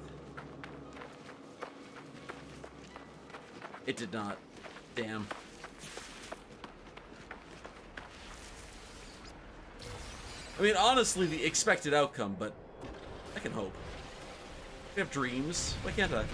It did not. Damn. I mean, honestly, the expected outcome, but I can hope. We have dreams. Why can't I?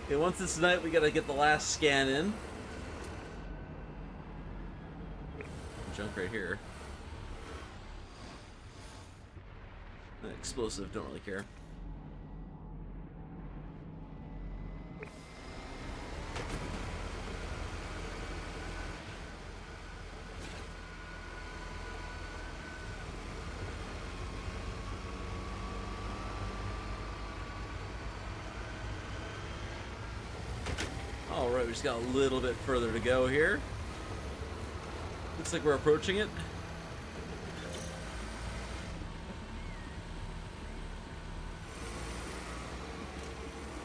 Okay, once it's night, we gotta get the last scan in. Junk right here. Explosive, don't really care. Alright, we just got a little bit further to go here. Looks like we're approaching it.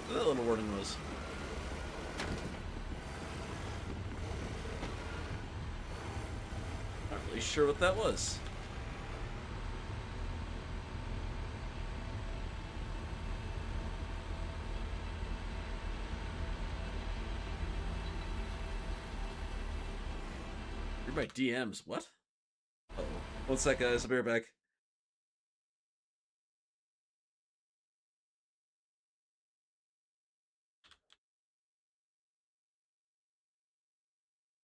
What that little warning was. Not really sure what that was. My DMs. What? Uh-oh. One sec, guys. I'll be right back.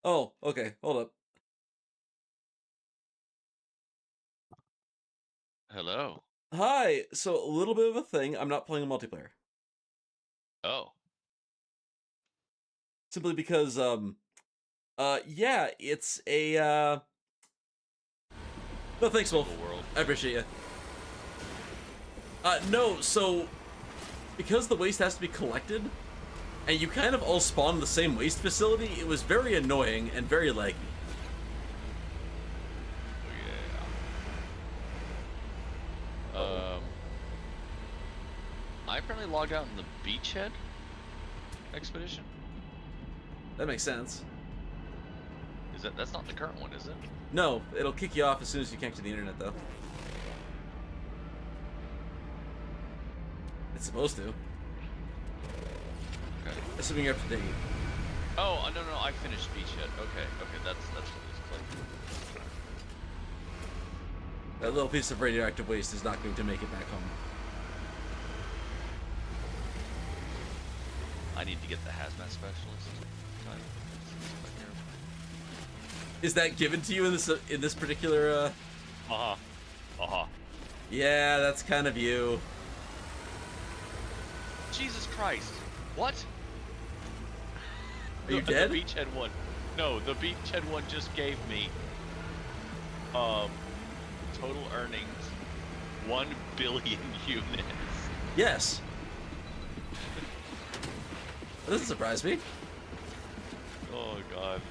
Oh, okay. Hold up. Hello. Hi. So, a little bit of a thing. I'm not playing a multiplayer. Oh. Simply because, yeah, it's a, No, thanks, Wolf. World. I appreciate you. No, so, because the waste has to be collected, and you kind of all spawn in the same waste facility, it was very annoying and very laggy. Oh, yeah. I apparently logged out in the beachhead expedition. That makes sense. That's not the current one, is it? No, it'll kick you off as soon as you connect to the internet, though. It's supposed to. Okay. Assuming you're up to date. Oh, no, I finished beachhead. Okay, that's what it's like. That little piece of radioactive waste is not going to make it back home. I need to get the hazmat specialist. Is that given to you in this particular? Yeah, that's kind of you. Jesus Christ! What? Are you dead? The beachhead one. No, the beachhead one just gave me total earnings 1 billion units. Yes. That doesn't surprise me. Oh God.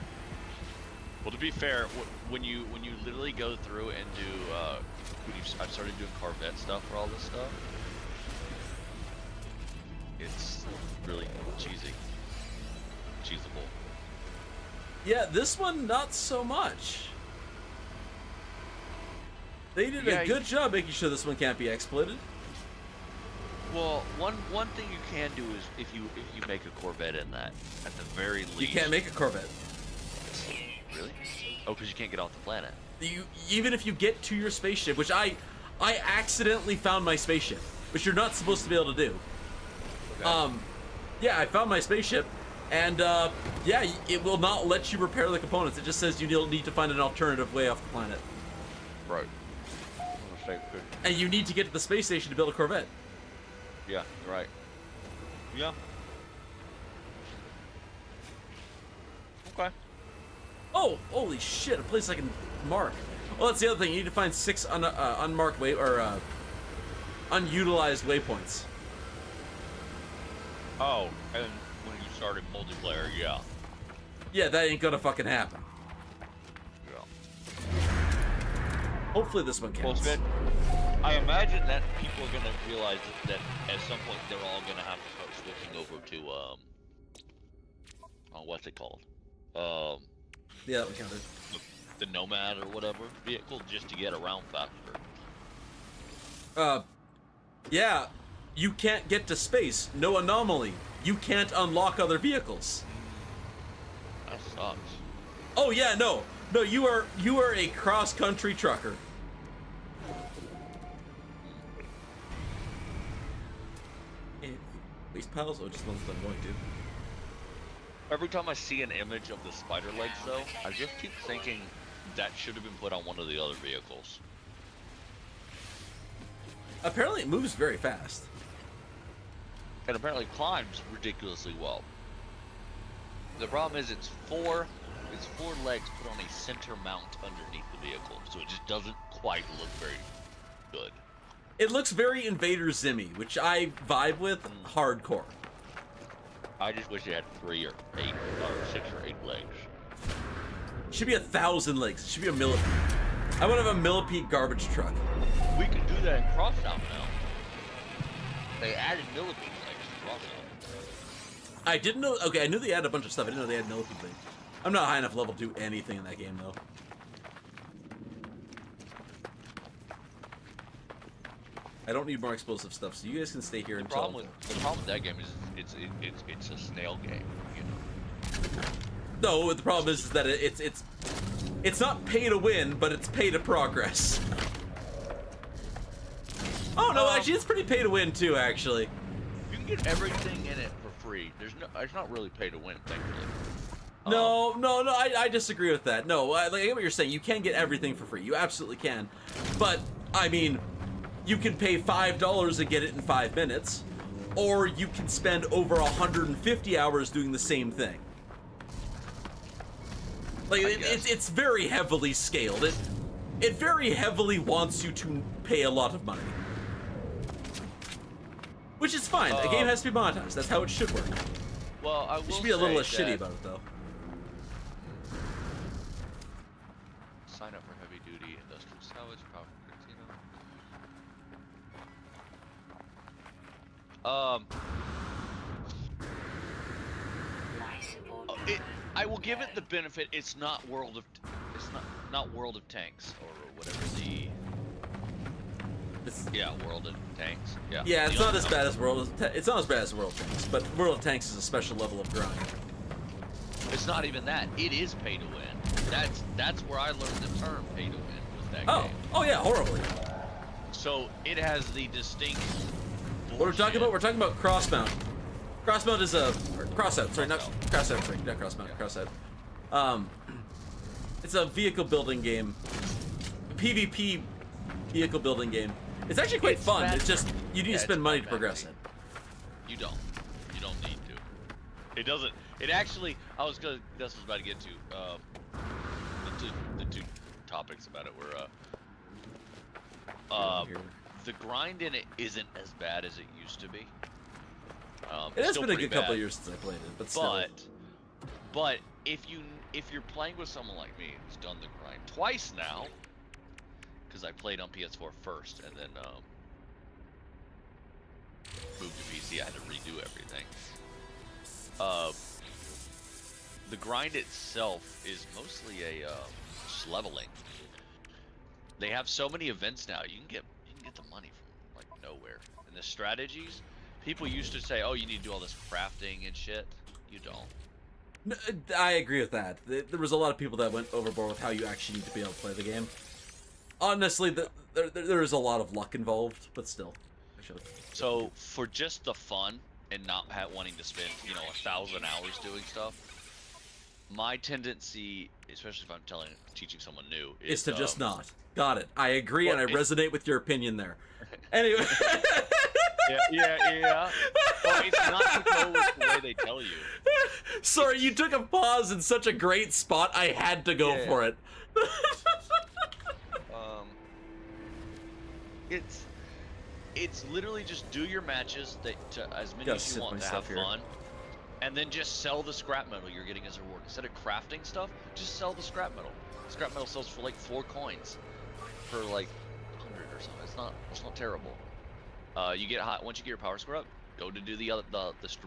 Well, to be fair, when you literally go through and do I've started doing Corvette stuff for all this stuff. It's really cheesable. Yeah, this one not so much. They did a good job making sure this one can't be exploited. Well, one thing you can do is if you make a Corvette in that, at the very least. You can't make a Corvette. Really? Oh, because you can't get off the planet. Even if you get to your spaceship, which I accidentally found my spaceship, which you're not supposed to be able to do. Okay. Yeah, I found my spaceship, and yeah, it will not let you repair the components. It just says you need to find an alternative way off the planet. Right. And you need to get to the space station to build a Corvette. Yeah, right. Yeah. Okay. Oh, holy shit, a place I can mark. Well, that's the other thing. You need to find 6 unmarked unutilized waypoints. Oh, and when you started multiplayer, yeah. Yeah, that ain't gonna fucking happen. Yeah. Hopefully this one counts. Well, I imagine that people are gonna realize that at some point they're all gonna have to start switching over to what's it called? Yeah, that one counted. The Nomad or whatever vehicle, just to get around faster. Yeah, you can't get to space. No anomaly. You can't unlock other vehicles. That sucks. Oh yeah, no, you are a cross-country trucker. And waste piles? Oh, just ones that I'm going to. Every time I see an image of the spider legs, though, I just keep thinking that should have been put on one of the other vehicles. Apparently, it moves very fast. And apparently climbs ridiculously well. The problem is it's four legs put on a center mount underneath the vehicle, so it just doesn't quite look very good. It looks very Invader Zimmy, which I vibe with hardcore. I just wish it had 3 or 8 or 6 or 8 legs. It should be 1,000 legs. It should be a millipede. I want to have a millipede garbage truck. We can do that in Crossout now. They added millipede legs to Crossout. I didn't know. Okay, I knew they added a bunch of stuff. I didn't know they had millipede legs. I'm not high enough level to do anything in that game, though. I don't need more explosive stuff, so you guys can stay here The until. problem with that game is it's a snail game. You know? No, the problem is that it's not pay to win, but it's pay to progress. Oh no, actually, it's pretty pay to win too. Actually, You can get everything in it for free. It's not really pay to win, thankfully. no, I disagree with that. No, I get what you're saying. You can get everything for free. You absolutely can, but I mean, you can pay $5 and get it in 5 minutes, or you can spend over 150 hours doing the same thing. Like it's very heavily scaled. It very heavily wants you to pay a lot of money, which is fine. A game has to be monetized. That's how it should work. Well, I will You should be a little less say shitty that- about it, though. Sign up for heavy duty industrial salvage, power I will give it the benefit. It's not World of Tanks or whatever World of Tanks. Yeah. Yeah, it's The not as other- bad as it's not as bad as World of Tanks, but World of Tanks is a special level of grind. It's not even that. It is pay to win. That's where I learned the term pay to win with that game. Oh yeah, horribly. So it has the distinct. What we're talking about? We're talking about crossmount. Crossmount is a crossout. Sorry, not crossout. Sorry, not crossmount. Crossout. It's a vehicle building game. A PvP vehicle building game. It's actually quite fun. bad. It's just you need to spend money to progress it. You don't need to. It doesn't. It actually. That's what I was about to get to. The two topics about it were. The grind in it isn't as bad as it used to be. It has still been a pretty good couple bad, years since I played it, but still. But if you're playing with someone like me who's done the grind twice now, because I played on PS4 first and then moved to PC, I had to redo everything. The grind itself is mostly a just leveling. They have so many events now. You can get the money from like nowhere. And the strategies, people used to say, "Oh, you need to do all this crafting and shit." You don't. No, I agree with that. There was a lot of people that went overboard with how you actually need to be able to play the game. Honestly, there is a lot of luck involved, but still. So for just the fun and not wanting to spend 1,000 hours doing stuff. My tendency, especially if I'm teaching someone new, is to just not. Got it. I agree, well, and I resonate with your opinion there. Anyway. yeah. Well, it's not to go with the way they tell you. Sorry, you took a pause in such a great spot. I had to go for it. It's literally just do your matches as many as you want to have fun, and then just sell the scrap metal you're getting as a reward. Instead of crafting stuff, just sell the scrap metal. Scrap metal sells for like 4 coins per like 100 or something. It's not terrible. You get hot once you get your power score up. Go to do the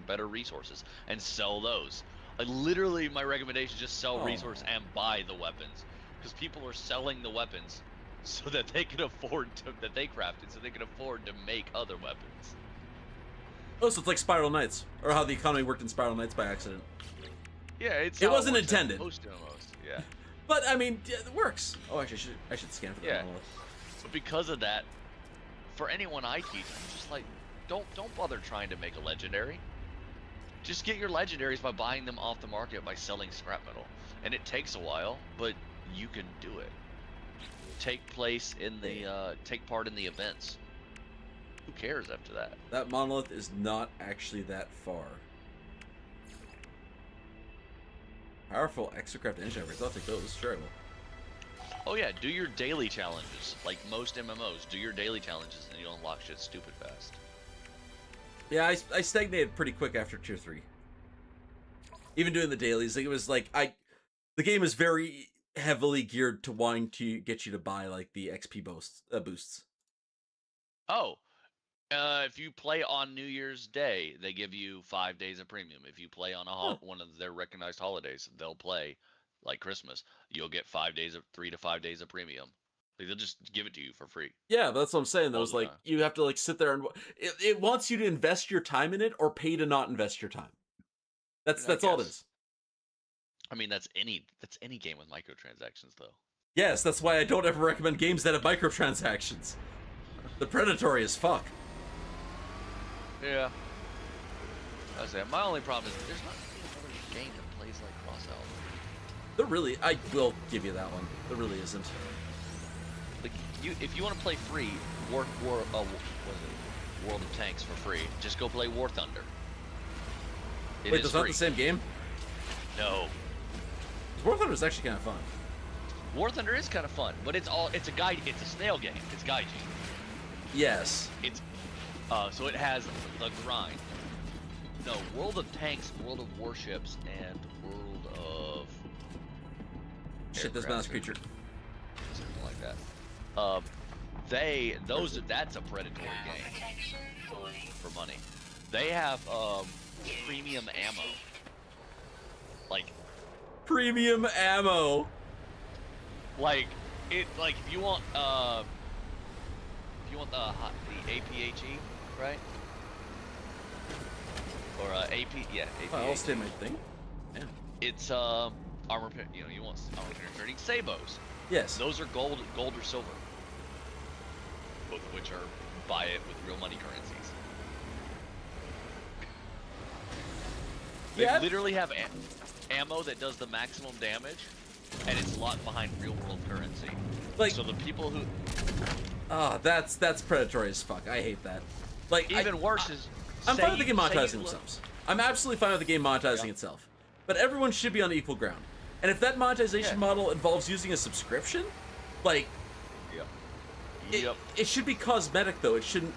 better resources and sell those. Like literally, my recommendation is just sell resource and buy the weapons, because people are selling the weapons so that they can afford that they crafted, so they can afford to make other weapons. Oh, so it's like Spiral Knights, or how the economy worked in Spiral Knights by accident. Yeah, it wasn't intended. Most MMOs, yeah. But I mean, it works. Oh, actually, I should scan for that. Yeah. But because of that, for anyone I teach, I'm just like, don't bother trying to make a legendary. Just get your legendaries by buying them off the market by selling scrap metal, and it takes a while, but you can do it. Take part in the events. Who cares after that? That monolith is not actually that far. Powerful exocraft engine upgrades. I'll take those. Sure I will. Oh yeah, do your daily challenges. Like most MMOs, do your daily challenges and you'll unlock shit stupid fast. Yeah, I stagnated pretty quick after tier 3. Even doing the dailies, like, it was like the game is very heavily geared to wanting to get you to buy like the XP boosts. Oh, if you play on New Year's Day, they give you 5 days of premium. If you play on one of their recognized holidays, they'll play like Christmas. You'll get 3 to 5 days of premium. Like, they'll just give it to you for free. Yeah, but that's what I'm saying. Though, is like you have to like sit there and it wants you to invest your time in it or pay to not invest your time. That's all it is. I mean, that's any game with microtransactions, though. Yes, that's why I don't ever recommend games that have microtransactions. They're predatory as fuck. Yeah. I say my only problem is there's not really another game that plays like Crossout. There really, I will give you that one. There really isn't. Like if you want to play free, World of Tanks for free, just go play War Thunder. Wait, that's not the same game? No. War Thunder is actually kind of fun. War Thunder is kind of fun, but it's a snail game. It's gaijin. Yes. It's so it has the grind. No, World of Tanks, World of Warships, and World of Shit, this mouse creature. Something like that. That's a predatory game for money. They have premium ammo. Like premium ammo. Like if you want the APHE, right? Or AP, yeah, APHE. Oh, I'll stay my thing. Yeah. It's armor, you want armor penetrating sabos. Yes. Those are gold or silver. Both of which are buy it with real money currencies. They literally have ammo that does the maximum damage, and it's locked behind real world currency. Like, so the people who that's predatory as fuck. I hate that. Like, even worse is I'm fine with the game monetizing themselves. I'm absolutely fine with the game monetizing itself. But everyone should be on equal ground. And if that monetization model involves using a subscription, like it should be cosmetic though. It shouldn't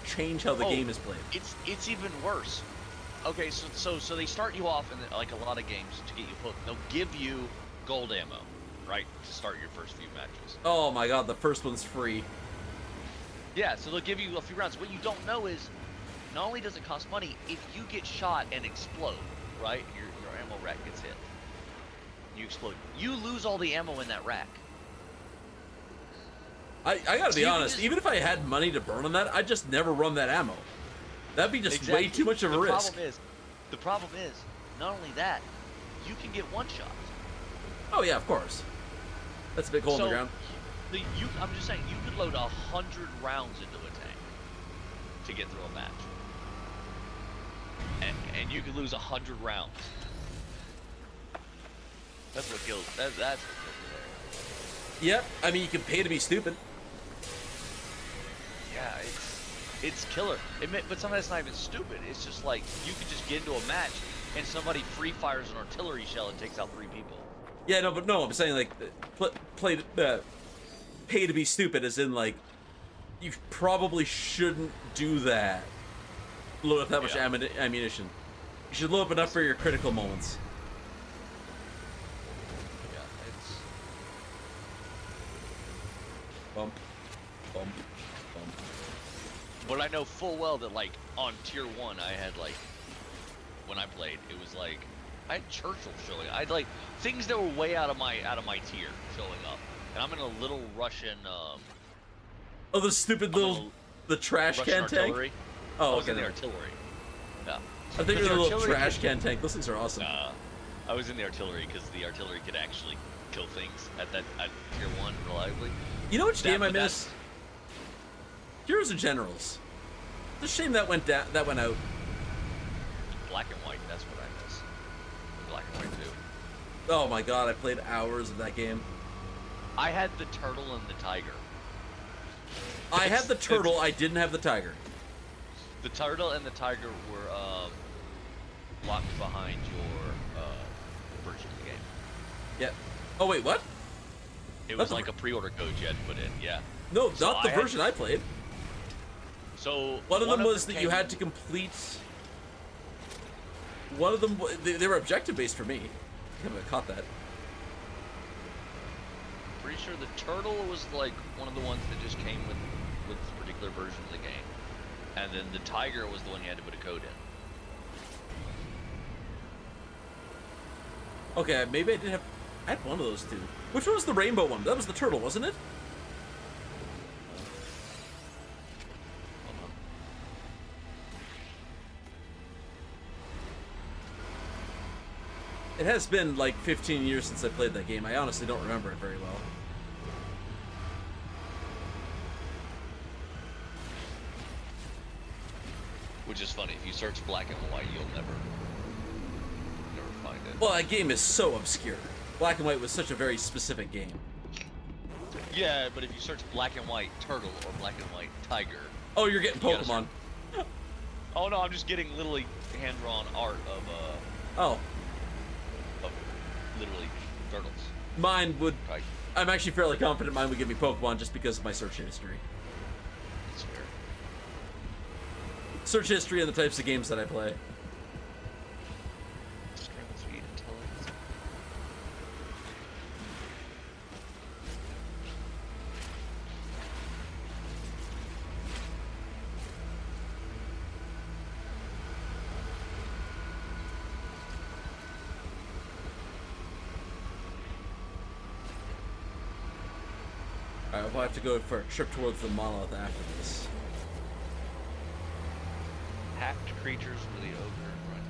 change how the game is played. It's even worse. Okay, so they start you off in like a lot of games to get you hooked. They'll give you gold ammo, right, to start your first few matches. Oh my god, the first one's free. Yeah, so they'll give you a few rounds. What you don't know is, not only does it cost money, if you get shot and explode, right, your ammo rack gets hit, you explode, you lose all the ammo in that rack. I gotta be honest, even if I had money to burn on that, I'd just never run that ammo. That'd be just way too much of a risk. The problem is, not only that, you can get one-shots. Oh yeah, of course. That's a big hole in the ground. I'm just saying, you could load 100 rounds into a tank to get through a match. and you could lose 100 rounds. That's what kills. That's what kills me. Yep. I mean, you can pay to be stupid. Yeah, it's killer. But sometimes it's not even stupid. It's just like you could just get into a match and somebody free fires an artillery shell and takes out 3 people. Yeah, no, but no, I'm saying like pay to be stupid, as in like you probably shouldn't do that. Load up that much ammunition. You should load up enough for your critical moments. Yeah, it's Bump, bump, bump. But I know full well that like on tier 1 I had like when I played it was like I had Churchill showing. I had like things that were way out of my tier showing up, and I'm in a little Russian. Oh, the stupid little the trash Russian can artillery. tank. Oh, I was okay. in the artillery. Yeah. I think you're the little trash can tank. Those things are awesome. I was in the artillery because the artillery could actually kill things at tier 1 reliably. You know which game I miss? Heroes of Generals. It's a shame that went down. That went out. Black and white. That's what I miss. Black and white too. Oh my god, I played hours of that game. I had the turtle and the tiger. I had the turtle. I didn't have the tiger. The turtle and the tiger were locked behind your version of the game. Yeah. Oh wait, what? It was like a pre-order code you had to put in. Yeah. No, So not the version I played. So One of them was that you had to complete. One of them, they were objective based for me. I haven't caught that. Pretty sure the turtle was like one of the ones that just came with this particular version of the game, and then the tiger was the one you had to put a code in. Okay, maybe I did have. I had one of those two. Which one was the rainbow one? That was the turtle, wasn't it? It has been like 15 years since I played that game. I honestly don't remember it very well. Which is funny. If you search black and white, you'll never find it. Well, that game is so obscure. Black and White was such a very specific game. Yeah, but if you search black and white turtle or black and white tiger. Oh, you're getting Pokemon. Oh no, I'm just getting literally hand-drawn art of Oh. Of literally turtles. Mine would. Tiger. I'm actually fairly confident mine would give me Pokemon just because of my search history. That's fair. Search history and the types of games that I play. Strength, speed, intelligence. Alright, we'll have to go for a trip towards the monolith after this. Hacked creatures were the ogre and run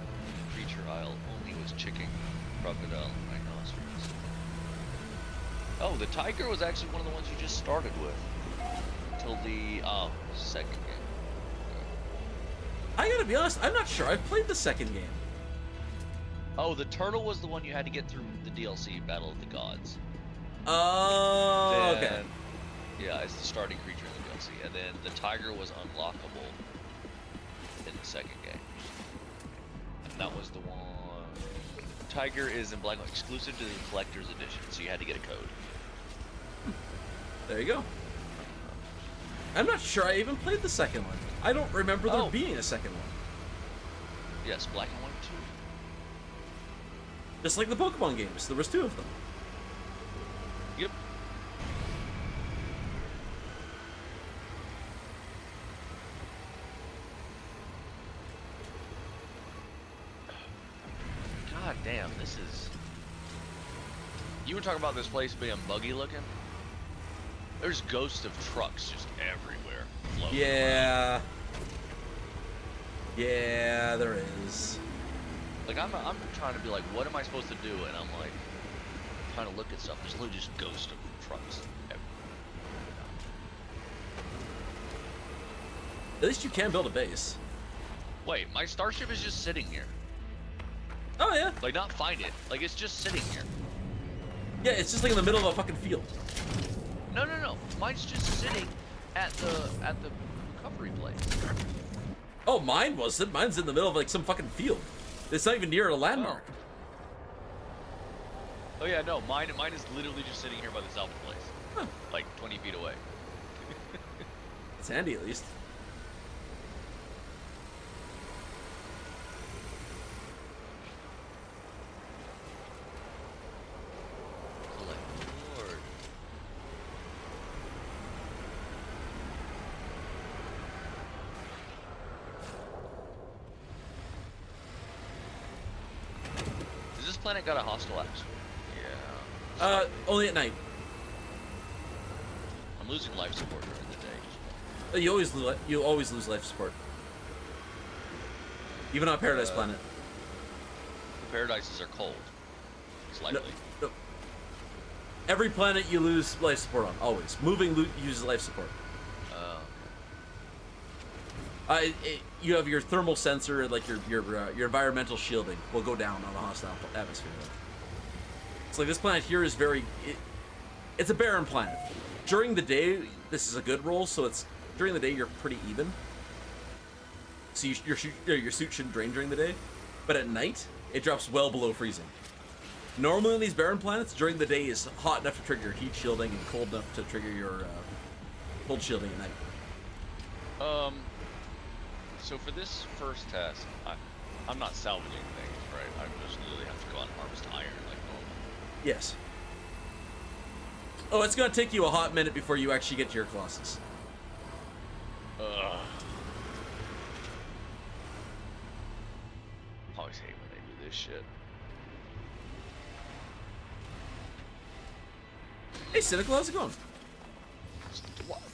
creature isle only was chicken, crocodile, and rhinoceros. Oh, the tiger was actually one of the ones you just started with. Until the second game. I gotta be honest, I'm not sure. I've played the second game. Oh, the turtle was the one you had to get through the DLC, Battle of the Gods. Oh, okay. Then- Yeah, it's the starting creature in the DLC. And then the tiger was unlockable in the second game. And that was the one. Tiger is in black and white, exclusive to the collector's edition, so you had to get a code. There you go. I'm not sure I even played the second one. I don't remember there being a second one. Yes, black and white too. Just like the Pokemon games, there was 2 of them. Yep. God damn, this is... You were talking about this place being buggy looking? There's ghosts of trucks just everywhere. floating around. Yeah. Yeah, there is. Like, I'm trying to be like, what am I supposed to do? And I'm like, trying to look at stuff. There's literally just ghosts of trucks everywhere. At least you can build a base. Wait, my starship is just sitting here. Oh yeah. Like, not find it. Like, it's just sitting here. Yeah, it's just like in the middle of a fucking field. No, no, no. Mine's just sitting at the recovery place. Oh, mine wasn't. Mine's in the middle of like some fucking field. It's not even near a landmark. Oh yeah, no. Mine is literally just sitting here by the salvage place. Huh. Like 20 feet away. It's handy at least. Lord. Does this planet got a hostile atmosphere? Yeah. Only at night. I'm losing life support during the day. You always lose life support. Even on a Paradise planet. The paradises are cold. Slightly. No. Every planet you lose life support on, always. Moving uses life support. You have your thermal sensor and like your environmental shielding will go down on a hostile atmosphere. So like this planet here is it's a barren planet. During the day, this is a good roll, so it's during the day you're pretty even. So your suit shouldn't drain during the day, but at night it drops well below freezing. Normally on these barren planets, during the day is hot enough to trigger heat shielding and cold enough to trigger your cold shielding at night. So for this first test, I'm not salvaging things, right? I just literally have to go out and harvest iron like normal. Yes. Oh, it's gonna take you a hot minute before you actually get to your Colossus. Ugh. Always hate when they do this shit. Hey, Cynical, how's it going?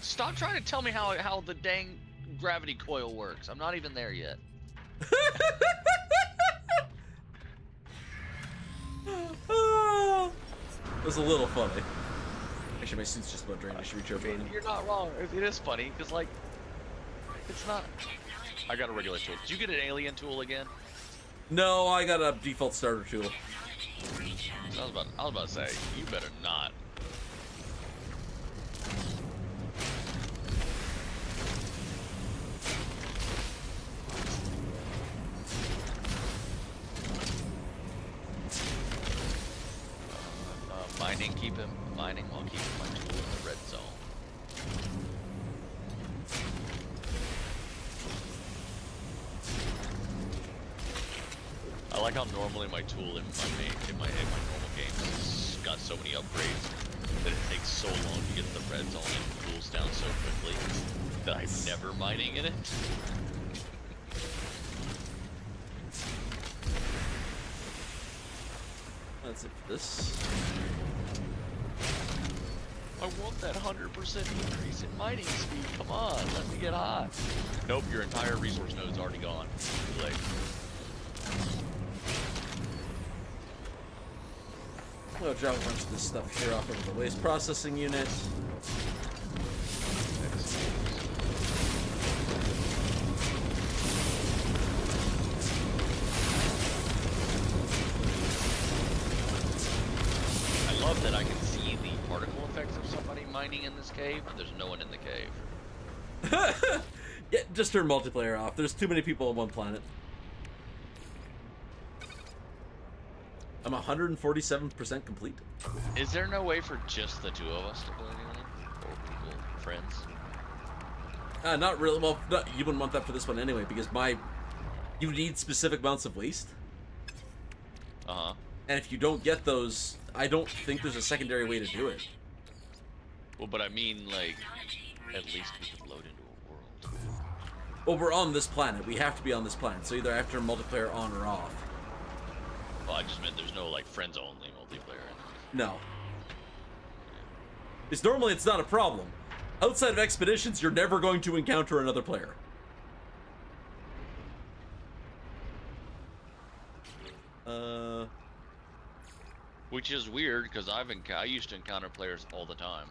Stop trying to tell me how the dang gravity coil works. I'm not even there yet. It was a little funny. Actually, my suit's just about drained. I should reach over. You're not wrong. It is funny because like, it's not. I got a regular tool. Did you get an alien tool again? No, I got a default starter tool. I was about to say you better not. Keep him mining while keeping my tool in the red zone. I like how normally my tool in my normal games has got so many upgrades that it takes so long to get to the red zone and it cools down so quickly that I'm never mining in it. That's it for this. I want that 100% increase in mining speed. Come on, let me get hot. Nope, your entire resource node's already gone. Too late. I'll drop a bunch of this stuff here off of the waste processing unit. I love that I can see the particle effects of somebody mining in this cave, but there's no one in the cave. Yeah, just turn multiplayer off. There's too many people on one planet. I'm 147% complete. Is there no way for just the two of us to play anyone? Or people, friends? Not really. Well, you wouldn't want that for this one anyway, because you need specific amounts of waste. Uh-huh. And if you don't get those, I don't think there's a secondary way to do it. Well, but I mean, like, at least we could load into a world. Well, we're on this planet. We have to be on this planet, so either I have to turn multiplayer on or off. Well, I just meant there's no, like, friends-only multiplayer. No. Because normally it's not a problem. Outside of expeditions, you're never going to encounter another player. Which is weird, because I used to encounter players all the time.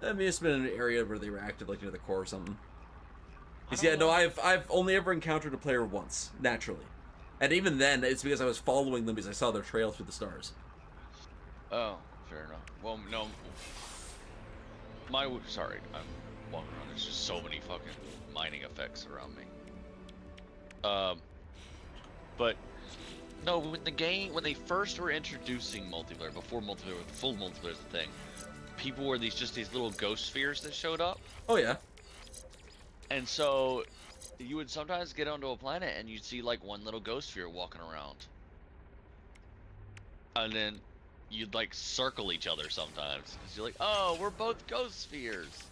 That may have been an area where they were active, like near the core or something. Because yeah, no, I've only ever encountered a player once, naturally. And even then, it's because I was following them because I saw their trail through the stars. Oh, fair enough. Well, no. Sorry, I'm walking around. There's just so many fucking mining effects around me. But no, when they first were introducing multiplayer, before multiplayer, full multiplayer was a thing, people were these little ghost spheres that showed up. Oh yeah. And so you would sometimes get onto a planet and you'd see like one little ghost sphere walking around. And then you'd like circle each other sometimes. Cause you're like, oh, we're both ghost spheres.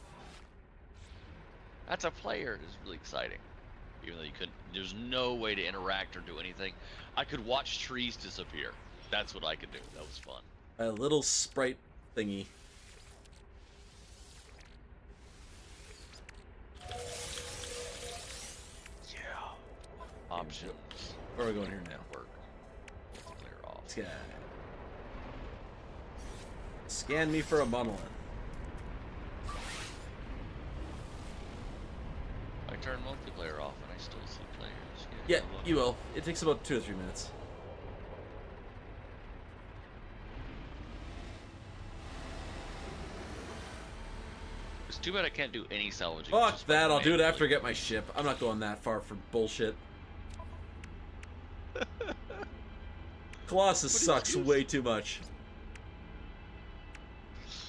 That's a player. It's really exciting. Even though you couldn't, there's no way to interact or do anything. I could watch trees disappear. That's what I could do. That was fun. A little sprite thingy. Options. Where are we going here now? Work. Clear off. Scan. Scan me for a monolith. I turn multiplayer off and I still see players. Yeah, you will. It takes about 2 or 3 minutes. It's too bad I can't do any salvaging. Fuck that, I'll do it after I get my ship. I'm not going that far for bullshit. Colossus sucks way too much.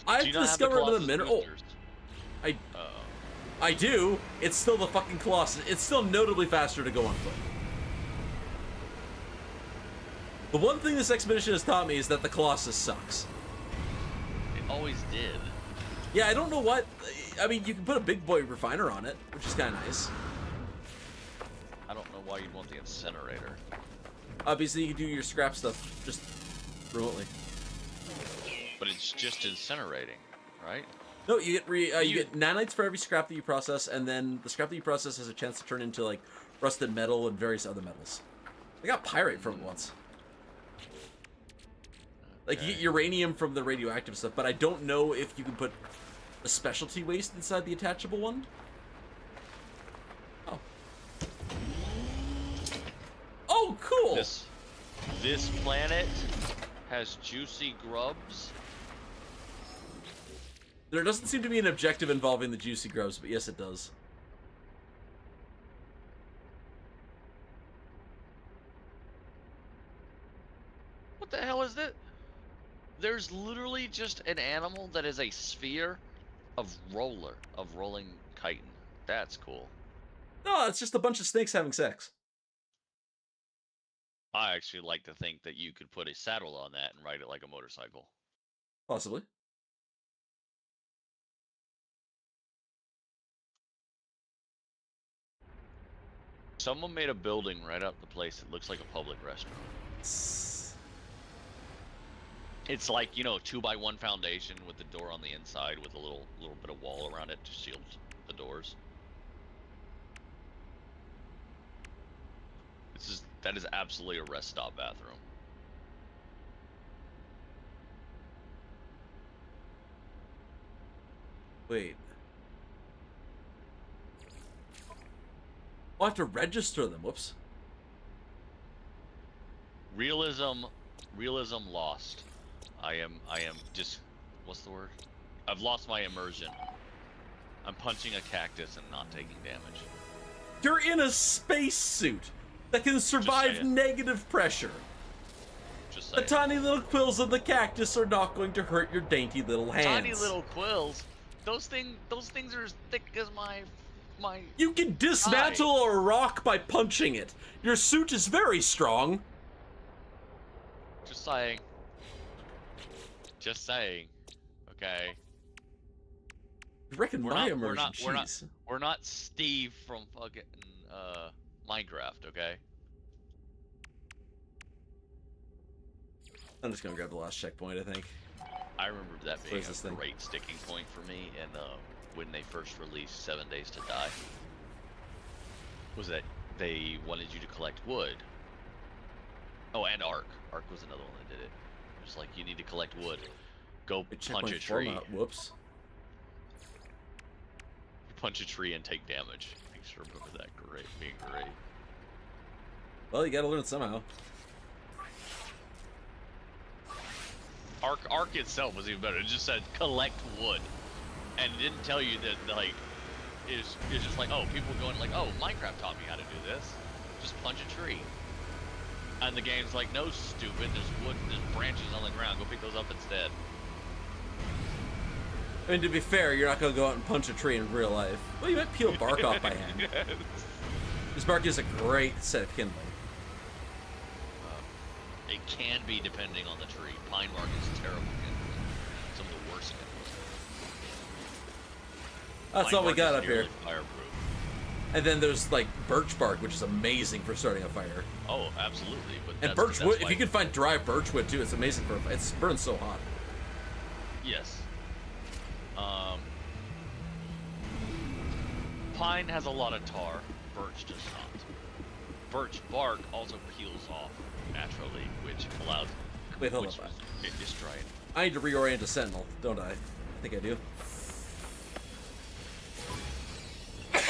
I've discovered in a minute. Oh, I do. It's still the fucking Colossus. It's still notably faster to go on foot. The one thing this expedition has taught me is that the Colossus sucks. It always did. Yeah, I don't know what. I mean, you can put a big boy refiner on it, which is kind of nice. I don't know why you'd want the incinerator. Obviously, you can do your scrap stuff just remotely. But it's just incinerating, right? No, you get nanites for every scrap that you process, and then the scrap that you process has a chance to turn into like rusted metal and various other metals. I got pyrite from it once. Like you get uranium from the radioactive stuff, but I don't know if you can put a specialty waste inside the attachable one. Oh. Oh, cool. This planet has juicy grubs. There doesn't seem to be an objective involving the juicy grubs, but yes, it does. What the hell is this? There's literally just an animal that is a sphere of rolling chitin. That's cool. No, it's just a bunch of snakes having sex. I actually like to think that you could put a saddle on that and ride it like a motorcycle. Possibly. Someone made a building right up the place that looks like a public restroom. It's like, you know, 2x1 foundation with the door on the inside with a little bit of wall around it to shield the doors. That is absolutely a rest stop bathroom. Wait. I'll have to register them. Whoops. Realism lost. I am just, what's the word? I've lost my immersion. I'm punching a cactus and not taking damage. You're in a spacesuit that can survive negative pressure. Just the saying. tiny little quills of the cactus are not going to hurt your dainty little hands. Tiny little quills? Those things are as thick as my You can dismantle a rock by punching it. Your suit is very strong. Just saying. Just saying. Okay. I reckon my immersion. We're not Steve from fucking Minecraft, okay? I'm just gonna grab the last checkpoint, I think. I remember that being a great sticking point for me, and when they first released 7 Days to Die, was that they wanted you to collect wood. Oh, and Ark. Ark was another one that did it. It was like, you need to collect wood. Go punch a tree. Whoops. You punch a tree and take damage. used to remember that being great. Well, you gotta learn somehow. Arc itself was even better. It just said collect wood, and it didn't tell you that like it's just like, oh, people going like, oh, Minecraft taught me how to do this. Just punch a tree. And the game's like, no, stupid. There's wood, there's branches on the ground. Go pick those up instead. I mean, to be fair, you're not gonna go out and punch a tree in real life. Well, you might peel bark off by hand. Yes. This bark is a great set of kindling. It can be depending on the tree. Pine bark is terrible kindling. Some of the worst kindling. That's Pine all we bark got is up here. nearly fireproof. And then there's like birch bark, which is amazing for starting a fire. Oh, absolutely. But And birch wood, if you can find dry birch wood too, it's amazing for it burns so hot. Yes. Pine has a lot of tar. Birch does not. Birch bark also peels off naturally, which allows. Wait, hold which on. It destroy it. I need to reorient to Sentinel, don't I? I think I do.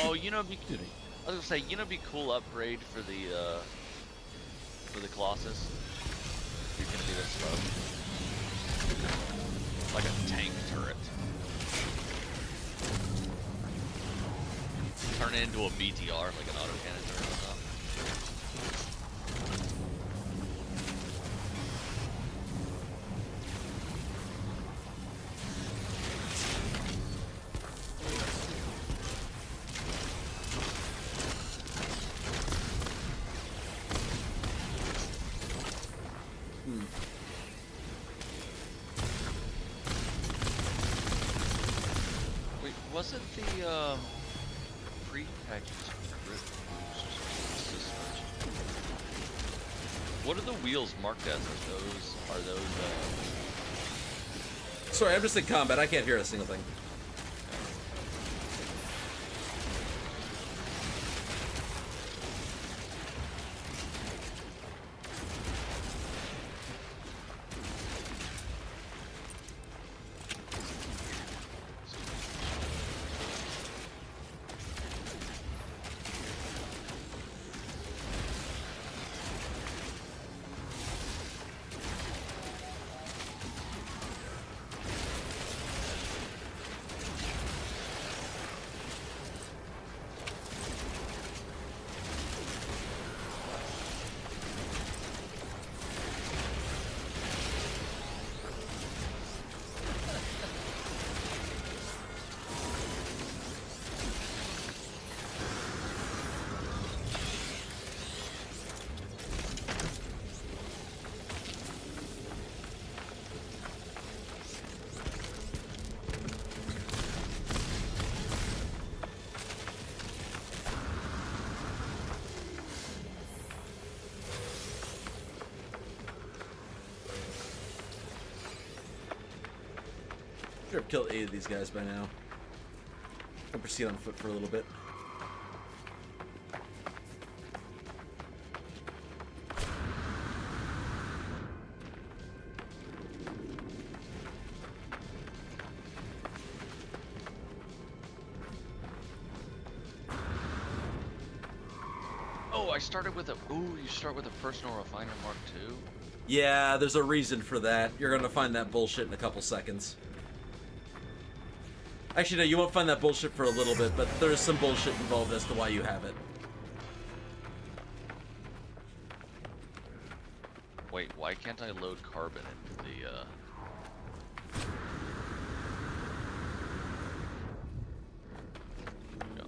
Oh, you know, I was gonna say, you know, be cool upgrade for the Colossus. You can do this stuff like a tank turret. Turn it into a BTR, like an autocannon turret or something. Wait, wasn't the pre-packaged grip boost? What are the wheels marked as? Are those Sorry, I'm just in combat. I can't hear a single thing. Should have killed 8 of these guys by now. I'll proceed on foot for a little bit. Oh, I started with a. Ooh, you start with a personal refiner Mark II? Yeah, there's a reason for that. You're gonna find that bullshit in a couple seconds. Actually, no, you won't find that bullshit for a little bit, but there's some bullshit involved as to why you have it. Wait, why can't I load carbon into the, No.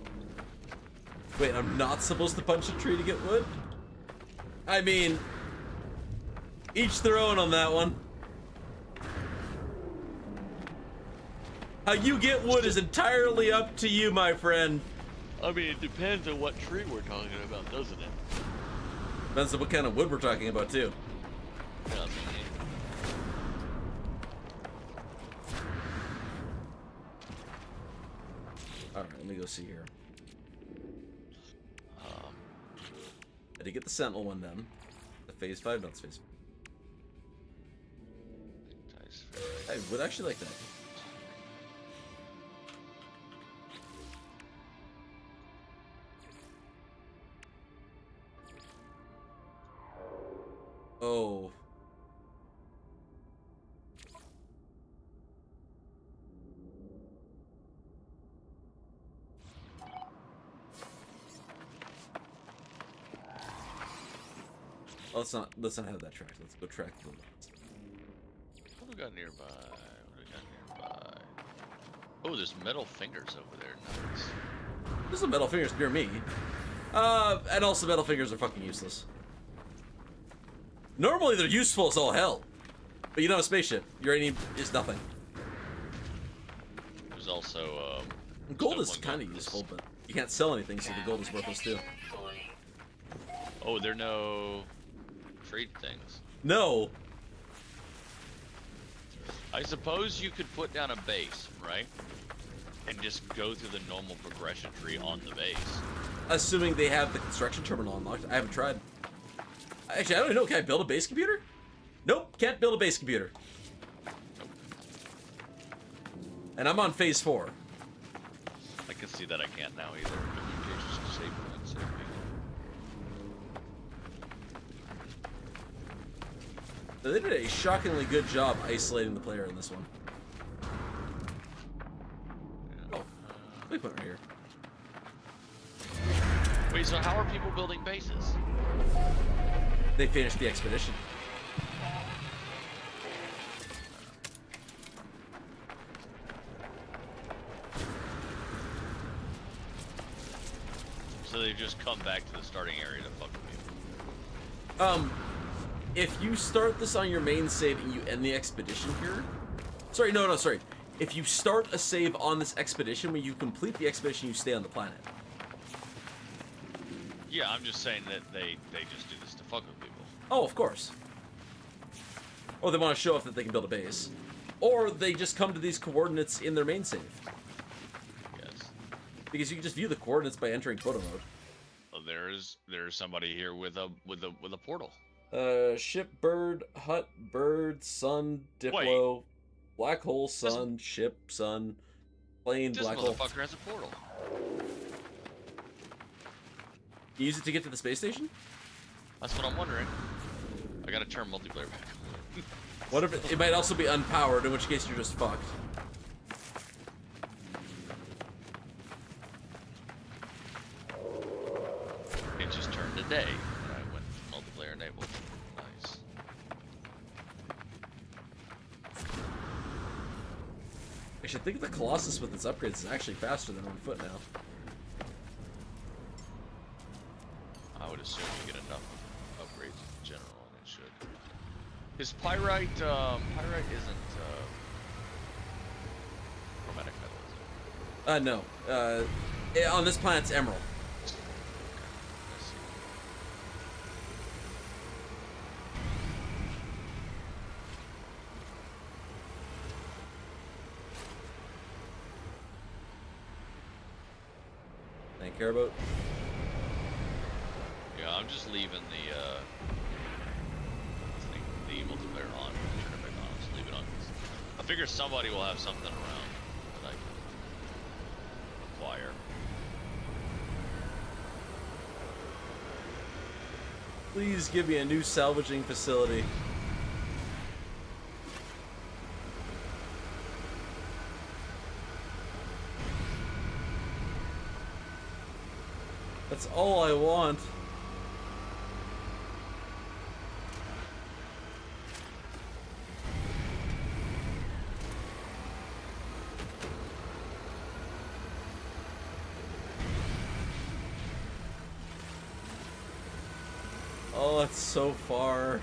Wait, I'm not supposed to punch a tree to get wood? I mean, each their own on that one. How you get wood is entirely up to you, my friend. I mean, it depends on what tree we're talking about, doesn't it? Depends on what kind of wood we're talking about, too. Yeah, I mean, Alright, let me go see here. I did get the Sentinel one done. The Phase 5, no, it's Phase 5. I would actually like that. Oh. Let's not have that track. Let's go track the lots. What do we got nearby? Oh, there's metal fingers over there. Nice. There's some metal fingers near me. And also metal fingers are fucking useless. Normally they're useful as all hell. But you know, a spaceship, your aim is nothing. There's also, gold is kind of useful, but you can't sell anything, so the gold is worthless too. Oh, there are no trade things. No. I suppose you could put down a base, right? And just go through the normal progression tree on the base. Assuming they have the construction terminal unlocked. I haven't tried. Actually, I don't even know. Can I build a base computer? Nope, can't build a base computer. And I'm on phase 4. I can see that I can't now either. They did a shockingly good job isolating the player in this one. Yeah. Oh, waypoint right here. Wait, so how are people building bases? They finished the expedition. So they've just come back to the starting area to fuck with people. If you start this on your main save and you end the expedition here... Sorry. If you start a save on this expedition, when you complete the expedition, you stay on the planet. Yeah, I'm just saying that they just do this to fuck with people. Oh, of course. Or they want to show off that they can build a base. Or they just come to these coordinates in their main save. Yes. Because you can just view the coordinates by entering photo mode. Well, there's somebody here with a portal. Ship, bird, hut, bird, sun, diplo, Wait. black hole, sun, ship, sun, plane, This black hole. motherfucker has a portal. You use it to get to the space station? That's what I'm wondering. I gotta turn multiplayer back. What if it might also be unpowered, in which case you're just fucked. It just turned to day when I went multiplayer enabled. Nice. Actually, I think the Colossus with its upgrades is actually faster than on foot now. I would assume you get enough upgrades in general, and it should. His pyrite isn't chromatic metal, is it? No. On this planet's emerald. Okay, let's see. Thank you, Airboat. Yeah, I'm just leaving the multiplayer on. Turn it back on. Just leave it on. I figure somebody will have something around that I can acquire. Please give me a new salvaging facility. That's all I want. Oh, that's so far.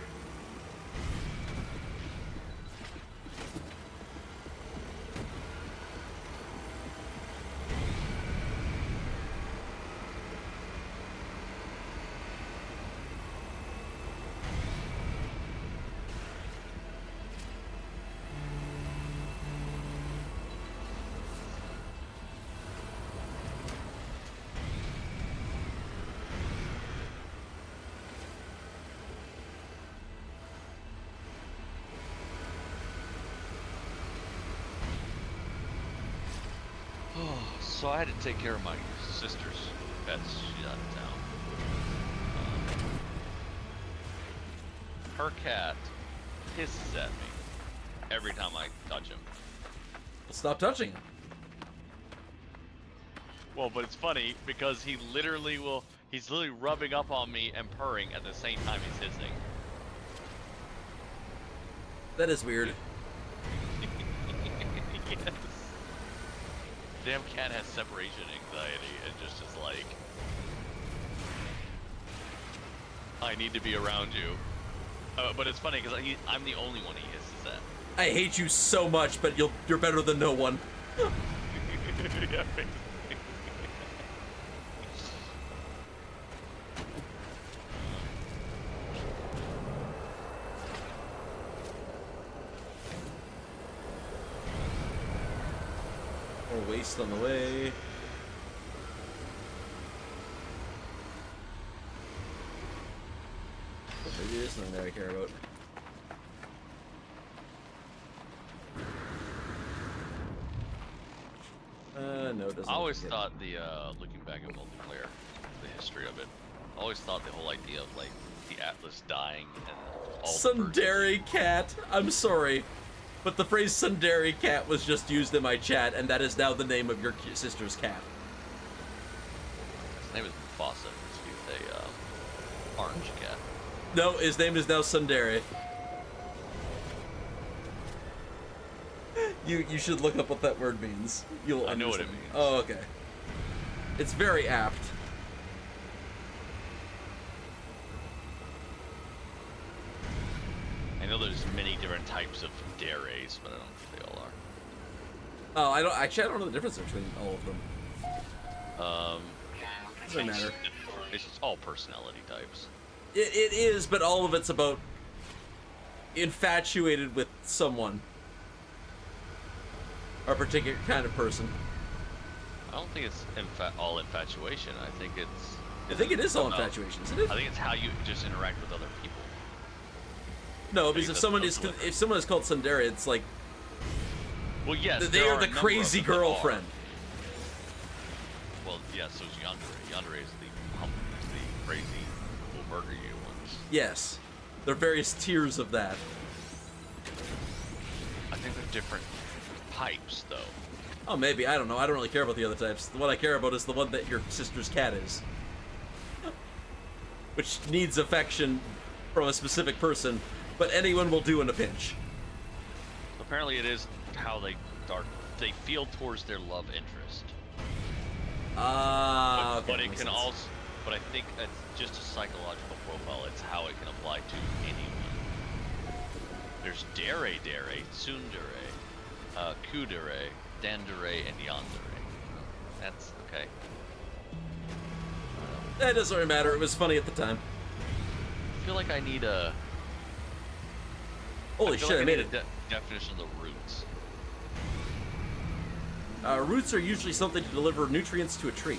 So I had to take care of my sister's pets. She's out of town. her cat hisses at me every time I touch him. Stop touching him. Well, but it's funny because he's literally rubbing up on me and purring at the same time he's hissing. That is weird. Yes. Damn cat has separation anxiety and just is like, I need to be around you. But it's funny because I'm the only one he hisses at. I hate you so much, but you're better than no one. Yeah, basically. More waste on the way. Maybe there's nothing that I care about. No, it doesn't. I always thought looking back at multiplayer, the history of it, I always thought the whole idea of like the Atlas dying and all Sundari cat. I'm sorry, but the phrase Sundari cat was just used in my chat, and that is now the name of your sister's cat. His name is Mufasa. He's a orange cat. No, his name is now Sundari. You should look up what that word means. You'll I know what it understand. means. Oh, okay. It's very apt. I know there's many different types of dares, but I don't think they all are. Oh, I don't know the difference between all of them. Doesn't matter. It's just all personality types. It is, but all of it's about infatuated with someone. Or a particular kind of person. I don't think it's all infatuation. I think it is all infatuation, isn't it? I think it's how you just interact with other people. No, because if someone is called Sundari, it's like, well, yes, they are the crazy girlfriend. Well, yeah, so is Yandere. Yandere is the crazy, will murder you ones. Yes, there are various tiers of that. I think they're different types, though. Oh, maybe. I don't know. I don't really care about the other types. The one I care about is the one that your sister's cat is. Which needs affection from a specific person, but anyone will do in a pinch. Apparently it is how they feel towards their love interest. Okay, but it makes can sense. also, but I think it's just a psychological profile. It's how it can apply to anyone. There's dere, tsundere, kudere, dandere, and yandere. That's okay. That doesn't really matter. It was funny at the time. I feel like I need a. Holy shit! I made it. Definition of the roots. Roots are usually something to deliver nutrients to a tree.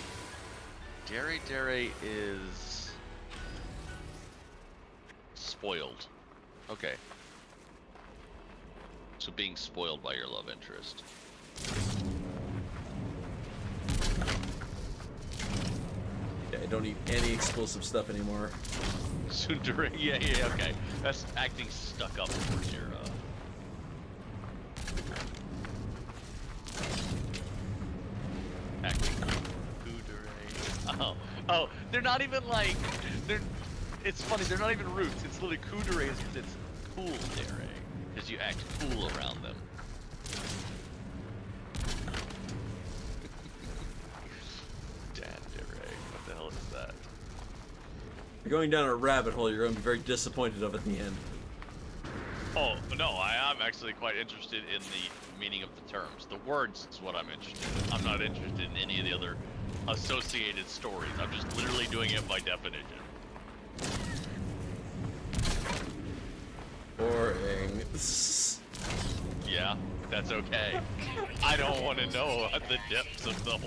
Dere is spoiled. Okay. So being spoiled by your love interest. Yeah, I don't eat any explosive stuff anymore. Sundari, yeah, okay. That's acting stuck up towards your, acting kudere. Oh, they're not even like, it's funny, they're not even roots. It's literally kudere, it's cool dere. Because you act cool around them. Dandere, what the hell is that? You're going down a rabbit hole. You're going to be very disappointed of it in the end. Oh, no, I am actually quite interested in the meaning of the terms. The words is what I'm interested in. I'm not interested in any of the other associated stories. I'm just literally doing it by definition. Boring. Yeah, that's okay. I don't want to know the depths of the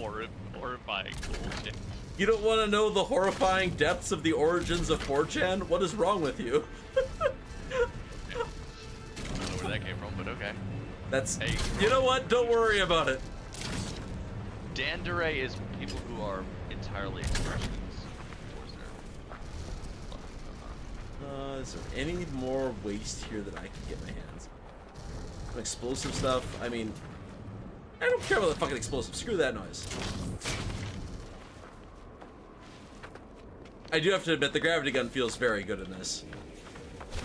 horrifying bullshit. You don't want to know the horrifying depths of the origins of 4chan? What is wrong with you? I don't know where that came from, but okay. That's... Hey. You know what? Don't worry about it. Dandere is people who are entirely expressions towards their Is there any more waste here that I can get my hands? Some explosive stuff. I mean, I don't care about the fucking explosive. Screw that noise. I do have to admit, the gravity gun feels very good in this.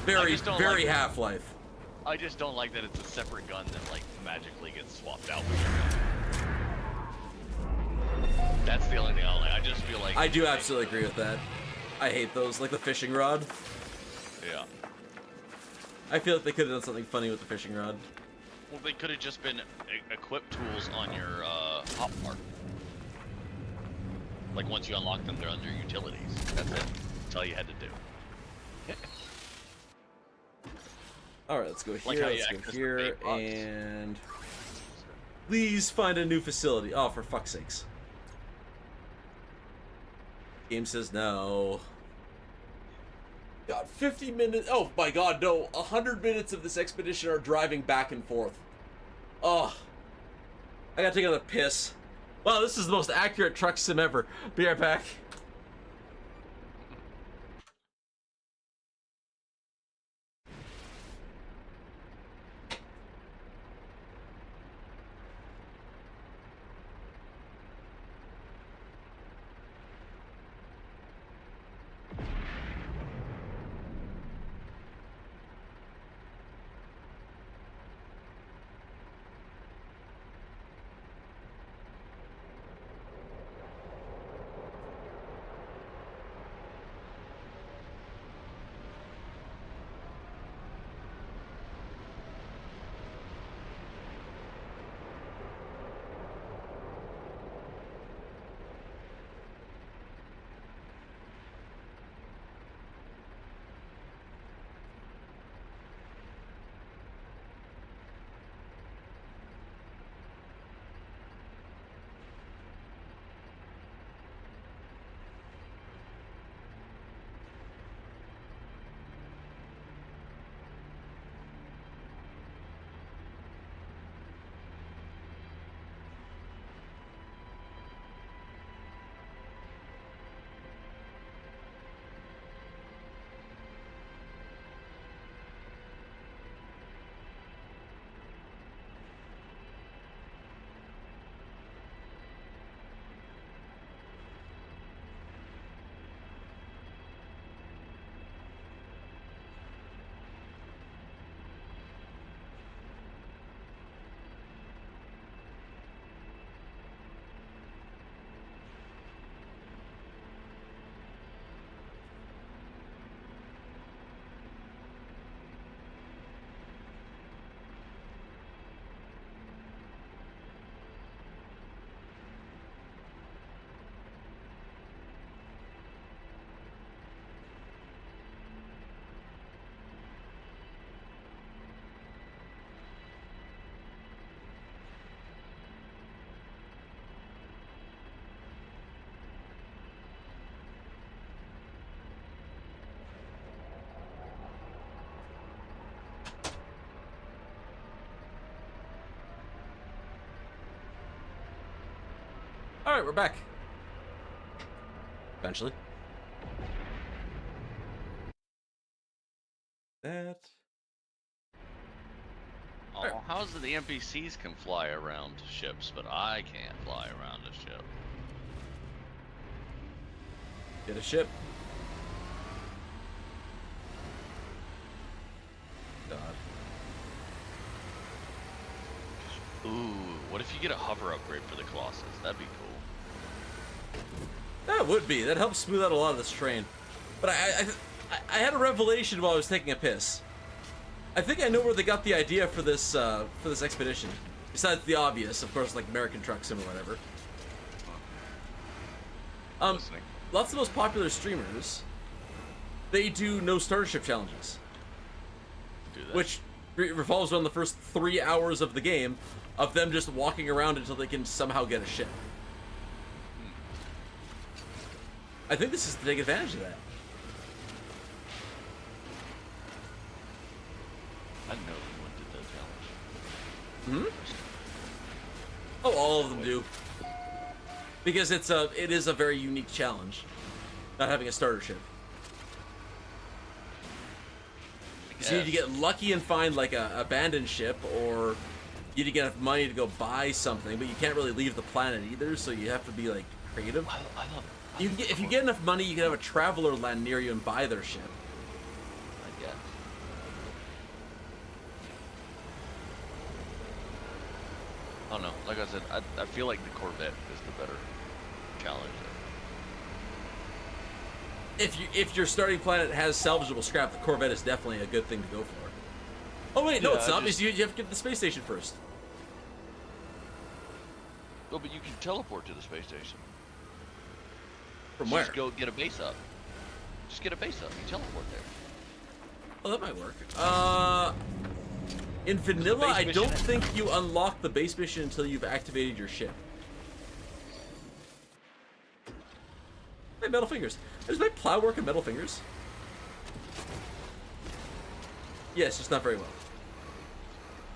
Very Half-Life. I just don't like that it's a separate gun that like magically gets swapped out with your gun. That's the only thing I don't like. I just feel like... I do absolutely agree with that. I hate those, like the fishing rod. Yeah. I feel like they could have done something funny with the fishing rod. Well, they could have just been equipped tools on your hot part. Like once you unlock them, they're under utilities. That's it. That's all you had to do. All right, let's go here. Like let's go here, and please find a new facility. Oh, for fuck's sakes! Game says no. God, 50 minutes. Oh my God, no! 100 minutes of this expedition are driving back and forth. Oh, I gotta take another piss. Wow, this is the most accurate truck sim ever. Be right back. All right, we're back. Eventually. That. Oh, how's it the NPCs can fly around ships, but I can't fly around a ship? Get a ship. God. Ooh, what if you get a hover upgrade for the Colossus? That'd be cool. That would be. That helps smooth out a lot of this terrain. But I had a revelation while I was taking a piss. I think I know where they got the idea for this expedition. Besides the obvious, of course, like American Truck Sim or whatever. Listening. Lots of the most popular streamers, they do no starter ship challenges. Do that. Which revolves around the first 3 hours of the game of them just walking around until they can somehow get a ship. I think this is to take advantage of that. I know everyone did that challenge. Oh, all of them do. Because it is a very unique challenge, not having a starter ship. So you need to get lucky and find like a abandoned ship, or you need to get enough money to go buy something, but you can't really leave the planet either, so you have to be like creative. I love You can get, if you get enough money, you can have a traveler land near you and buy their ship. I guess. I don't know. Like I said, I feel like the Corvette is the better challenge there. If your starting planet has salvageable scrap, the Corvette is definitely a good thing to go for. Oh wait, no, Yeah, it's not, because you have to get to the space station first. Oh, but you can teleport to the space station. From where? Just go get a base up. Just get a base up. You teleport there. Oh, that might work. In vanilla, base I mission don't think you unlock the base mission until you've activated your ship. Hey, Metal Fingers. Does my plow work in Metal Fingers? Yes, just not very well.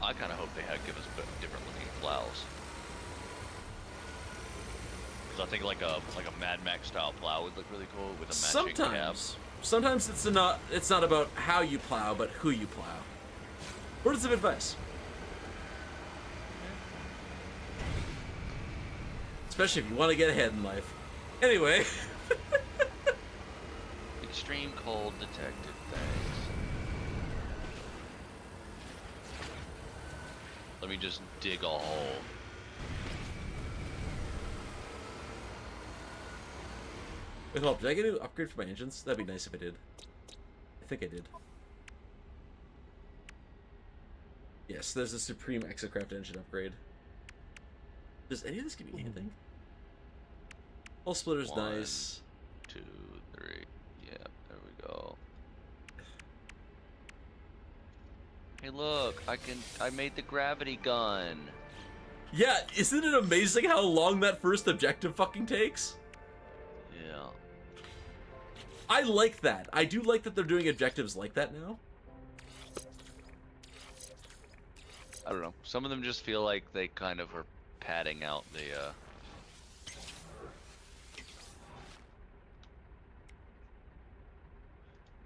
I kind of hope they give us different looking plows. Because I think like a Mad Max style plow would look really cool with a matching cab. Sometimes it's not about how you plow, but who you plow. Words of advice. Especially if you want to get ahead in life. Anyway. Extreme cold detected. Thanks. Let me just dig a hole. Wait, hold up. Did I get an upgrade for my engines? That'd be nice if I did. I think I did. Yes, there's a Supreme Exocraft engine upgrade. Does any of this give me anything? Hull splitter's nice. 2, 3. Yeah, there we go. Hey, look! I made the gravity gun. Yeah, isn't it amazing how long that first objective fucking takes? Yeah. I like that. I do like that they're doing objectives like that now. I don't know. Some of them just feel like they kind of are padding out the,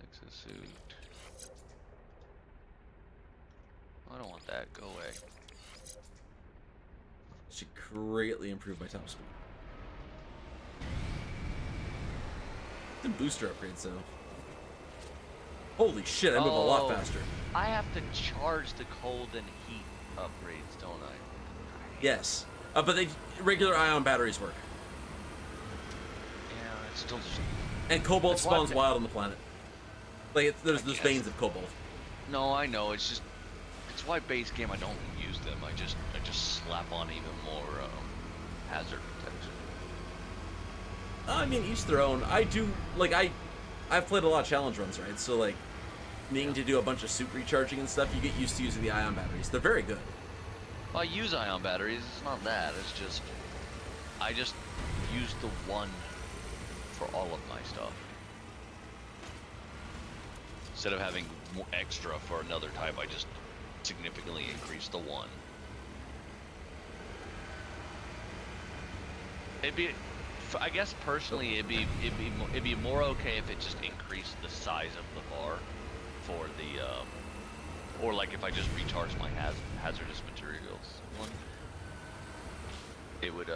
exosuit. I don't want that. Go away. Should greatly improve my top speed. Some booster upgrades though. Holy shit, I move a lot faster. I have to charge the cold and heat upgrades, don't I? Yes. But regular ion batteries work. Yeah, it's still just... And cobalt That's why spawns wild on the planet. Like, there's guess. veins of cobalt. No, I know, it's just... It's why base game I don't use them. I just slap on even more hazard protection. I mean, each their own. I do, like, I've played a lot of challenge runs, right? So, like, needing to do a bunch of suit recharging and stuff, you get used to using the ion batteries. They're very good. Well, I use ion batteries, it's not that, it's just... I just use the one for all of my stuff. Instead of having more extra for another type, I just significantly increase the one. It'd be... I guess personally, it'd be more okay if it just increased the size of the bar for the, or like if I just recharge my hazardous materials one. It would,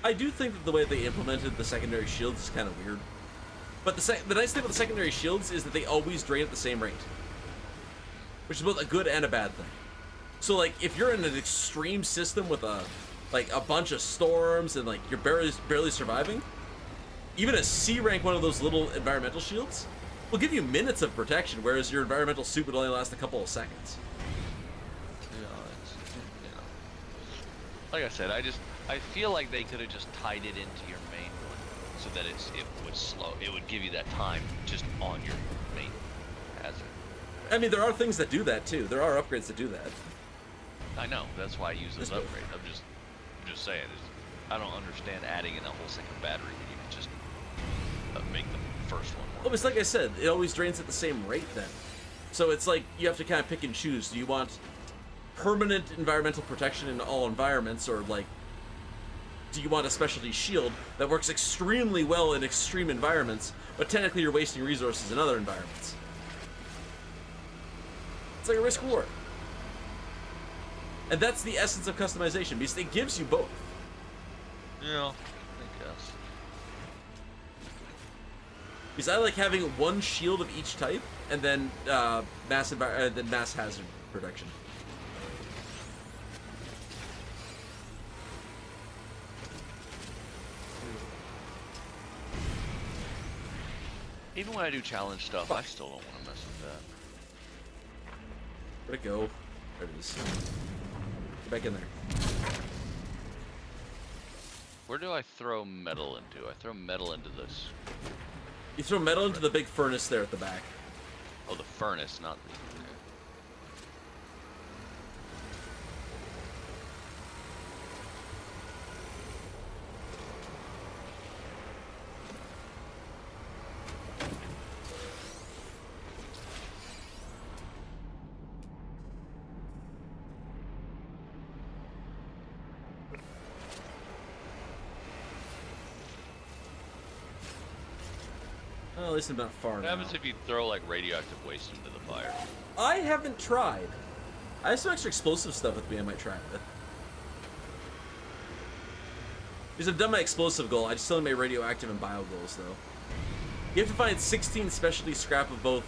I do think that the way they implemented the secondary shields is kind of weird. But the nice thing about the secondary shields is that they always drain at the same rate. Which is both a good and a bad thing. So, like, if you're in an extreme system with a bunch of storms and, like, you're barely surviving, even a C rank one of those little environmental shields will give you minutes of protection, whereas your environmental suit would only last a couple of seconds. you know, like I said, I feel like they could have just tied it into your main one so that it would give you that time just on your main hazard. I mean, there are things that do that, too. There are upgrades that do that. I know, that's why I use this upgrade. I'm just saying, I don't understand adding in a whole second battery when you can just make the first one work. Well, it's like I said, it always drains at the same rate then. So it's like you have to kind of pick and choose. Do you want permanent environmental protection in all environments, or like, do you want a specialty shield that works extremely well in extreme environments, but technically you're wasting resources in other environments? It's like a risk reward. And that's the essence of customization, because it gives you both. Yeah, I guess. Because I like having one shield of each type, and then mass hazard protection. Even when I do challenge stuff, I still don't want to mess with that. Where'd it go? There it is. Get back in there. Where do I throw metal into? I throw metal into this. You throw metal into the big furnace there at the back. Oh, the furnace, not the... Well, at least I'm not far What now. happens if you throw like radioactive waste into the fire? I haven't tried. I have some extra explosive stuff with me I might try it with. Because I've done my explosive goal, I just still need my radioactive and bio goals though. You have to find 16 specialty scrap of both,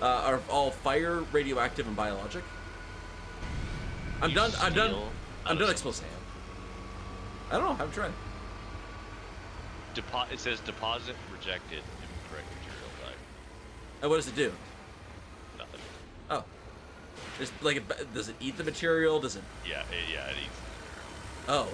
are all fire, radioactive, and biologic. I'm done explosive. I don't know, I haven't tried. It says deposit rejected, incorrect material type. And what does it do? Nothing. Oh. Does it eat the material? Does it? Yeah, it eats. Oh.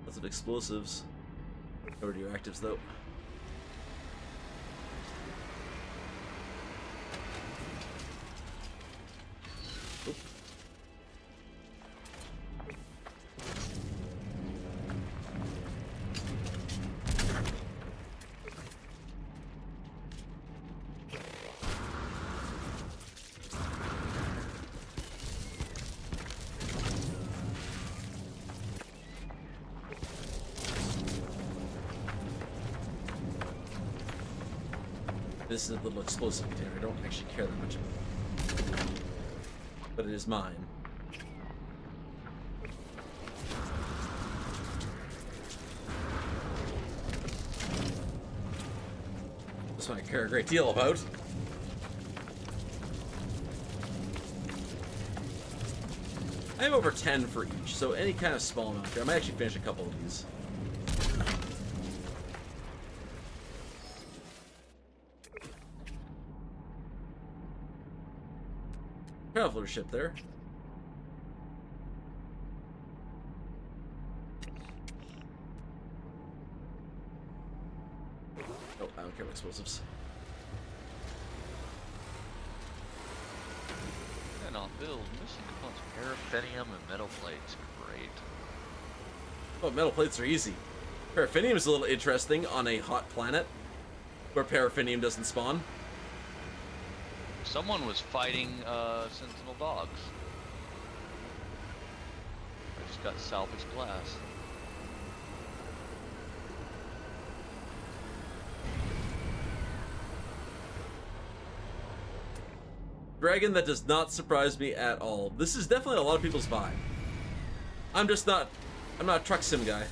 Lots of explosives. No radioactives though. Oop. This is a little explosive container. I don't actually care that much about it. But it is mine. This one I care a great deal about. I have over 10 for each, so any kind of small amount here. I might actually finish a couple of these. Traveler ship there. Oh, I don't care about explosives. And on build, missing components, paraffinium and metal plates. Great. Oh, metal plates are easy. Paraffinium is a little interesting on a hot planet where paraffinium doesn't spawn. Someone was fighting sentinel dogs. I just got salvaged glass. Dragon, that does not surprise me at all. This is definitely a lot of people's vibe. I'm not a truck sim guy.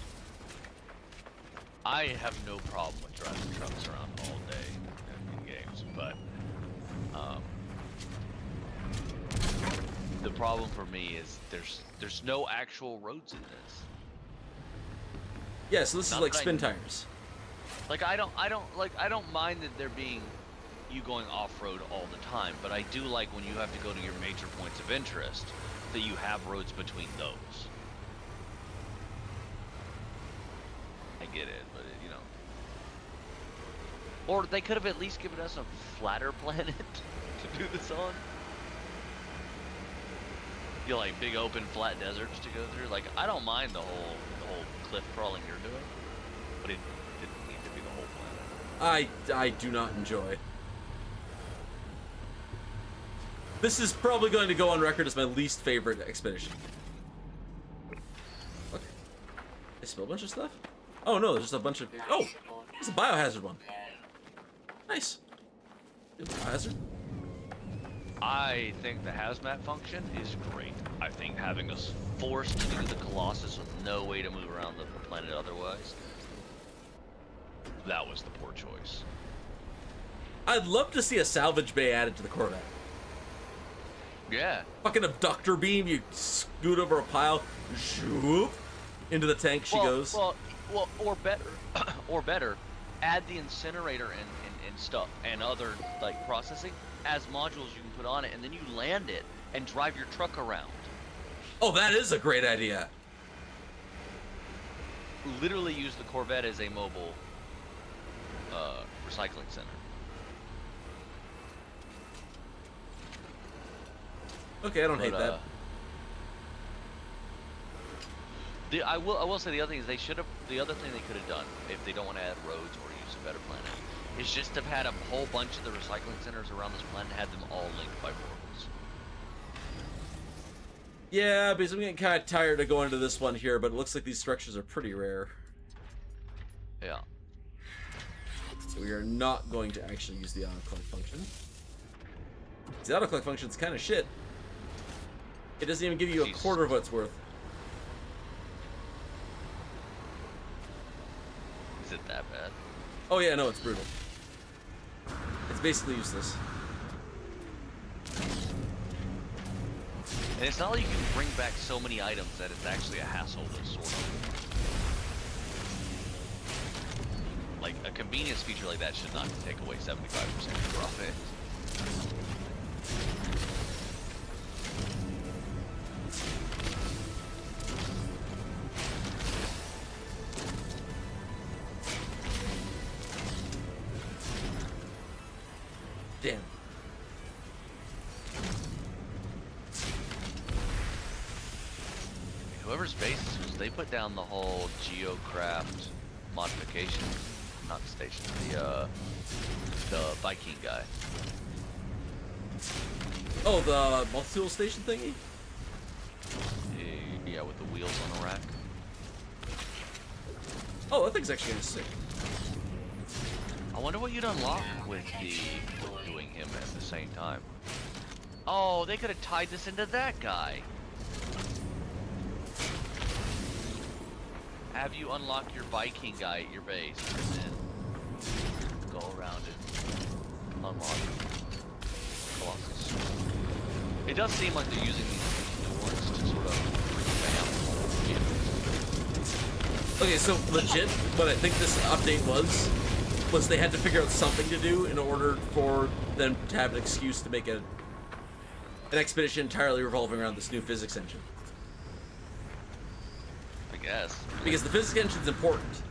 I have no problem with driving trucks around all day in games, but the problem for me is there's no actual roads in this. Yeah, so this Not is like that I spin know. tires. Like I don't mind that there being you going off-road all the time, but I do like when you have to go to your major points of interest that you have roads between those. I get it, but you know. Or they could have at least given us a flatter planet to do this on. You know, like big open flat deserts to go through. Like I don't mind the whole cliff crawling you're doing, but it didn't need to be the whole planet. I do not enjoy. This is probably going to go on record as my least favorite expedition. spill a bunch of stuff? Oh no, there's just a bunch of... Oh! There's a biohazard one. Nice. Good biohazard. I think the hazmat function is great. I think having us forced to do the Colossus with no way to move around the planet otherwise, that was the poor choice. I'd love to see a salvage bay added to the Corvette. Yeah. Fucking abductor beam, you scoot over a pile, zoop, into the tank she goes. Well, or better, add the incinerator and stuff and other like processing as modules you can put on it, and then you land it and drive your truck around. Oh, that is a great idea. Literally use the Corvette as a mobile recycling center. Okay, I don't hate that. I will say the other thing is the other thing they could have done if they don't want to add roads or use a better planet is just to have had a whole bunch of the recycling centers around this planet and had them all linked by portals. Yeah, because I'm getting kind of tired of going to this one here, but it looks like these structures are pretty rare. Yeah. So we are not going to actually use the auto-collect function. The auto-collect function is kind of shit. It doesn't even give you a quarter of what it's worth. Is it that bad? Oh yeah, no, it's brutal. It's basically useless. And it's not like you can bring back so many items that it's actually a hassle to sort of. Like, a convenience feature like that should not take away 75% of your profit. Damn. Whoever's base this was, they put down the whole Geocraft modification, not station, the Viking guy. Oh, the multi-tool station thingy? Yeah, with the wheels on a rack. Oh, that thing's actually kind of sick. I wonder what you'd unlock with doing him at the same time. Oh, they could have tied this into that guy. Have you unlock your Viking guy at your base and then go around and unlock Colossus. It does seem like they're using these doors to sort of revamp. Okay, so legit, what I think this update was they had to figure out something to do in order for them to have an excuse to make an expedition entirely revolving around this new physics engine. I guess. Because the physics engine's important.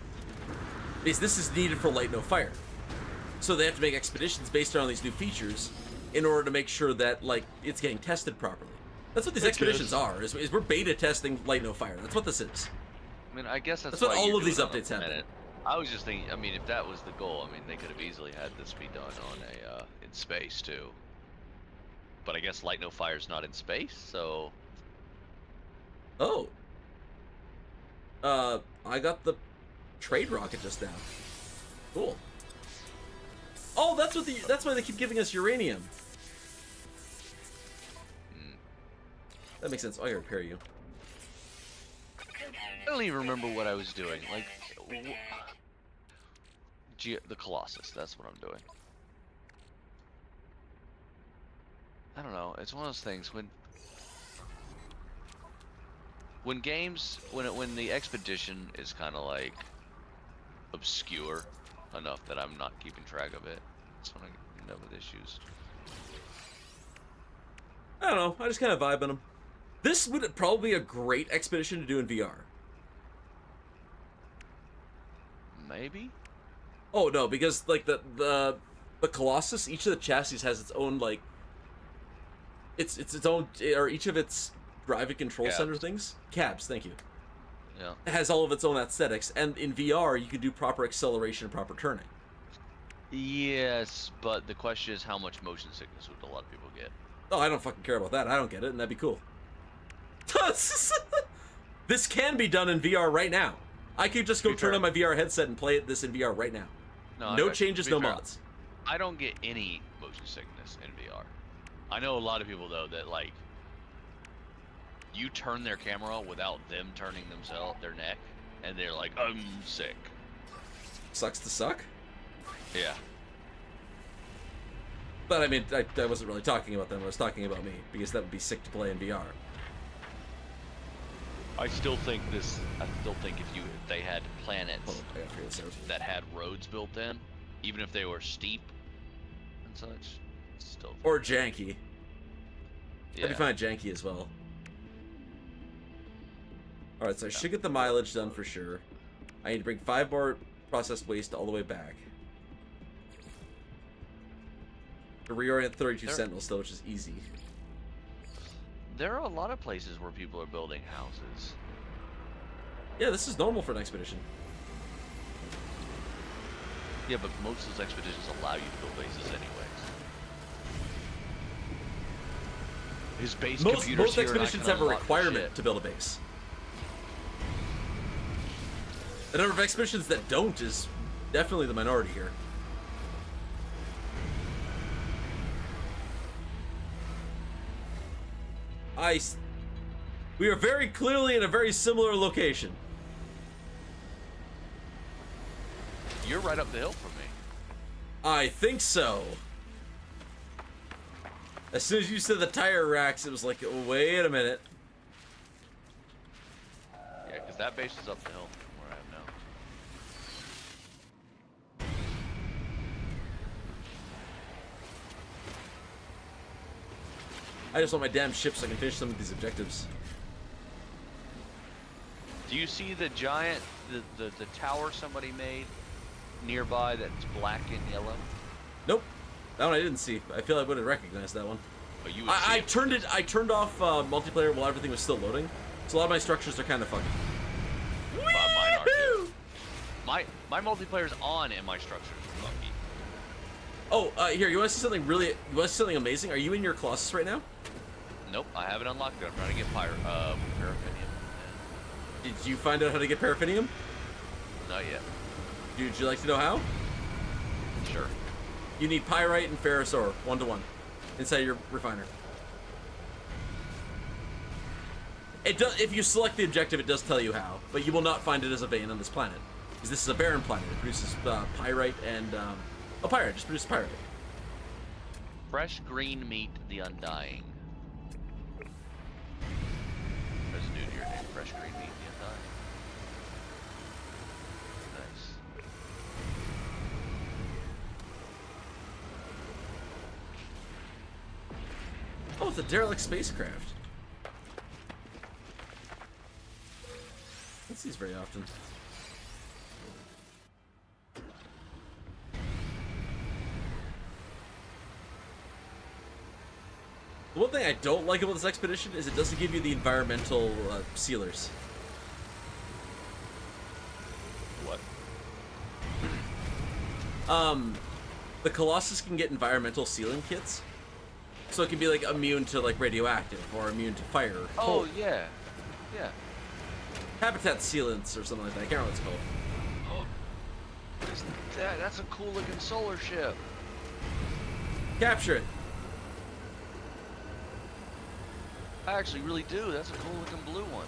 Because this is needed for light no fire. So they have to make expeditions based on these new features in order to make sure that, like, it's getting tested properly. That's what these expeditions are, is we're beta testing light no fire. That's what this is. I mean, I guess that's what why all you're of these doing it updates on the happen. planet. I was just thinking, I mean, if that was the goal, I mean, they could have easily had this be done on a, in space, too. But I guess light no fire's not in space, so... Oh. I got the trade rocket just now. Cool. Oh, that's why they keep giving us uranium. That makes sense. Oh, I gotta repair you. I don't even remember what I was doing. Like, the Colossus, that's what I'm doing. I don't know. It's one of those things when games, when the expedition is kind of like obscure enough that I'm not keeping track of it, that's when I end up with issues. I don't know. I just kind of vibe on them. This would probably be a great expedition to do in VR. Maybe? Oh no, because like the Colossus, each of the chassis has its own like it's its own, or each of its drive and control center things. Cabs, thank you. Yeah. It has all of its own aesthetics, and in VR you can do proper acceleration and proper turning. Yes, but the question is how much motion sickness would a lot of people get? Oh, I don't fucking care about that. I don't get it, and that'd be cool. This can be done in VR right now. I could just go To be turn fair. on my VR headset and play this in VR right now. No, No changes, to be no fair, mods. I don't get any motion sickness in VR. I know a lot of people though that like you turn their camera without them turning their neck, and they're like, I'm sick. Sucks to suck. Yeah. But I mean, I wasn't really talking about them. I was talking about me because that would be sick to play in VR. I still think if they had planets Hold on, I gotta figure this out. that had roads built in, even if they were steep and such, still. Or janky. Yeah. I'd be fine janky as well. Alright, so I should get the mileage done for sure. I need to bring 5 more processed waste all the way back. To reorient 32 Sentinels still, which is easy. There are a lot of places where people are building houses. Yeah, this is normal for an expedition. Yeah, but most of those expeditions allow you to build bases anyways. His base Most computer's here and I expeditions can have a unlock the requirement shit. to build a base. The number of expeditions that don't is definitely the minority here. We are very clearly in a very similar location. You're right up the hill from me. I think so. As soon as you said the tire racks, it was like, wait a minute. Yeah, because that base is up the hill from where I am now. I just want my damn ship so I can finish some of these objectives. Do you see the giant, the tower somebody made nearby that's black and yellow? Nope. That one I didn't see. I feel I would have recognized that one. Oh, you would see I it. I turned off multiplayer while everything was still loading. So a lot of my structures are kind of funky. Mine are too. My multiplayer's on and my structures are funky. Oh, here, you want to see something amazing? Are you in your Colossus right now? Nope, I haven't unlocked it. I'm trying to get paraffinium. Did you find out how to get paraffinium? Not yet. Would you like to know how? Sure. You need pyrite and ferrous ore, 1-to-1, inside your refiner. It does. If you select the objective, it does tell you how, but you will not find it as a vein on this planet, because this is a barren planet. It produces pyrite and pyrite. Just produces pyrite. Fresh green meat, the undying. There's a dude here named Fresh green meat, the undying. Nice. Oh, it's a derelict spacecraft. I don't see these very often. The one thing I don't like about this expedition is it doesn't give you the environmental sealers. What? The Colossus can get environmental sealing kits. So it can be like immune to like radioactive or immune to fire. Or Oh, cold. yeah. Yeah. Habitat sealants or something like that. I can't remember what it's called. That's a cool looking solar ship. Capture it. I actually really do. That's a cool looking blue one.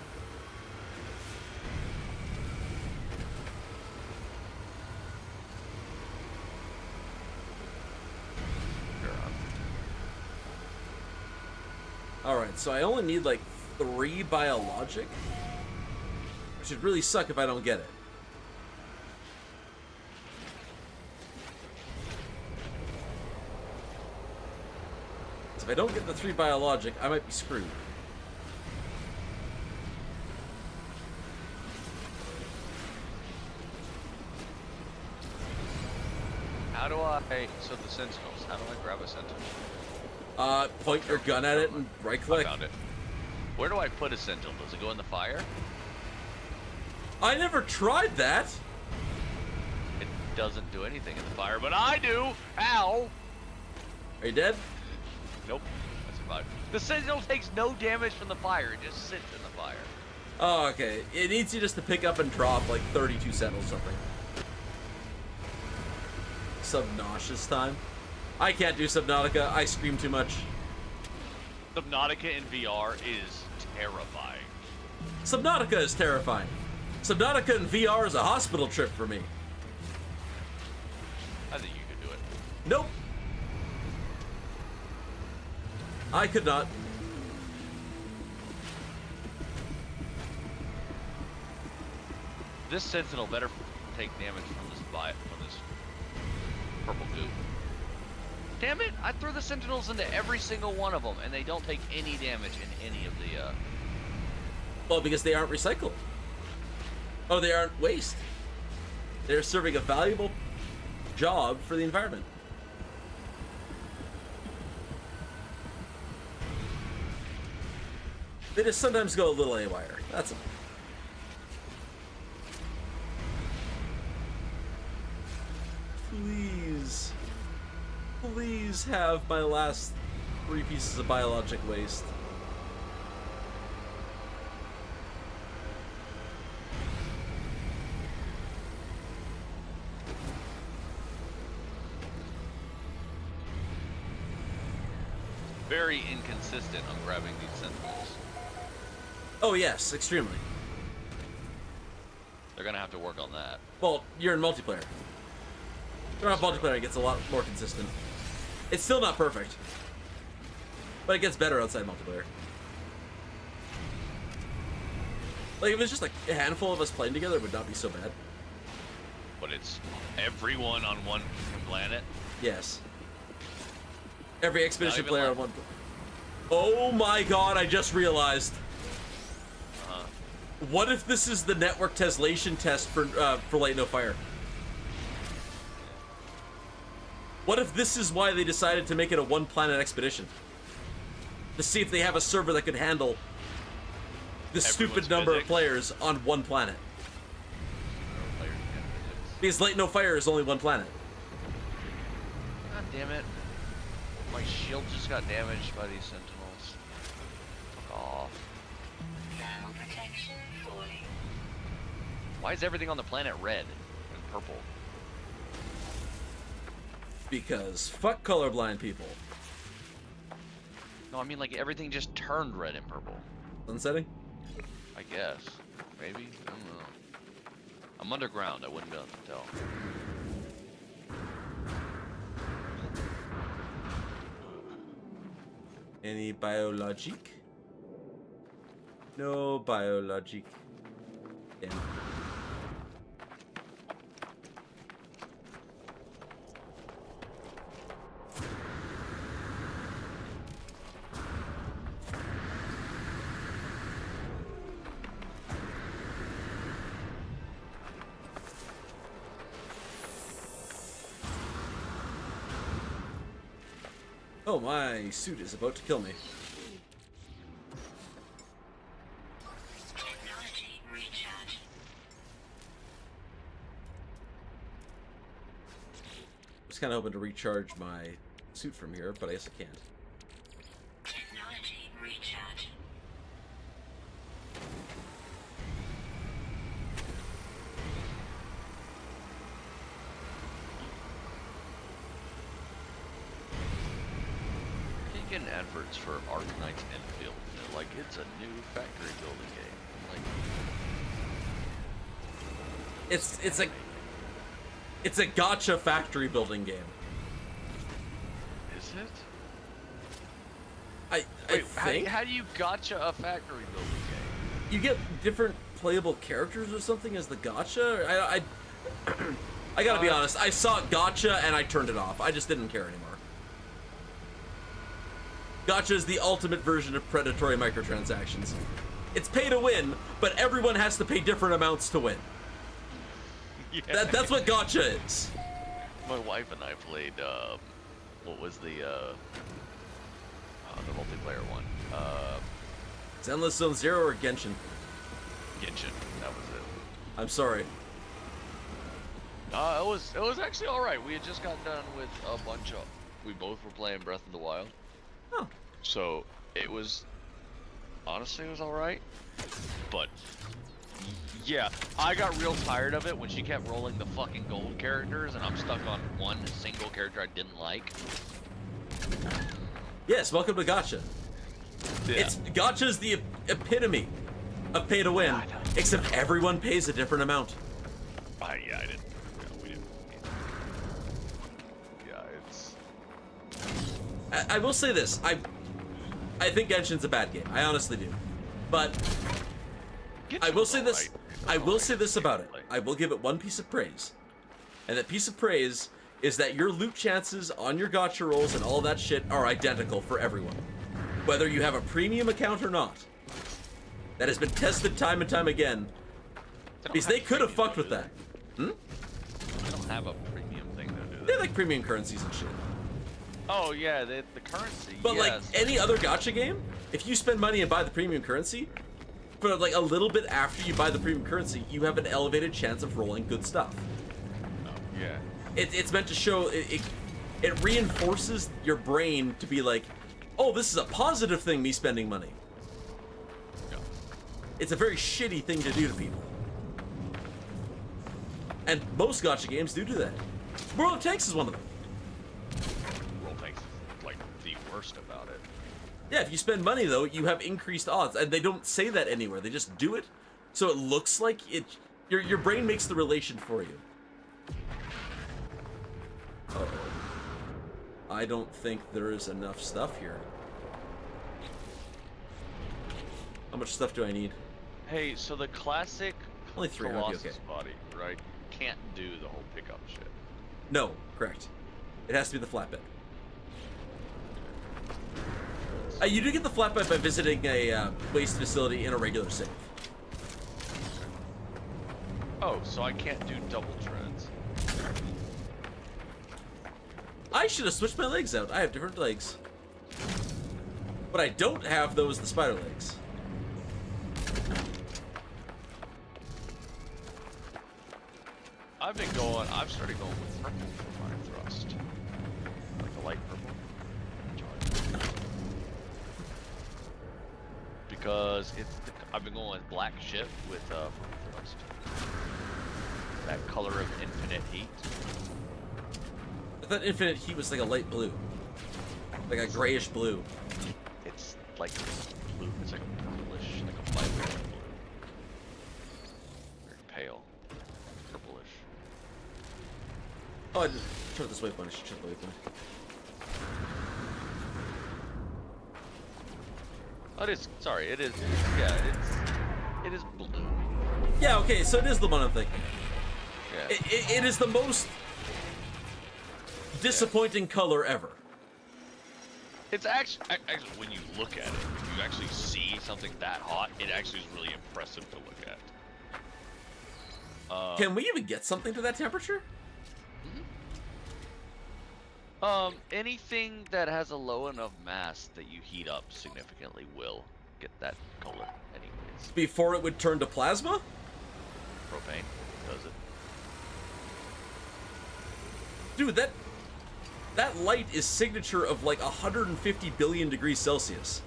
Alright, so I only need like 3 biologic. Which would really suck if I don't get it. So if I don't get the 3 biologic, I might be screwed. How do I... So the Sentinels, how do I grab a Sentinel? Point your gun at it and right click. I found it. Where do I put a Sentinel? Does it go in the fire? I never tried that. It doesn't do anything in the fire, but I do! Ow! Are you dead? Nope. I survived. The Sentinel takes no damage from the fire. It just sits in the fire. Oh, okay. It needs you just to pick up and drop like 32 sentinels or something. Subnautica time. I can't do Subnautica. I scream too much. Subnautica in VR is terrifying. Subnautica is terrifying. Subnautica in VR is a hospital trip for me. I think you could do it. Nope. I could not. This Sentinel better take damage from this purple goo. Damn it! I threw the Sentinels into every single one of them, and they don't take any damage in any of the. Well, because they aren't recycled. Oh, they aren't waste. They're serving a valuable job for the environment. They just sometimes go a little haywire. That's all. Please. Please have my last 3 pieces of biologic waste. Very inconsistent on grabbing these Sentinels. Oh yes, extremely. They're gonna have to work on that. Well, you're in multiplayer. Turn off multiplayer, it gets a lot more consistent. It's still not perfect, but it gets better outside multiplayer. Like, if it was just like a handful of us playing together, it would not be so bad. But it's everyone on one planet. Yes. Every expedition even player like- on one. Oh my god, I just realized. What if this is the network tesselation test for Light No Fire? What if this is why they decided to make it a one-planet expedition? To see if they have a server that could handle the stupid number of players on one planet. Because Light No Fire is only one planet. God damn it. My shield just got damaged by these Sentinels. Fuck off. Thermal protection falling. Why is everything on the planet red and purple? Because fuck colorblind people. No, I mean like everything just turned red and purple. Sunsetting? I guess. Maybe? I don't know. I'm underground, I wouldn't be able to tell. Any biologic? No biologic. Damn. Oh, my suit is about to kill me. Technology recharge. I was kind of hoping to recharge my suit from here, but I guess I can't. Technology recharge. I keep getting adverts for Arknight's Enfield. And they're like, it's a new factory building game. I'm like, It's a gotcha factory building game. is it? I Wait, think how do you gotcha a factory building game? you get different playable characters or something as the gotcha. I gotta be honest. I saw gotcha and I turned it off. I just didn't care anymore. Gotcha is the ultimate version of predatory microtransactions. It's pay to win, but everyone has to pay different amounts to win. Yeah. That's what gotcha is. My wife and I played, what was the multiplayer one? It's Endless Zone Zero or Genshin? Genshin, that was it. I'm sorry. It was actually alright. We had just gotten done with a bunch of, we both were playing Breath of the Wild. Oh. So, it was honestly, it was all right. But yeah, I got real tired of it when she kept rolling the fucking gold characters, and I'm stuck on one single character I didn't like. Yes, welcome to Gacha. Yeah. Gacha's the epitome of pay to win, except everyone pays a different amount. Yeah, I didn't. No, we didn't. Yeah, it's. I will say this. I think Genshin's a bad game. I honestly do. But I will say this. I will say this about it. I will give it one piece of praise. And that piece of praise is that your loot chances on your gacha rolls and all that shit are identical for everyone. Whether you have a premium account or not. That has been tested time and time again. Because they could have fucked with that. They don't have a premium thing though, do They they? like premium currencies and shit. Oh yeah, the currency. But like yes. any other gacha game, if you spend money and buy the premium currency, for like a little bit after you buy the premium currency, you have an elevated chance of rolling good stuff. Oh, yeah. It's meant to show, it reinforces your brain to be like, oh, this is a positive thing, me spending money. Yeah. It's a very shitty thing to do to people. And most gacha games do that. World of Tanks is one of them. Roll Tanks is like the worst about it. Yeah, if you spend money though, you have increased odds, and they don't say that anywhere. They just do it, so it looks like it. Your brain makes the relation for you. Uh-oh. I don't think there is enough stuff here. How much stuff do I need? Hey, so the classic Only 3. Colossus Okay. body, right? Can't do the whole pickup shit. No, correct. It has to be the flatbed. You do get the flatbed by visiting a waste facility in a regular save. Oh, so I can't do double treads. I should have switched my legs out. I have different legs. What I don't have, though, is the spider legs. I've started going with purple for my thrust. Like a light purple. Because I've been going with black ship with for my thrust. That color of infinite heat. I thought Infinite Heat was like a light blue. Like a grayish blue. It's like blue. It's like a purplish, like a vibrant blue. Very pale. Purplish. Oh, I just turned this waypoint. I should check the waypoint. Oh, it is. Sorry, it is. Yeah, it is blue. Yeah, okay, so it is the one I'm thinking. Yeah. It is the most disappointing color ever. It's actually when you look at it, you actually see something that hot. It actually is really impressive to look at. Can we even get something to that temperature? Anything that has a low enough mass that you heat up significantly will get that color anyways. Before it would turn to plasma? Propane does it. Dude, that light is signature of like 150 billion degrees Celsius.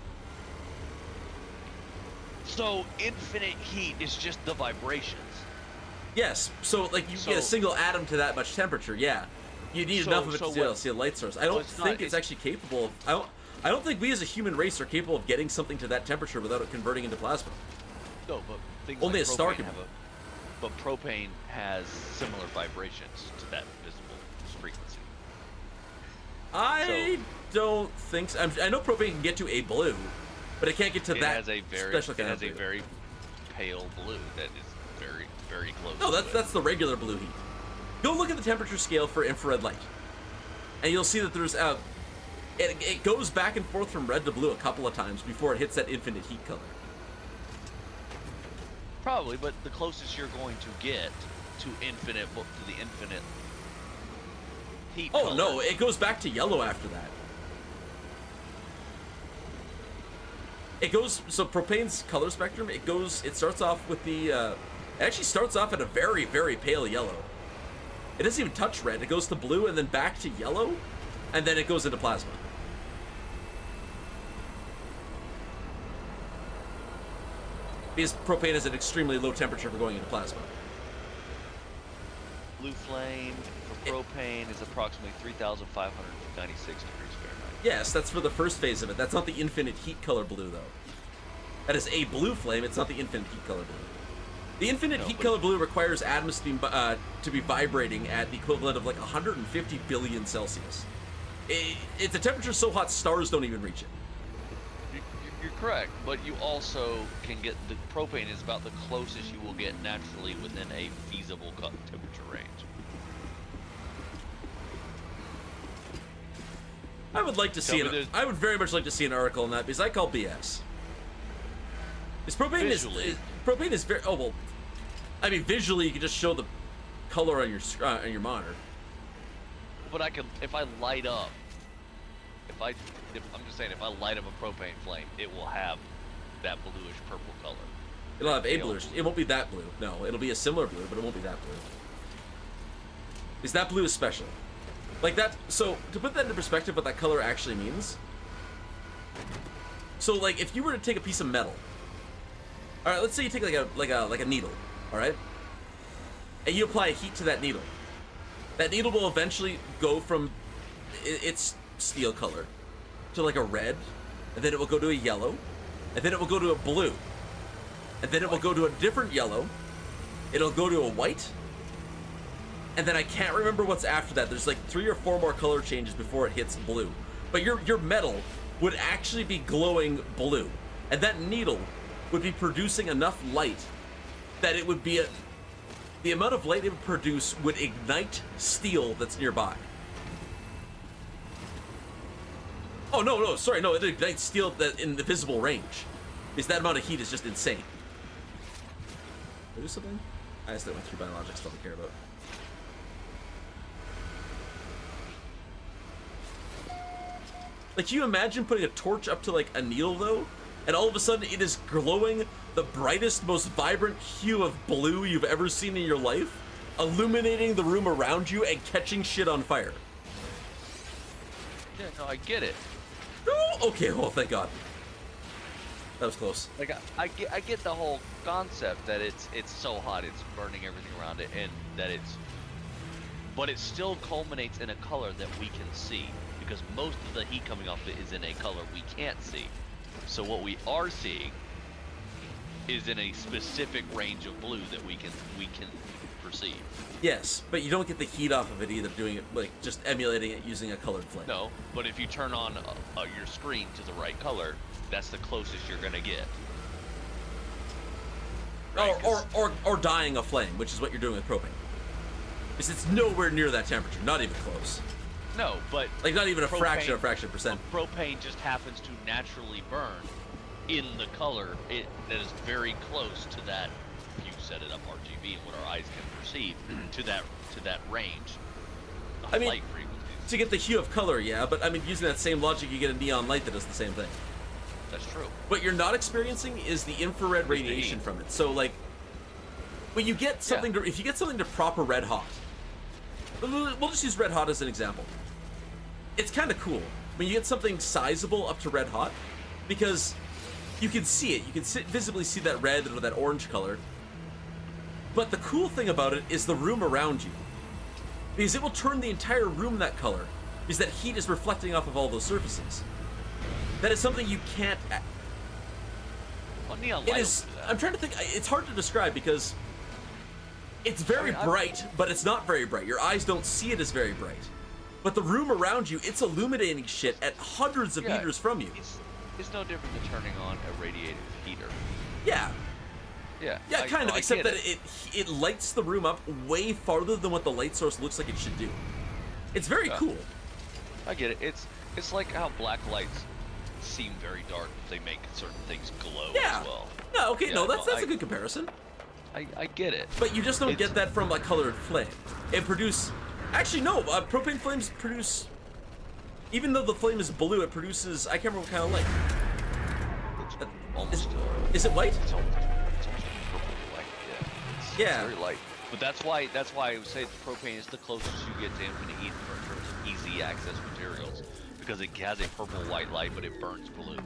So infinite heat is just the vibrations. Yes, so like you get a single atom to that much temperature, yeah. You need enough of it to see a light source. I don't think it's actually capable of... I don't think we as a human race are capable of getting something to that temperature without it converting into plasma. No, but things Only like a star propane can... but propane has similar vibrations to that visible frequency. I don't think so. I know propane can get to a blue, but it can't get to that special kind of blue. It has a very pale blue that is very, very close. No, that's the regular blue heat. Go look at the temperature scale for infrared light, and you'll see that there's it goes back and forth from red to blue a couple of times before it hits that infinite heat color. Probably, but the closest you're going to get to the infinite heat. Oh color. no, it goes back to yellow after that. It goes, so propane's color spectrum, it starts off with the, it actually starts off at a very, very pale yellow. It doesn't even touch red. It goes to blue and then back to yellow, and then it goes into plasma. Because propane is an extremely low temperature for going into plasma. Blue flame for propane is approximately 3,596 degrees Fahrenheit. Yes, that's for the first phase of it. That's not the infinite heat color blue, though. That is a blue flame. It's not the infinite heat color blue. The infinite heat color blue requires atoms to be vibrating at the equivalent of like 150 billion Celsius. It's a temperature so hot stars don't even reach it. You're correct, but you also can get the propane is about the closest you will get naturally within a feasible temperature range. I would like to see I would very much like to see an article on that because I call BS. Because propane is very I mean visually you can just show the color on your monitor. But I can if I light up. I'm just saying, if I light up a propane flame, it will have that bluish purple color. It'll have a bluish. It won't be that blue. No, it'll be a similar blue, but it won't be that blue. Because that blue is special. Like that. So to put that into perspective, what that color actually means. So like, if you were to take a piece of metal. All right, let's say you take like a needle. All right, and you apply heat to that needle. That needle will eventually go from its steel color to like a red, and then it will go to a yellow, and then it will go to a blue, and then it will go to a different yellow, it'll go to a white, and then I can't remember what's after that. There's like 3 or 4 more color changes before it hits blue. But your metal would actually be glowing blue, and that needle would be producing enough light that it would be the amount of light it would produce would ignite steel that's nearby. Oh, no, sorry, no, it ignites steel that in the visible range. Because that amount of heat is just insane. Did I do something? I just went through biologics, stuff I care about. Like, can you imagine putting a torch up to, like, a needle, though? And all of a sudden, it is glowing the brightest, most vibrant hue of blue you've ever seen in your life, illuminating the room around you and catching shit on fire. Yeah, no, I get it. Oh, okay, well, thank God. That was close. Like I get the whole concept that it's so hot it's burning everything around it, and that but it still culminates in a color that we can see, because most of the heat coming off it is in a color we can't see. So what we are seeing is in a specific range of blue that we can perceive. Yes, but you don't get the heat off of it either doing it, like, just emulating it using a colored flame. No, but if you turn on your screen to the right color, that's the closest you're gonna get. Right, or dying a flame, which is what you're doing with propane. Because it's nowhere near that temperature, not even close. No, but like not even a fraction of percent. Propane just happens to naturally burn in the color that is very close to that. If you set it up RGB and what our eyes can perceive to that range. I mean, to get the hue of color, yeah, but I mean, using that same logic, you get a neon light that does the same thing. That's true. What you're not experiencing is the infrared radiation from it. So, like, when you get something to, if you get something to proper red hot, we'll just use red hot as an example. It's kind of cool when you get something sizable up to red hot, because you can see it. You can visibly see that red or that orange color. But the cool thing about it is the room around you, because it will turn the entire room that color, because that heat is reflecting off of all those surfaces. That is something you can't. Well, neon light. It is. I'm trying to think. It's hard to describe because it's very bright, but it's not very bright. Your eyes don't see it as very bright. But the room around you, it's illuminating shit at hundreds of meters from you. It's no different than turning on a radiative heater. Yeah. Yeah, kind of, except that it lights the room up way farther than what the light source looks like it should do. It's very cool. I get it. It's like how black lights seem very dark, but they make certain things glow as well. No, okay, no, that's a good comparison. I get it. But you just don't get that from a colored flame. It produce. Actually, no. Propane flames produce. Even though the flame is blue, it produces. I can't remember what kind of light. It's almost. Is it white? It's almost purple white. Yeah. It's very light. But that's why I would say propane is the closest you get to infinite heat in terms of easy access materials, because it has a purple white light, but it burns blue.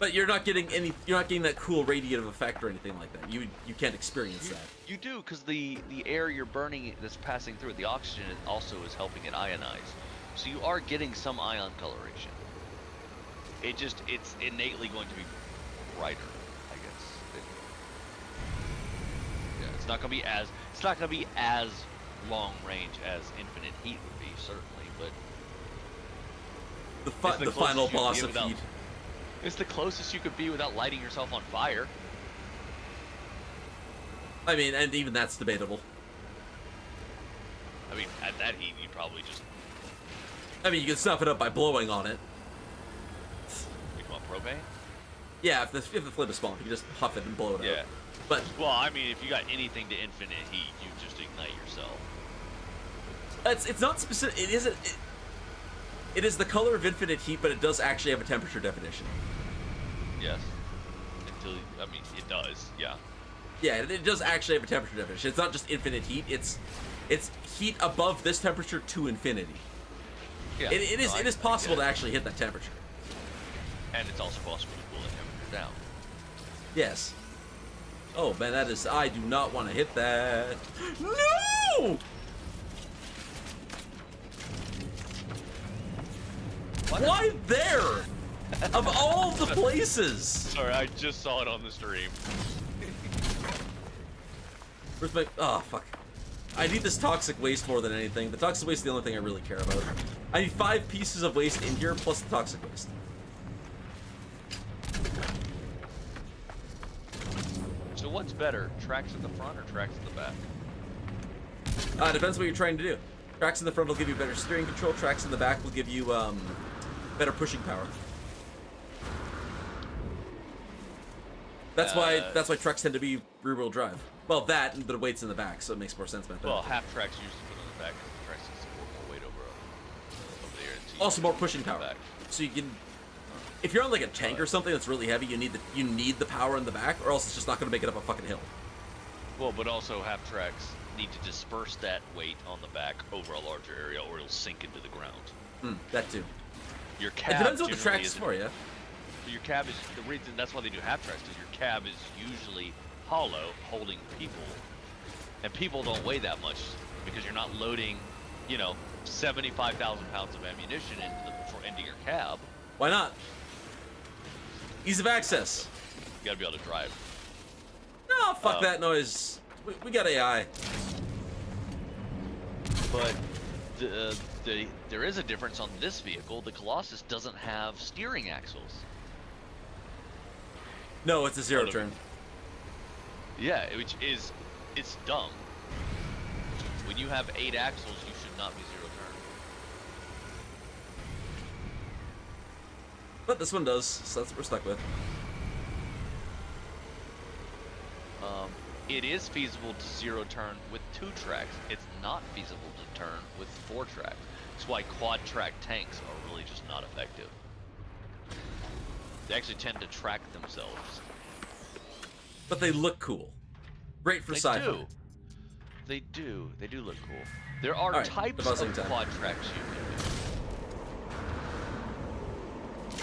But you're not getting that cool radiative effect or anything like that. You can't experience that. You do, because the air you're burning that's passing through it, the oxygen also is helping it ionize. So you are getting some ion coloration. It's innately going to be brighter, I guess. Yeah, it's not gonna be as long range as infinite heat would be, certainly, but The final boss of heat. It's the closest you could be without lighting yourself on fire. I mean, and even that's debatable. I mean, at that heat, you'd probably just... I mean, you can snuff it up by blowing on it. You want propane? Yeah, if the flame is small, you can just huff it and blow it Yeah. out. But Well, I mean, if you got anything to infinite heat, you just ignite yourself. it's not specific. It is the color of infinite heat, but it does actually have a temperature definition. Yes. I mean, it does, yeah. Yeah, it does actually have a temperature definition. It's not just infinite heat. It's heat above this temperature to infinity. Yeah. It is possible to actually hit that temperature. And it's also possible to cool the temperature down. Yes. Oh man, that is. I do not want to hit that. No! Why there? Of all the places. Sorry, I just saw it on the stream. Where's my... Oh, fuck. I need this toxic waste more than anything. The toxic waste is the only thing I really care about. I need 5 pieces of waste in here, plus the toxic waste. So what's better, tracks in the front or tracks in the back? Depends what you're trying to do. Tracks in the front will give you better steering control. Tracks in the back will give you, better pushing power. That's why trucks tend to be rear-wheel drive. Well, that and the weight's in the back, so it makes more sense. Well, half tracks usually put on the back, and the tracks can support more weight over there. So Also, more pushing power. Back. So you can, if you're on like a tank or something that's really heavy, you need the power in the back, or else it's just not going to make it up a fucking hill. Well, but also half tracks need to disperse that weight on the back over a larger area, or it'll sink into the ground. That too. Your cab It depends what the generally track is for, yeah. Your cab is the reason. That's why they do half tracks, because your cab is usually hollow, holding people, and people don't weigh that much because you're not loading, 75,000 pounds of ammunition into your cab. Why not? Ease of access. You gotta be able to drive. No, fuck that noise. We got AI. But there is a difference on this vehicle. The Colossus doesn't have steering axles. No, it's a zero turn. Yeah, it's dumb. When you have 8 axles, you should not be zero turn. But this one does, so that's what we're stuck with. It is feasible to zero turn with 2 tracks. It's not feasible to turn with 4 tracks. That's why quad track tanks are really just not effective. They actually tend to track themselves. But they look cool. Great for sci-fi. They do look cool. There are right, types of quad tracks you can do.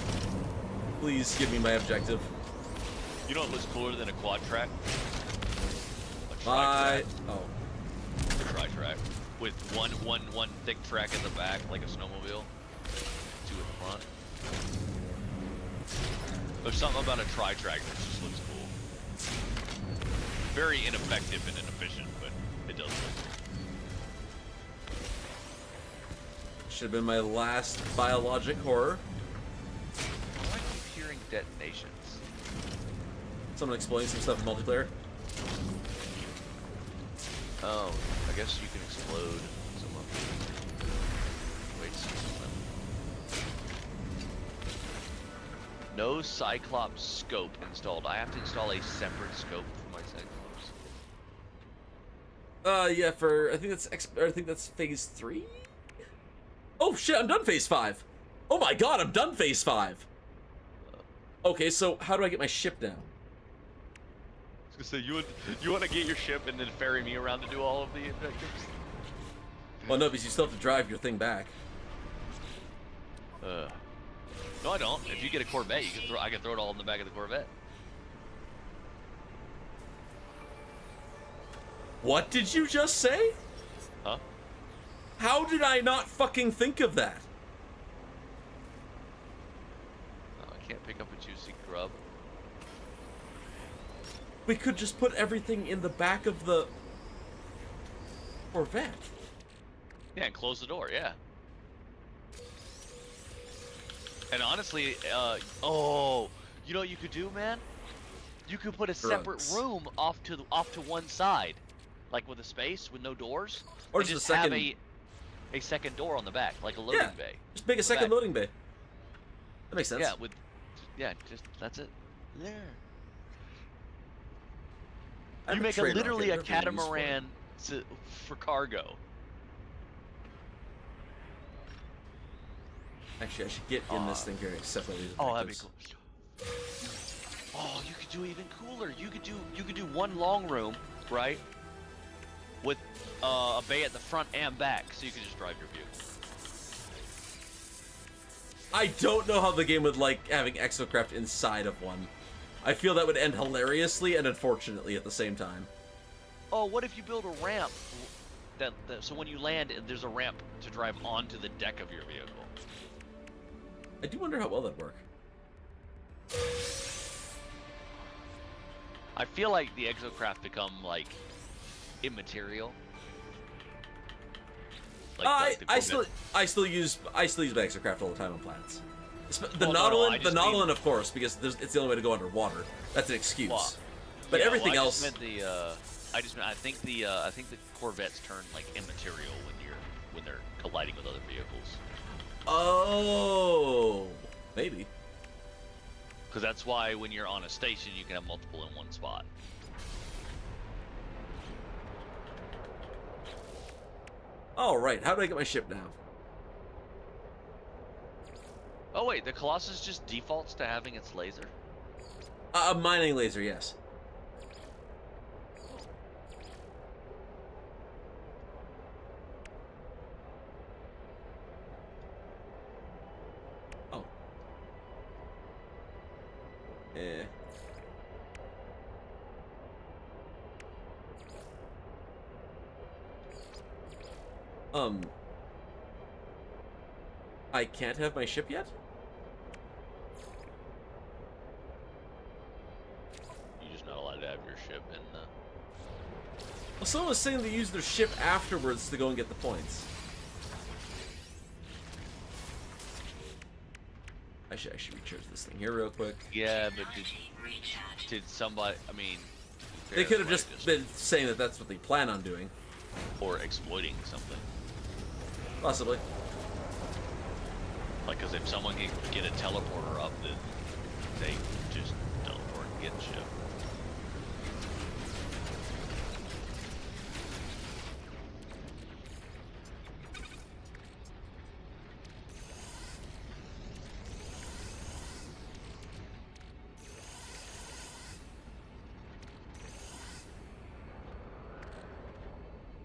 Please give me my objective. You know what looks cooler than a quad track? A My... tri-track. Oh. A tri-track. With one thick track in the back, like a snowmobile. 2 in the front. There's something about a tri-track that just looks cool. Very ineffective and inefficient, but it does look cool. Should have been my last biologic horror. Why do I keep hearing detonations? Someone exploding some stuff in multiplayer. Oh, I guess you can explode some of them. Wait, no Cyclops scope installed. I have to install a separate scope for my Cyclops. Yeah, I think that's phase 3? Oh shit, I'm done phase 5. Oh my god, I'm done phase 5. Okay, so how do I get my ship down? So you want to get your ship and then ferry me around to do all of the objectives? Well, no, because you still have to drive your thing back. No, No, I don't. If you get a Corvette, I can throw it all in the back of the Corvette. What did you just say? Huh? How did I not fucking think of that? Oh, I can't pick up a juicy grub. We could just put everything in the back of the Corvette. Yeah, and close the door. Yeah. And honestly, oh, you know what you could do, man? You could put a separate Drugs. room off to one side, like with a space with no doors, Or and just just a have second- a second door on the back, like a loading Yeah. bay. Just make a The second back. loading bay. That makes sense. Yeah, just that's it. There. I have You make trade-off literally here. a I've never used for it. catamaran for cargo. Actually, I should get in this thing here and separately. Oh, that'd be cool. Oh, you could do even cooler. You could do one long room, right? With a bay at the front and back, so you can just drive your vehicle. I don't know how the game would like having exocraft inside of one. I feel that would end hilariously and unfortunately at the same time. Oh, what if you build a ramp? So when you land, there's a ramp to drive onto the deck of your vehicle. I do wonder how well that'd work. I feel like the exocraft become like immaterial. Like the I Corvette. still use my exocraft all the time on planets. The Well, no, Nautilin, I the just Nautilin, of course, because it's the only way to go underwarder. That's an excuse. Well, but yeah, everything well, else. I think the Corvettes turn like immaterial when they're colliding with other vehicles. Oh, maybe. Because that's why when you're on a station, you can have multiple in one spot. All right, how do I get my ship now? Oh wait, the Colossus just defaults to having its laser. A mining laser, yes. Oh. Eh. I can't have my ship yet? You're just not allowed to have your ship in the... Well, someone was saying they use their ship afterwards to go and get the points. I should actually recharge this thing here real quick. Yeah, but Energy recharge. did somebody... I mean... They could have somebody just been saying that that's what they plan on doing. Or exploiting something. Possibly. Like, because if someone can get a teleporter up, then they just teleport and get the ship.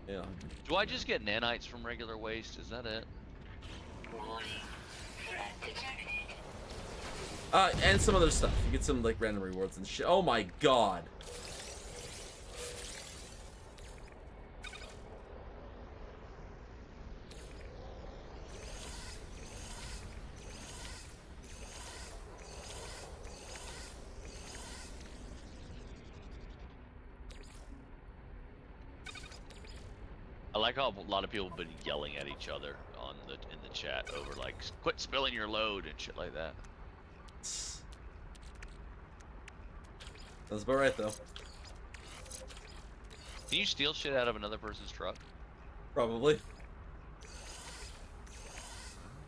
Yeah. Do I just get nanites from regular waste? Is that it? Warning. Threat detected. And some other stuff. You get some like random rewards and shit. Oh my god. I like how a lot of people have been yelling at each other in the chat over like quit spilling your load and shit like that. That's about right though. Can you steal shit out of another person's truck? Probably.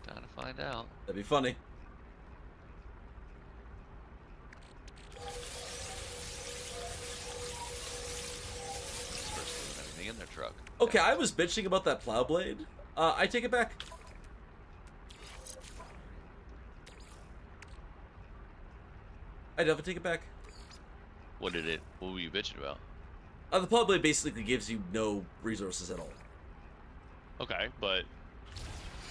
Time to find out. That'd be funny. This person doing anything in their truck. Okay, I was bitching about that plow blade. I take it back. I definitely take it back. What were you bitching about? The plow blade basically gives you no resources at all. Okay, but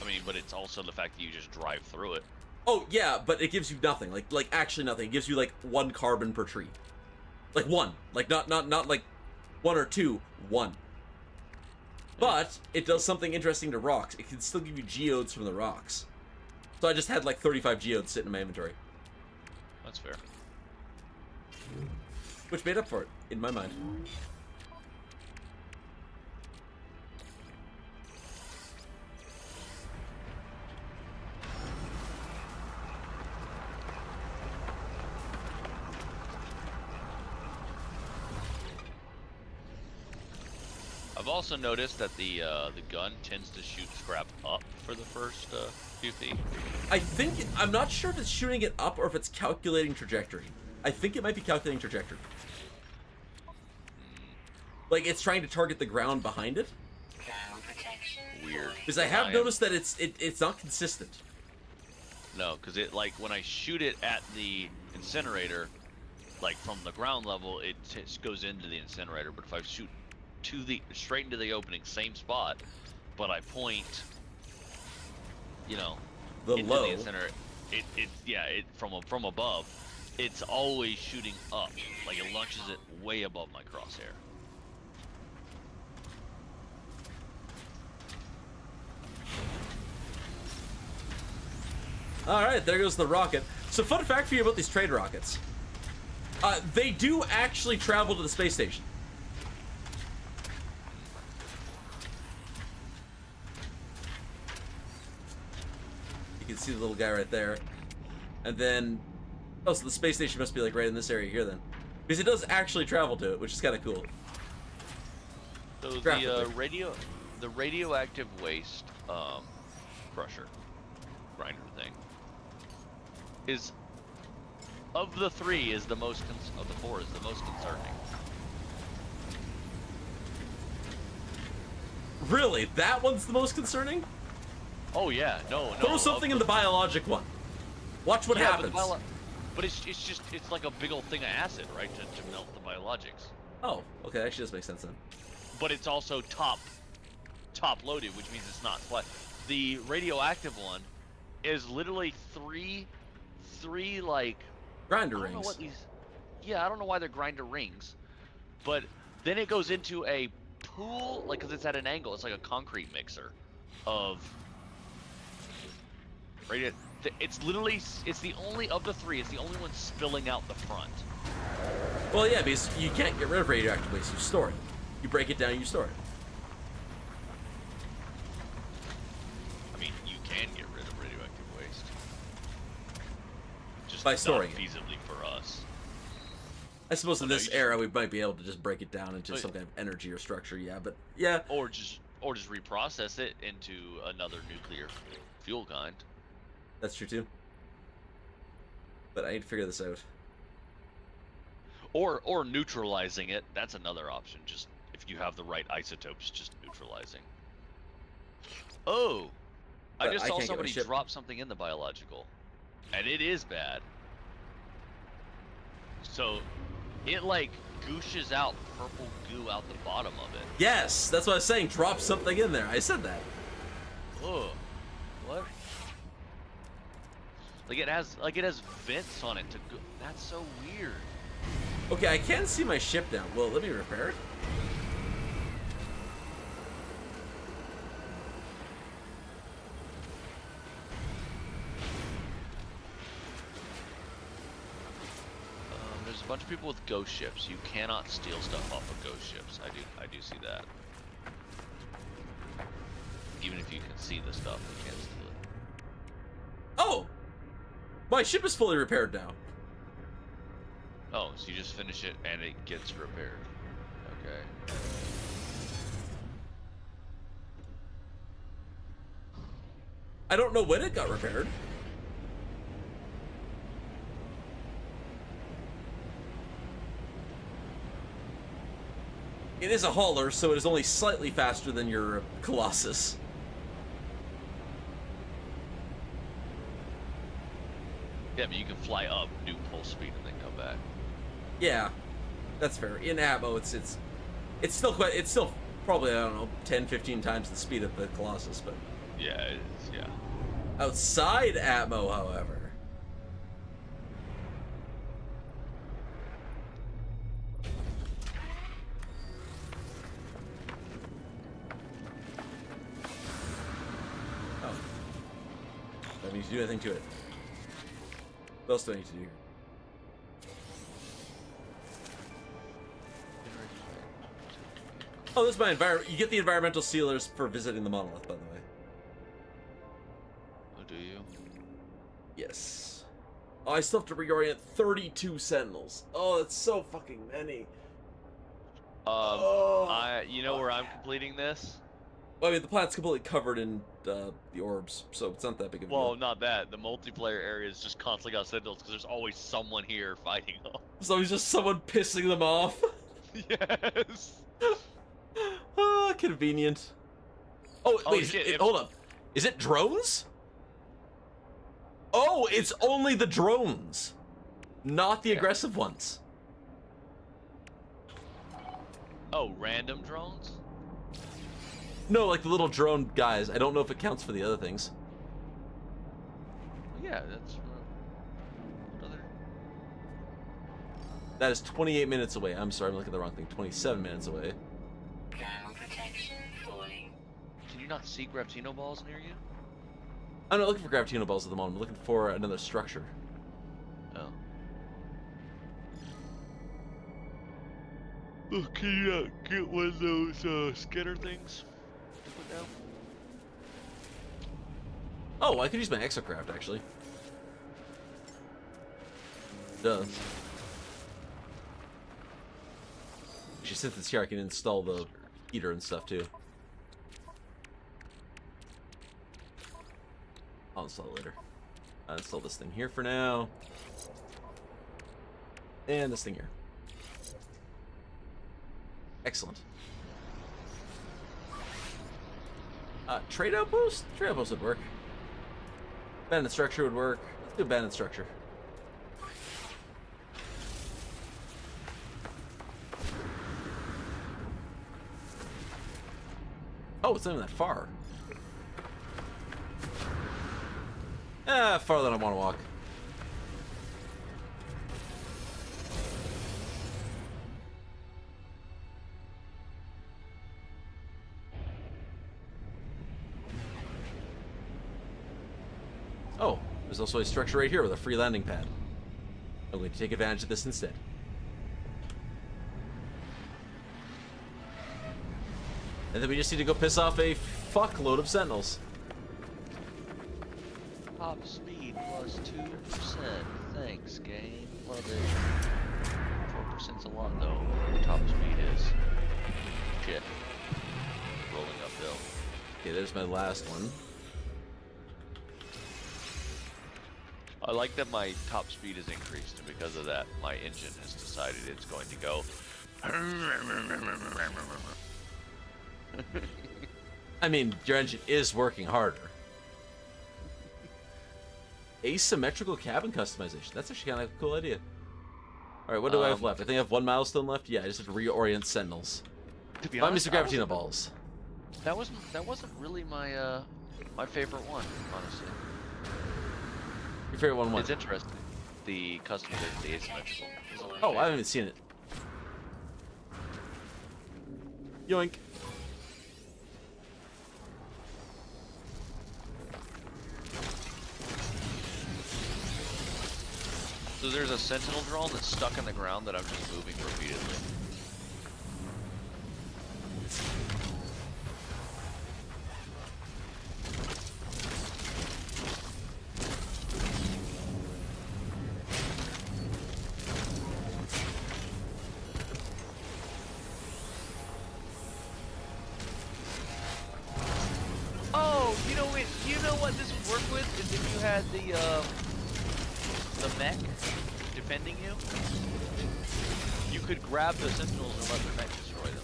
I mean, but it's also the fact that you just drive through it. Oh yeah, but it gives you nothing. Like actually nothing. It gives you like 1 carbon per tree. Like 1. Like not like 1 or 2. 1. But it does something interesting to rocks. It can still give you geodes from the rocks. So I just had like 35 geodes sitting in my inventory. That's fair. Which made up for it, in my mind. I've also noticed that the gun tends to shoot scrap up for the first few feet. I'm not sure if it's shooting it up or if it's calculating trajectory. I think it might be calculating trajectory. Like it's trying to target the ground behind it. Ground protection. Weird. Because I have noticed that it's not consistent. No, because it like when I shoot it at the incinerator, like from the ground level, it goes into the incinerator. But if I shoot straight into the opening, same spot, but I point, you know, The into low. the incinerator, it from above, it's always shooting up, like it launches it way above my crosshair. Alright, there goes the rocket. So fun fact for you about these trade rockets. They do actually travel to the space station. You can see the little guy right there. And then... Oh, so the space station must be like right in this area here then. Because it does actually travel to it, which is kind of cool. So the Graphically. the radioactive waste crusher grinder thing is of the 3 is the most of the 4 is the most concerning. Really? That one's the most concerning? Oh yeah, no. Throw something in the biologic one. Watch what happens. But it's like a big old thing of acid, right, to melt the biologics. Oh, okay, that actually does make sense then. But it's also top loaded, which means it's not flat. The radioactive one is literally three like Grinder I don't know rings. what these. Yeah, I don't know why they're grinder rings, but then it goes into a pool, like, because it's at an angle. It's like a concrete mixer of radio. It's literally, it's the only of the 3. It's the only one spilling out the front. Well, yeah, because you can't get rid of radioactive waste. You store it. You break it down, you store it. I mean, you can get rid of radioactive waste. Just By storing not it. feasibly for us. I suppose in no, this you era we might be able to just break it down into Oh, some kind of energy or structure, yeah, but yeah. Or just reprocess it into another nuclear fuel kind. That's true too. But I need to figure this out. Or neutralizing it. That's another option. Just if you have the right isotopes, just neutralizing. Oh, I But just I saw can't get my somebody ship. drop something in the biological, and it is bad. So, it like gooshes out purple goo out the bottom of it. Yes, that's what I was saying. Drop something in there. I said that. Ugh. What? Like it has vents on it to go. That's so weird. Okay, I can see my ship now. Well, let me repair it. There's a bunch of people with ghost ships. You cannot steal stuff off of ghost ships. I do see that. Even if you can see the stuff, you can't steal it. Oh! My ship is fully repaired now. Oh, so you just finish it and it gets repaired. Okay. I don't know when it got repaired. It is a hauler, so it is only slightly faster than your Colossus. Yeah, but you can fly up, do full speed, and then come back. Yeah, that's fair. In Atmo, it's still probably, I don't know, 10, 15 times the speed of the Colossus, but Yeah, it is, yeah. Outside Atmo, however. Oh. Don't need to do anything to it. What else do I need to do here? Oh, this is my environment. You get the environmental sealers for visiting the monolith, by the way. Oh, do you? Yes. Oh, I still have to reorient 32 sentinels. Oh, that's so fucking many. You know where I'm completing this? Well, I mean, the planet's completely covered in the orbs, so it's not that big of a Well, deal. not that. The multiplayer area is just constantly got sentinels because there's always someone here fighting them. So he's just someone pissing them off. Yes. Ah, convenient. Oh, Oh, wait, shit, hold up. Is it drones? Oh, it's only the drones, not the aggressive ones. Oh, random drones? No, like the little drone guys. I don't know if it counts for the other things. Yeah, that's what other. That is 28 minutes away. I'm sorry, I'm looking at the wrong thing. 27 minutes away. Ground protection falling. Can you not see Gravitino balls near you? I'm not looking for Gravitino balls at the moment. I'm looking for another structure. Oh. Oh, can you get one of those scanner things to put down? Oh, I could use my exocraft, actually. Duh. Actually, since it's here, I can install the heater and stuff, too. I'll install it later. I'll install this thing here for now. And this thing here. Excellent. Trade outpost? Trade outpost would work. Abandoned structure would work. Let's do abandoned structure. Oh, it's not even that far. Farther than I want to walk. Oh, there's also a structure right here with a free landing pad. I'm going to take advantage of this instead. And then we just need to go piss off a fuckload of sentinels. Top speed plus 2%. Thanks, game. Love it. 4%'s a lot, though. Top speed is. Shit. Rolling uphill. Okay, there's my last one. I like that my top speed is increased, and because of that, my engine has decided it's going to go. I mean, your engine is working harder. Asymmetrical cabin customization. That's actually kind of a cool idea. All right, what do I have left? I think I have one milestone left. Yeah, I just have to reorient sentinels. To be Find me honest, some Gravitino balls. That wasn't really my my favorite one, honestly. Your favorite one? What? It's interesting. The customization, the asymmetrical. Oh, I haven't even seen it. Yoink. So there's a sentinel drone that's stuck in the ground that I'm just moving repeatedly. Oh, you know what this would work with is if you had the mech defending you. You could grab the sentinels and let the mech destroy them.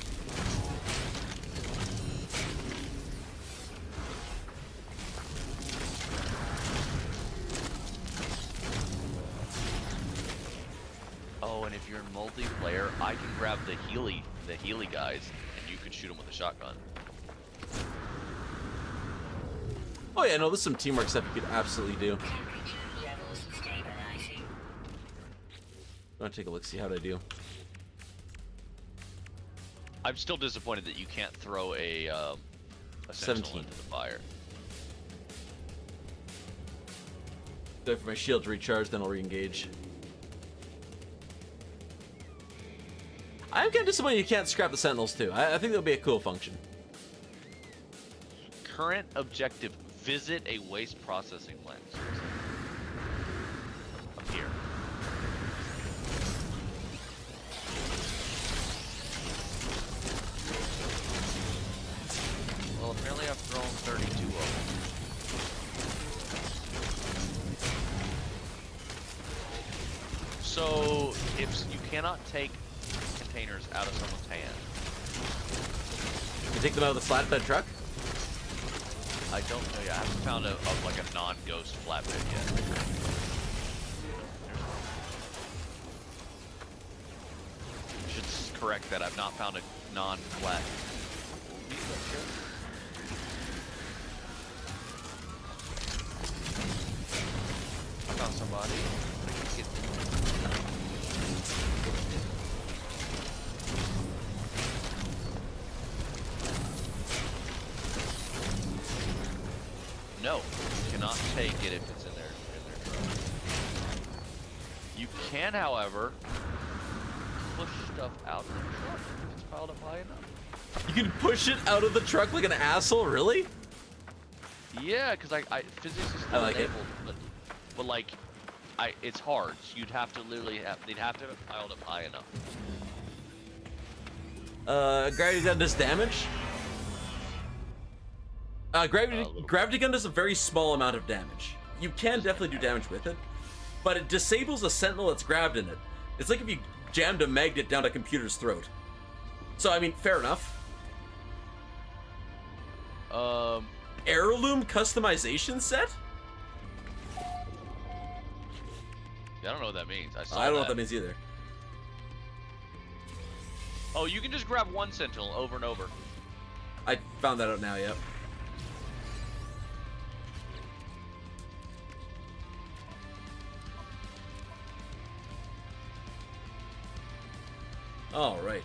Oh, and if you're in multiplayer, I can grab the Healy guys, and you could shoot them with a shotgun. Oh yeah, no, there's some teamwork stuff you could absolutely do. Temperature levels stabilizing. I want to take a look, see how I do. I'm still disappointed that you can't throw a sentinel 17. into the fire. Wait for my shield to recharge, then I'll re-engage. I'm kind of disappointed you can't scrap the sentinels too. I think that'll be a cool function. Current objective: visit a waste processing plant. Up here. Well, apparently I've thrown 32 of them. So, if you cannot take containers out of someone's hand, You take them out of the flatbed truck? I don't know yet. I haven't found like a non-ghost flatbed yet. I should correct that. I've not found a non-flat. I found somebody. No, you cannot take it if it's in their truck. You can, however, push stuff out of the truck if it's piled up high enough. You can push it out of the truck like an asshole, really? Yeah, because I physics is I still like it. enabled, but like, it's hard. So you'd have to literally they'd have to have it piled up high enough. Gravity gun does damage? Gravity gun does a very small amount of damage. You can definitely do damage with it, but it disables a sentinel that's grabbed in it. It's like if you jammed a magnet down a computer's throat. So, I mean, fair enough. Heirloom customization set? I don't know what that means. I don't know what that means either. Oh, you can just grab one sentinel over and over. I found that out now, yep. All right.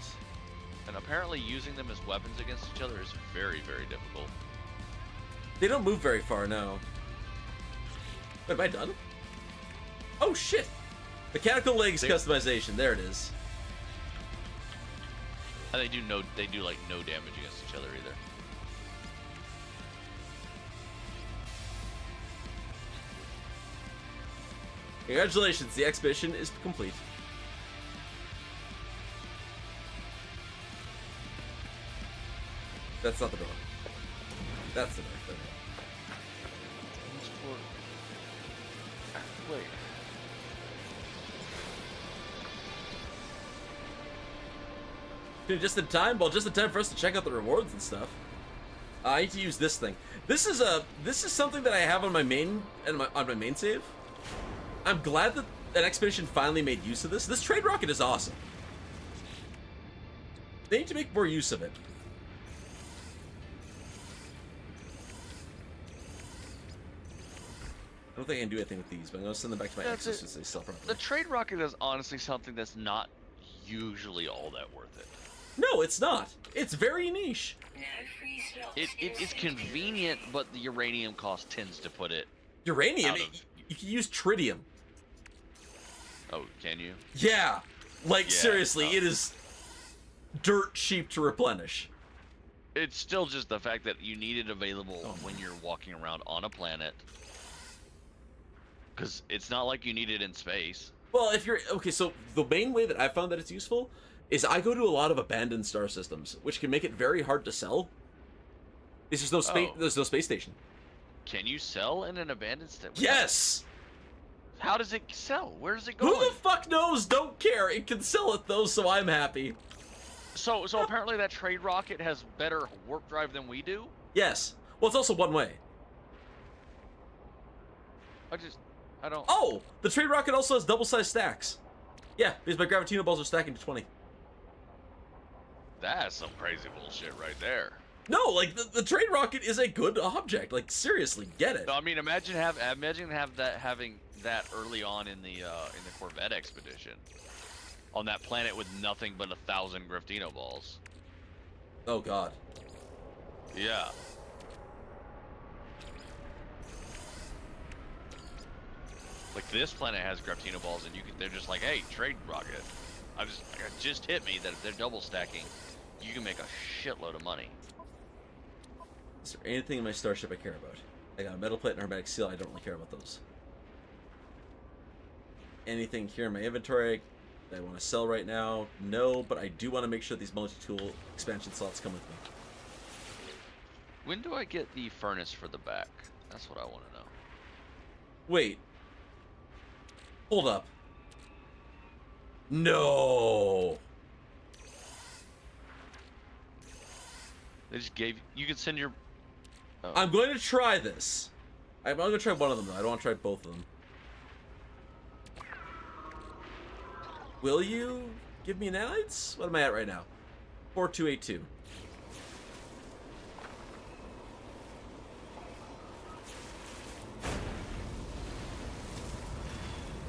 And apparently using them as weapons against each other is very, very difficult. They don't move very far, no. Wait, am I done? Oh, shit! Mechanical legs customization, there it is. And they do like no damage against each other either. Congratulations, the expedition is complete. That's not the door. That's the door. Wait. Dude, just in time? Well, just in time for us to check out the rewards and stuff. I need to use this thing. This is something that I have on my main save. I'm glad that an expedition finally made use of this. This trade rocket is awesome. They need to make more use of it. I don't think I can do anything with these, but I'm gonna send them back to my ASUS since they sell properly. The trade rocket is honestly something that's not usually all that worth it. No, it's not. It's very niche. No free slots. It's convenient, but the uranium cost tends to put it. Uranium? Out of- You can use tritium. Oh, can you? Yeah. Like, Yeah, seriously, no. it is dirt cheap to replenish. It's still just the fact that you need it available Oh. when you're walking around on a planet. Because it's not like you need it in space. Well, if you're... Okay, so the main way that I found that it's useful is I go to a lot of abandoned star systems, which can make it very hard to sell. There's no space. Oh. There's no space station. Can you sell in an abandoned state? Yes. How does it sell? Where does it go? Who the fuck knows? Don't care. It can sell it though, so I'm happy. So apparently that trade rocket has better warp drive than we do. Yes. Well, it's also one way. I don't. Oh, the trade rocket also has double-sized stacks. Yeah, because my gravitino balls are stacking to 20. That's some crazy bullshit right there. No, like the trade rocket is a good object. Like seriously, get it. No, I mean, imagine having that early on in the Corvette expedition, on that planet with nothing but 1,000 Griftino balls. Oh god. Yeah. Like this planet has Griftino balls, and they're just like, hey, trade rocket. It just hit me that if they're double stacking, you can make a shitload of money. Is there anything in my starship I care about? I got a metal plate and hermetic seal. I don't really care about those. Anything here in my inventory that I want to sell right now? No, but I do want to make sure these multi-tool expansion slots come with me. When do I get the furnace for the back? That's what I want to know. Wait. Hold up. No. They just gave you can send your. Oh. I'm going to try this. I'm going to try one of them though. I don't want to try both of them. Will you give me nanites? What am I at right now? 4282.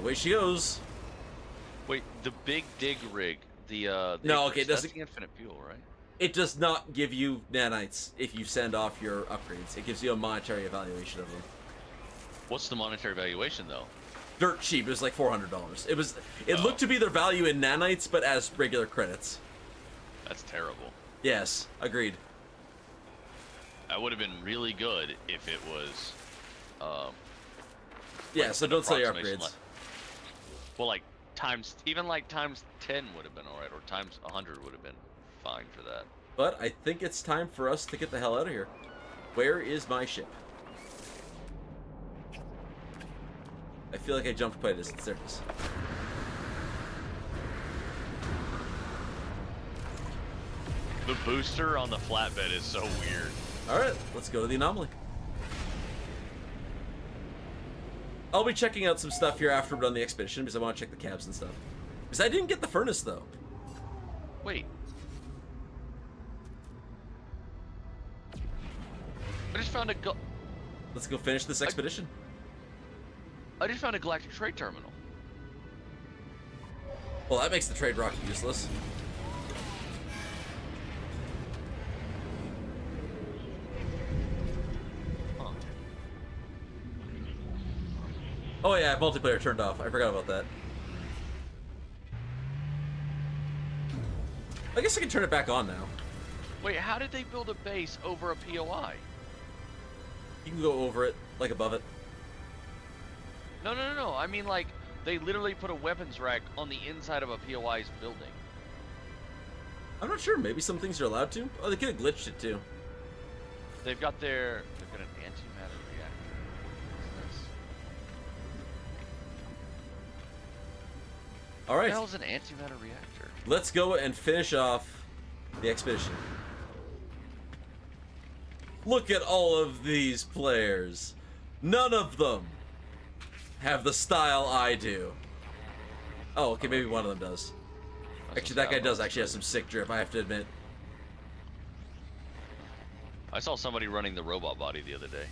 Away she goes. Wait, the big dig rig, no, okay, it that's doesn't. the infinite fuel, right? It does not give you nanites if you send off your upgrades. It gives you a monetary evaluation of them. What's the monetary valuation though? Dirt cheap. It was like $400. It looked to be their value in nanites, but as regular credits. That's terrible. Yes, agreed. That would have been really good if it was. Yeah, like so don't sell your approximation, upgrades. Well, like times 10 would have been alright, or times 100 would have been fine for that. But I think it's time for us to get the hell out of here. Where is my ship? I feel like I jumped quite a distance. There it is. The booster on the flatbed is so weird. Alright, let's go to the anomaly. I'll be checking out some stuff here after we're done the expedition because I want to check the cabs and stuff. Because I didn't get the furnace though. Wait. I just found Let's go finish this expedition. I just found a galactic trade terminal. Well, that makes the trade rocket useless. Huh. Oh yeah, multiplayer turned off. I forgot about that. I guess I can turn it back on now. Wait, how did they build a base over a POI? You can go over it, like above it. No. I mean, like, they literally put a weapons rack on the inside of a POI's building. I'm not sure. Maybe some things are allowed to. Oh, they could have glitched it too. They've got an antimatter reactor. What's this? All What right, the hell is an antimatter reactor? let's go and finish off the expedition. Look at all of these players. None of them have the style I do. Oh, okay, maybe one of them does. Actually, that guy does actually have some sick drip, I have to admit. I saw somebody running the robot body the other day.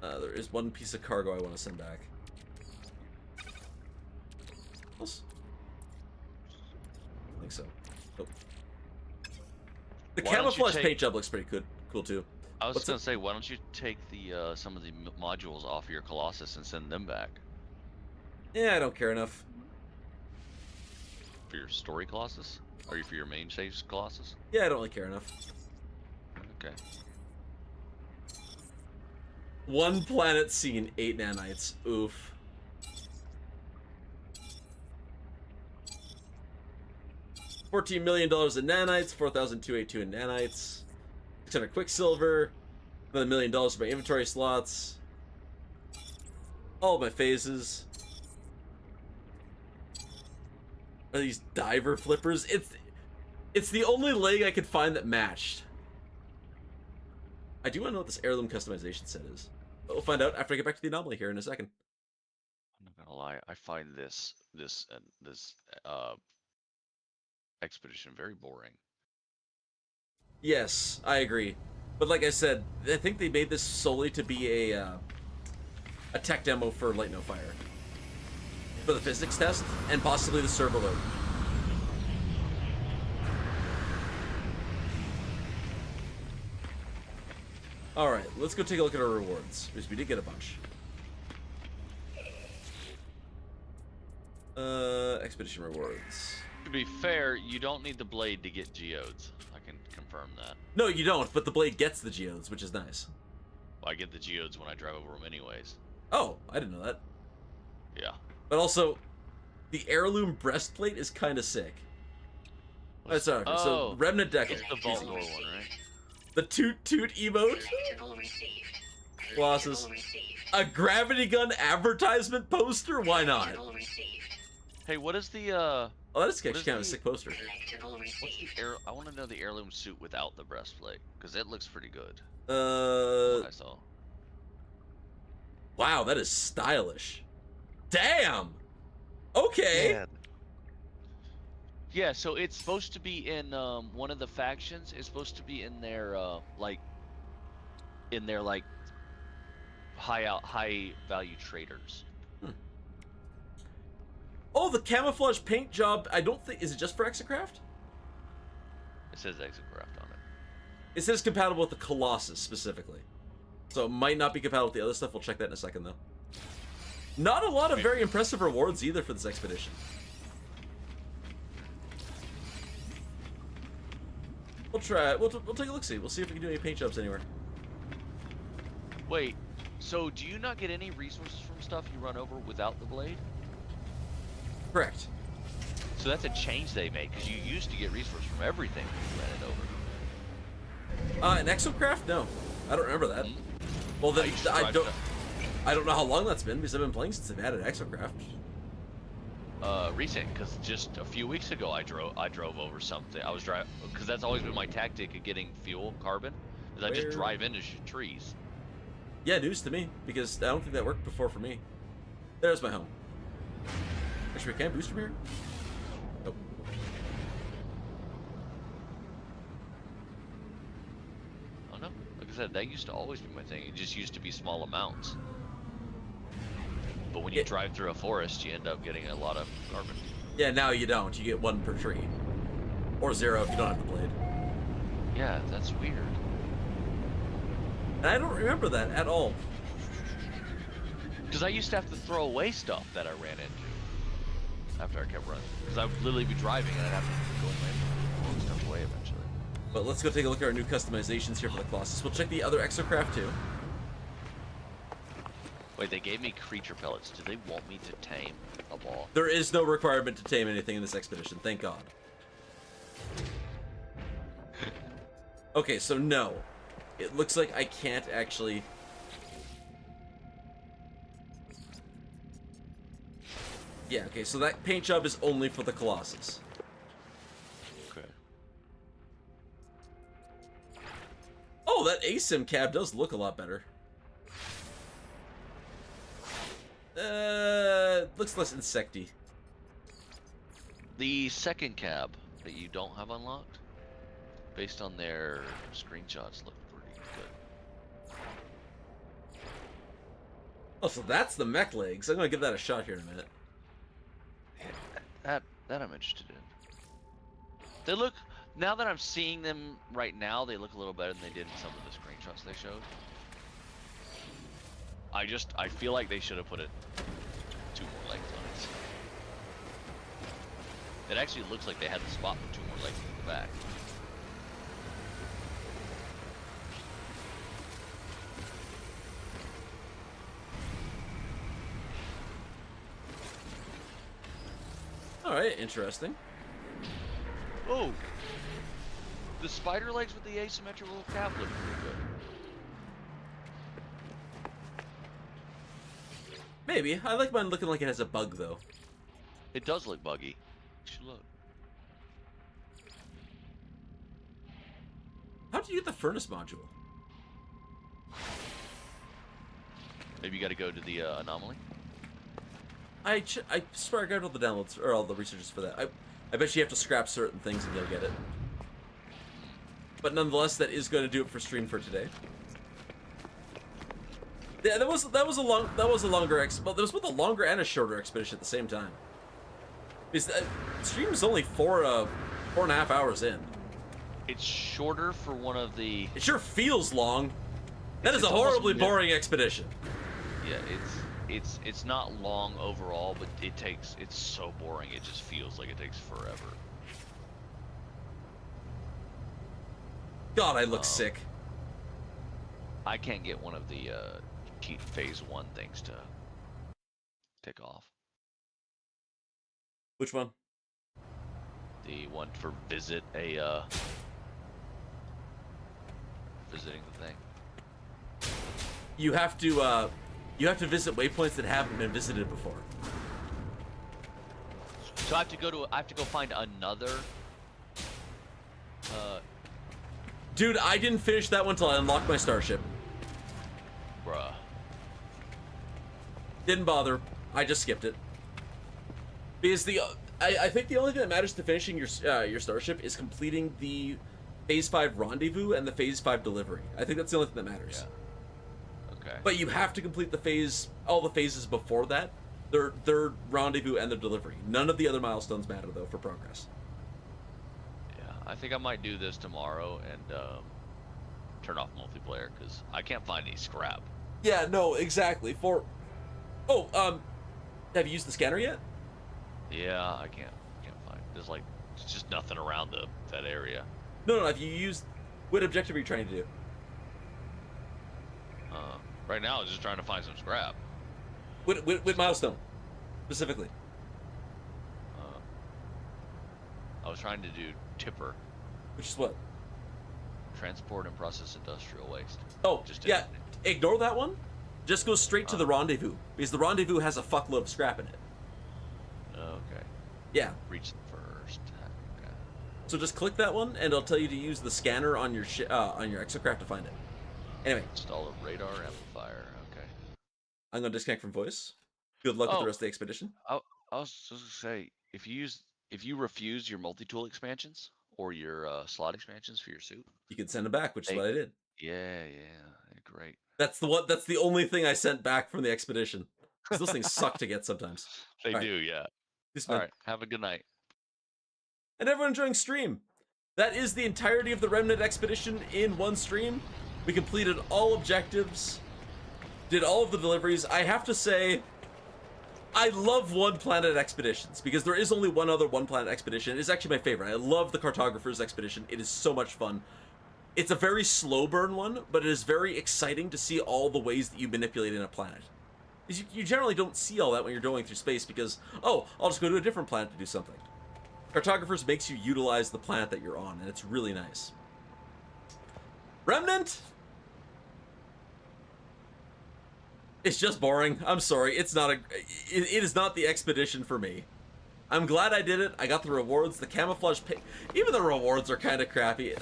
There is one piece of cargo I want to send back. Else? I think so. Nope. The Why don't you camouflage take- paint job looks pretty good, cool too. I was What's gonna up? say, why don't you take the some of the modules off your Colossus and send them back Yeah, I don't care enough. for your story Colossus, or for your main stage Colossus? Yeah, I don't really care enough. Okay. One planet seen, 8 nanites. Oof. $14 million in nanites, 4,282 in nanites, 600 quicksilver, another $1 million for my inventory slots, all of my phases. Are these diver flippers? It's the only leg I could find that matched. I do want to know what this heirloom customization set is. But we'll find out after I get back to the anomaly here in a second. I'm not gonna lie, I find this Expedition very boring. Yes, I agree. But like I said, I think they made this solely to be a tech demo for Light No Fire. For the physics test, and possibly the server load. Alright, let's go take a look at our rewards, because we did get a bunch. Expedition rewards. To be fair, you don't need the blade to get geodes. I can confirm that. No, you don't, but the blade gets the geodes, which is nice. Well, I get the geodes when I drive over them anyways. Oh, I didn't know that. Yeah. But also, the heirloom breastplate is kind of sick. Sorry. Oh, So, Remnant deck. it's the Vault Door one, right? The Toot Toot emote. Collectible received. Losses. Collectible received. A gravity gun advertisement poster? Why not? Collectible received. Hey, what is the Oh, that is actually is kind of a the- sick poster. Collectible what's the received. I want to know the heirloom suit without the breastplate, because it looks pretty good. What I saw. Wow, that is stylish. Damn. Okay. Man. Yeah, so it's supposed to be in one of the factions. It's supposed to be in their like high value traders. Oh, the camouflage paint job. I don't think is it just for Exocraft? It says Exocraft on it. It says compatible with the Colossus specifically, so it might not be compatible with the other stuff. We'll check that in a second though. Not a lot of very impressive rewards either for this expedition. We'll try. We'll take a look. See. We'll see if we can do any paint jobs anywhere. Wait, so do you not get any resources from stuff you run over without the blade? Correct. So that's a change they made, because you used to get resources from everything when you ran it over. An Exocraft? No, I don't remember that. Mhm. Well, then used to I drive don't. stuff. I don't know how long that's been because I've been playing since they've added Exocraft. Recent, because just a few weeks ago I drove over something. I was driving, because that's always been my tactic of getting fuel, carbon, is I just Where- drive into trees. Yeah, news to me because I don't think that worked before for me. There's my home. Actually, can I boost from here? Nope. I don't know. Like I said, that used to always be my thing. It just used to be small amounts. But when you Yeah. drive through a forest, you end up getting a lot of carbon. Yeah, now you don't. You get one per tree. Or 0 if you don't have the blade. Yeah, that's weird. And I don't remember that at all. Because I used to have to throw away stuff that I ran into after I kept running. Because I would literally be driving and I'd have to go in my throwing stuff away eventually. But let's go take a look at our new customizations here for the Colossus. We'll check the other Exocraft too. Wait, they gave me creature pellets. Do they want me to tame a ball? There is no requirement to tame anything in this expedition, thank God. Okay, so no. It looks like I can't actually... Yeah, okay, so that paint job is only for the Colossus. Okay. Oh, that ASIM cab does look a lot better. Looks less insecty. The second cab that you don't have unlocked, based on their screenshots, look pretty good. Oh, so that's the mech legs. I'm gonna give that a shot here in a minute. That I'm interested in. They look, now that I'm seeing them right now, they look a little better than they did in some of the screenshots they showed. I feel like they should have put 2 more legs on it. It actually looks like they had the spot for 2 more legs in the back. Alright, interesting. Oh! The spider legs with the asymmetrical cap look pretty good. Maybe. I like mine looking like it has a bug, though. It does look buggy. You should look. How did you get the furnace module? Maybe you gotta go to the anomaly? I swear I grabbed all the downloads, or all the researches for that. I bet you have to scrap certain things and you'll get it. But nonetheless, that is going to do it for stream for today. Yeah, that was a longer well, there was both a longer and a shorter expedition at the same time. Because stream is only 4.5 hours in. It's shorter for one of the. It sure feels long. That is a horribly boring expedition. Yeah, it's not long overall, but it's so boring. It just feels like it takes forever. God, I look sick. I can't get one of the cheat phase 1 things to tick off. Which one? The one for visiting the thing. You have to visit waypoints that haven't been visited before. So I have to go find another. Dude, I didn't finish that one till I unlocked my starship. Bruh. Didn't bother. I just skipped it. Because I think the only thing that matters to finishing your starship is completing the Phase 5 rendezvous and the Phase 5 delivery. I think that's the only thing that matters. Yeah. Okay. But you have to complete all the phases before that. Their rendezvous and their delivery. None of the other milestones matter though for progress. Yeah, I think I might do this tomorrow and turn off multiplayer because I can't find any scrap. Yeah, no, exactly. Have you used the scanner yet? Yeah, I can't find. There's just nothing around that area. No. Have you used? What objective are you trying to do? Right now, I'm just trying to find some scrap. What milestone, specifically? I was trying to do tipper. Which is what? Transport and process industrial waste. Oh, yeah. Ignore that one. Just go straight to the rendezvous because the rendezvous has a fuckload of scrap in it. Okay. Yeah. Reach them first. Okay. So just click that one, and it'll tell you to use the scanner on your exocraft to find it. Anyway. Install a radar amplifier. Okay. I'm gonna disconnect from voice. Good luck with the rest of the expedition. I was just gonna say if you refuse your multi-tool expansions or your slot expansions for your suit, you can send them back, which is what I did. Yeah, great. That's the only thing I sent back from the expedition. Because those things suck to get sometimes. They do, yeah. All right, have a good night. And everyone enjoying stream. That is the entirety of the Remnant expedition in one stream. We completed all objectives, did all of the deliveries. I have to say, I love one planet expeditions because there is only one other one planet expedition. It's actually my favorite. I love the Cartographer's expedition. It is so much fun. It's a very slow burn one, but it is very exciting to see all the ways that you manipulate in a planet. You generally don't see all that when you're going through space because, oh, I'll just go to a different planet to do something. Cartographers makes you utilize the planet that you're on, and it's really nice. Remnant? It's just boring. I'm sorry. It is not the expedition for me. I'm glad I did it. I got the rewards. The camouflage even the rewards are kind of crappy.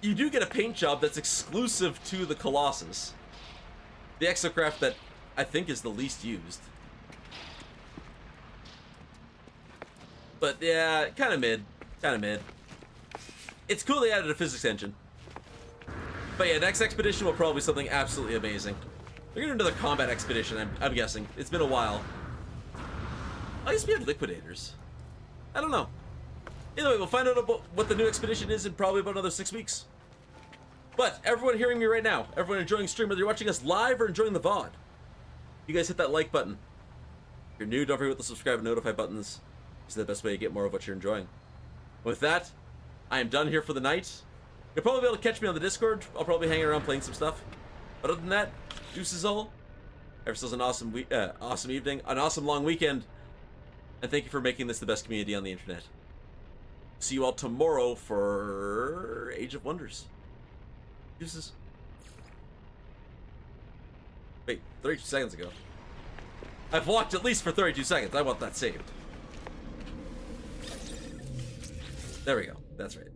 You do get a paint job that's exclusive to the Colossus. The exocraft that I think is the least used. But yeah, kind of mid. It's cool they added a physics engine. But yeah, next expedition will probably be something absolutely amazing. They're gonna do another combat expedition, I'm guessing. It's been a while. I guess we had liquidators. I don't know. Either way, we'll find out about what the new expedition is in probably about another 6 weeks. But everyone hearing me right now, everyone enjoying stream, whether you're watching us live or enjoying the VOD, you guys hit that like button. If you're new, don't forget the subscribe and notify buttons. It's the best way to get more of what you're enjoying. With that, I am done here for the night. You'll probably be able to catch me on the Discord. I'll probably be hanging around playing some stuff. But other than that, deuces all. Have yourselves an awesome evening, an awesome long weekend, and thank you for making this the best community on the internet. See you all tomorrow for Age of Wonders. Deuces. Wait, 32 seconds ago. I've walked at least for 32 seconds. I want that saved. There we go. That's right.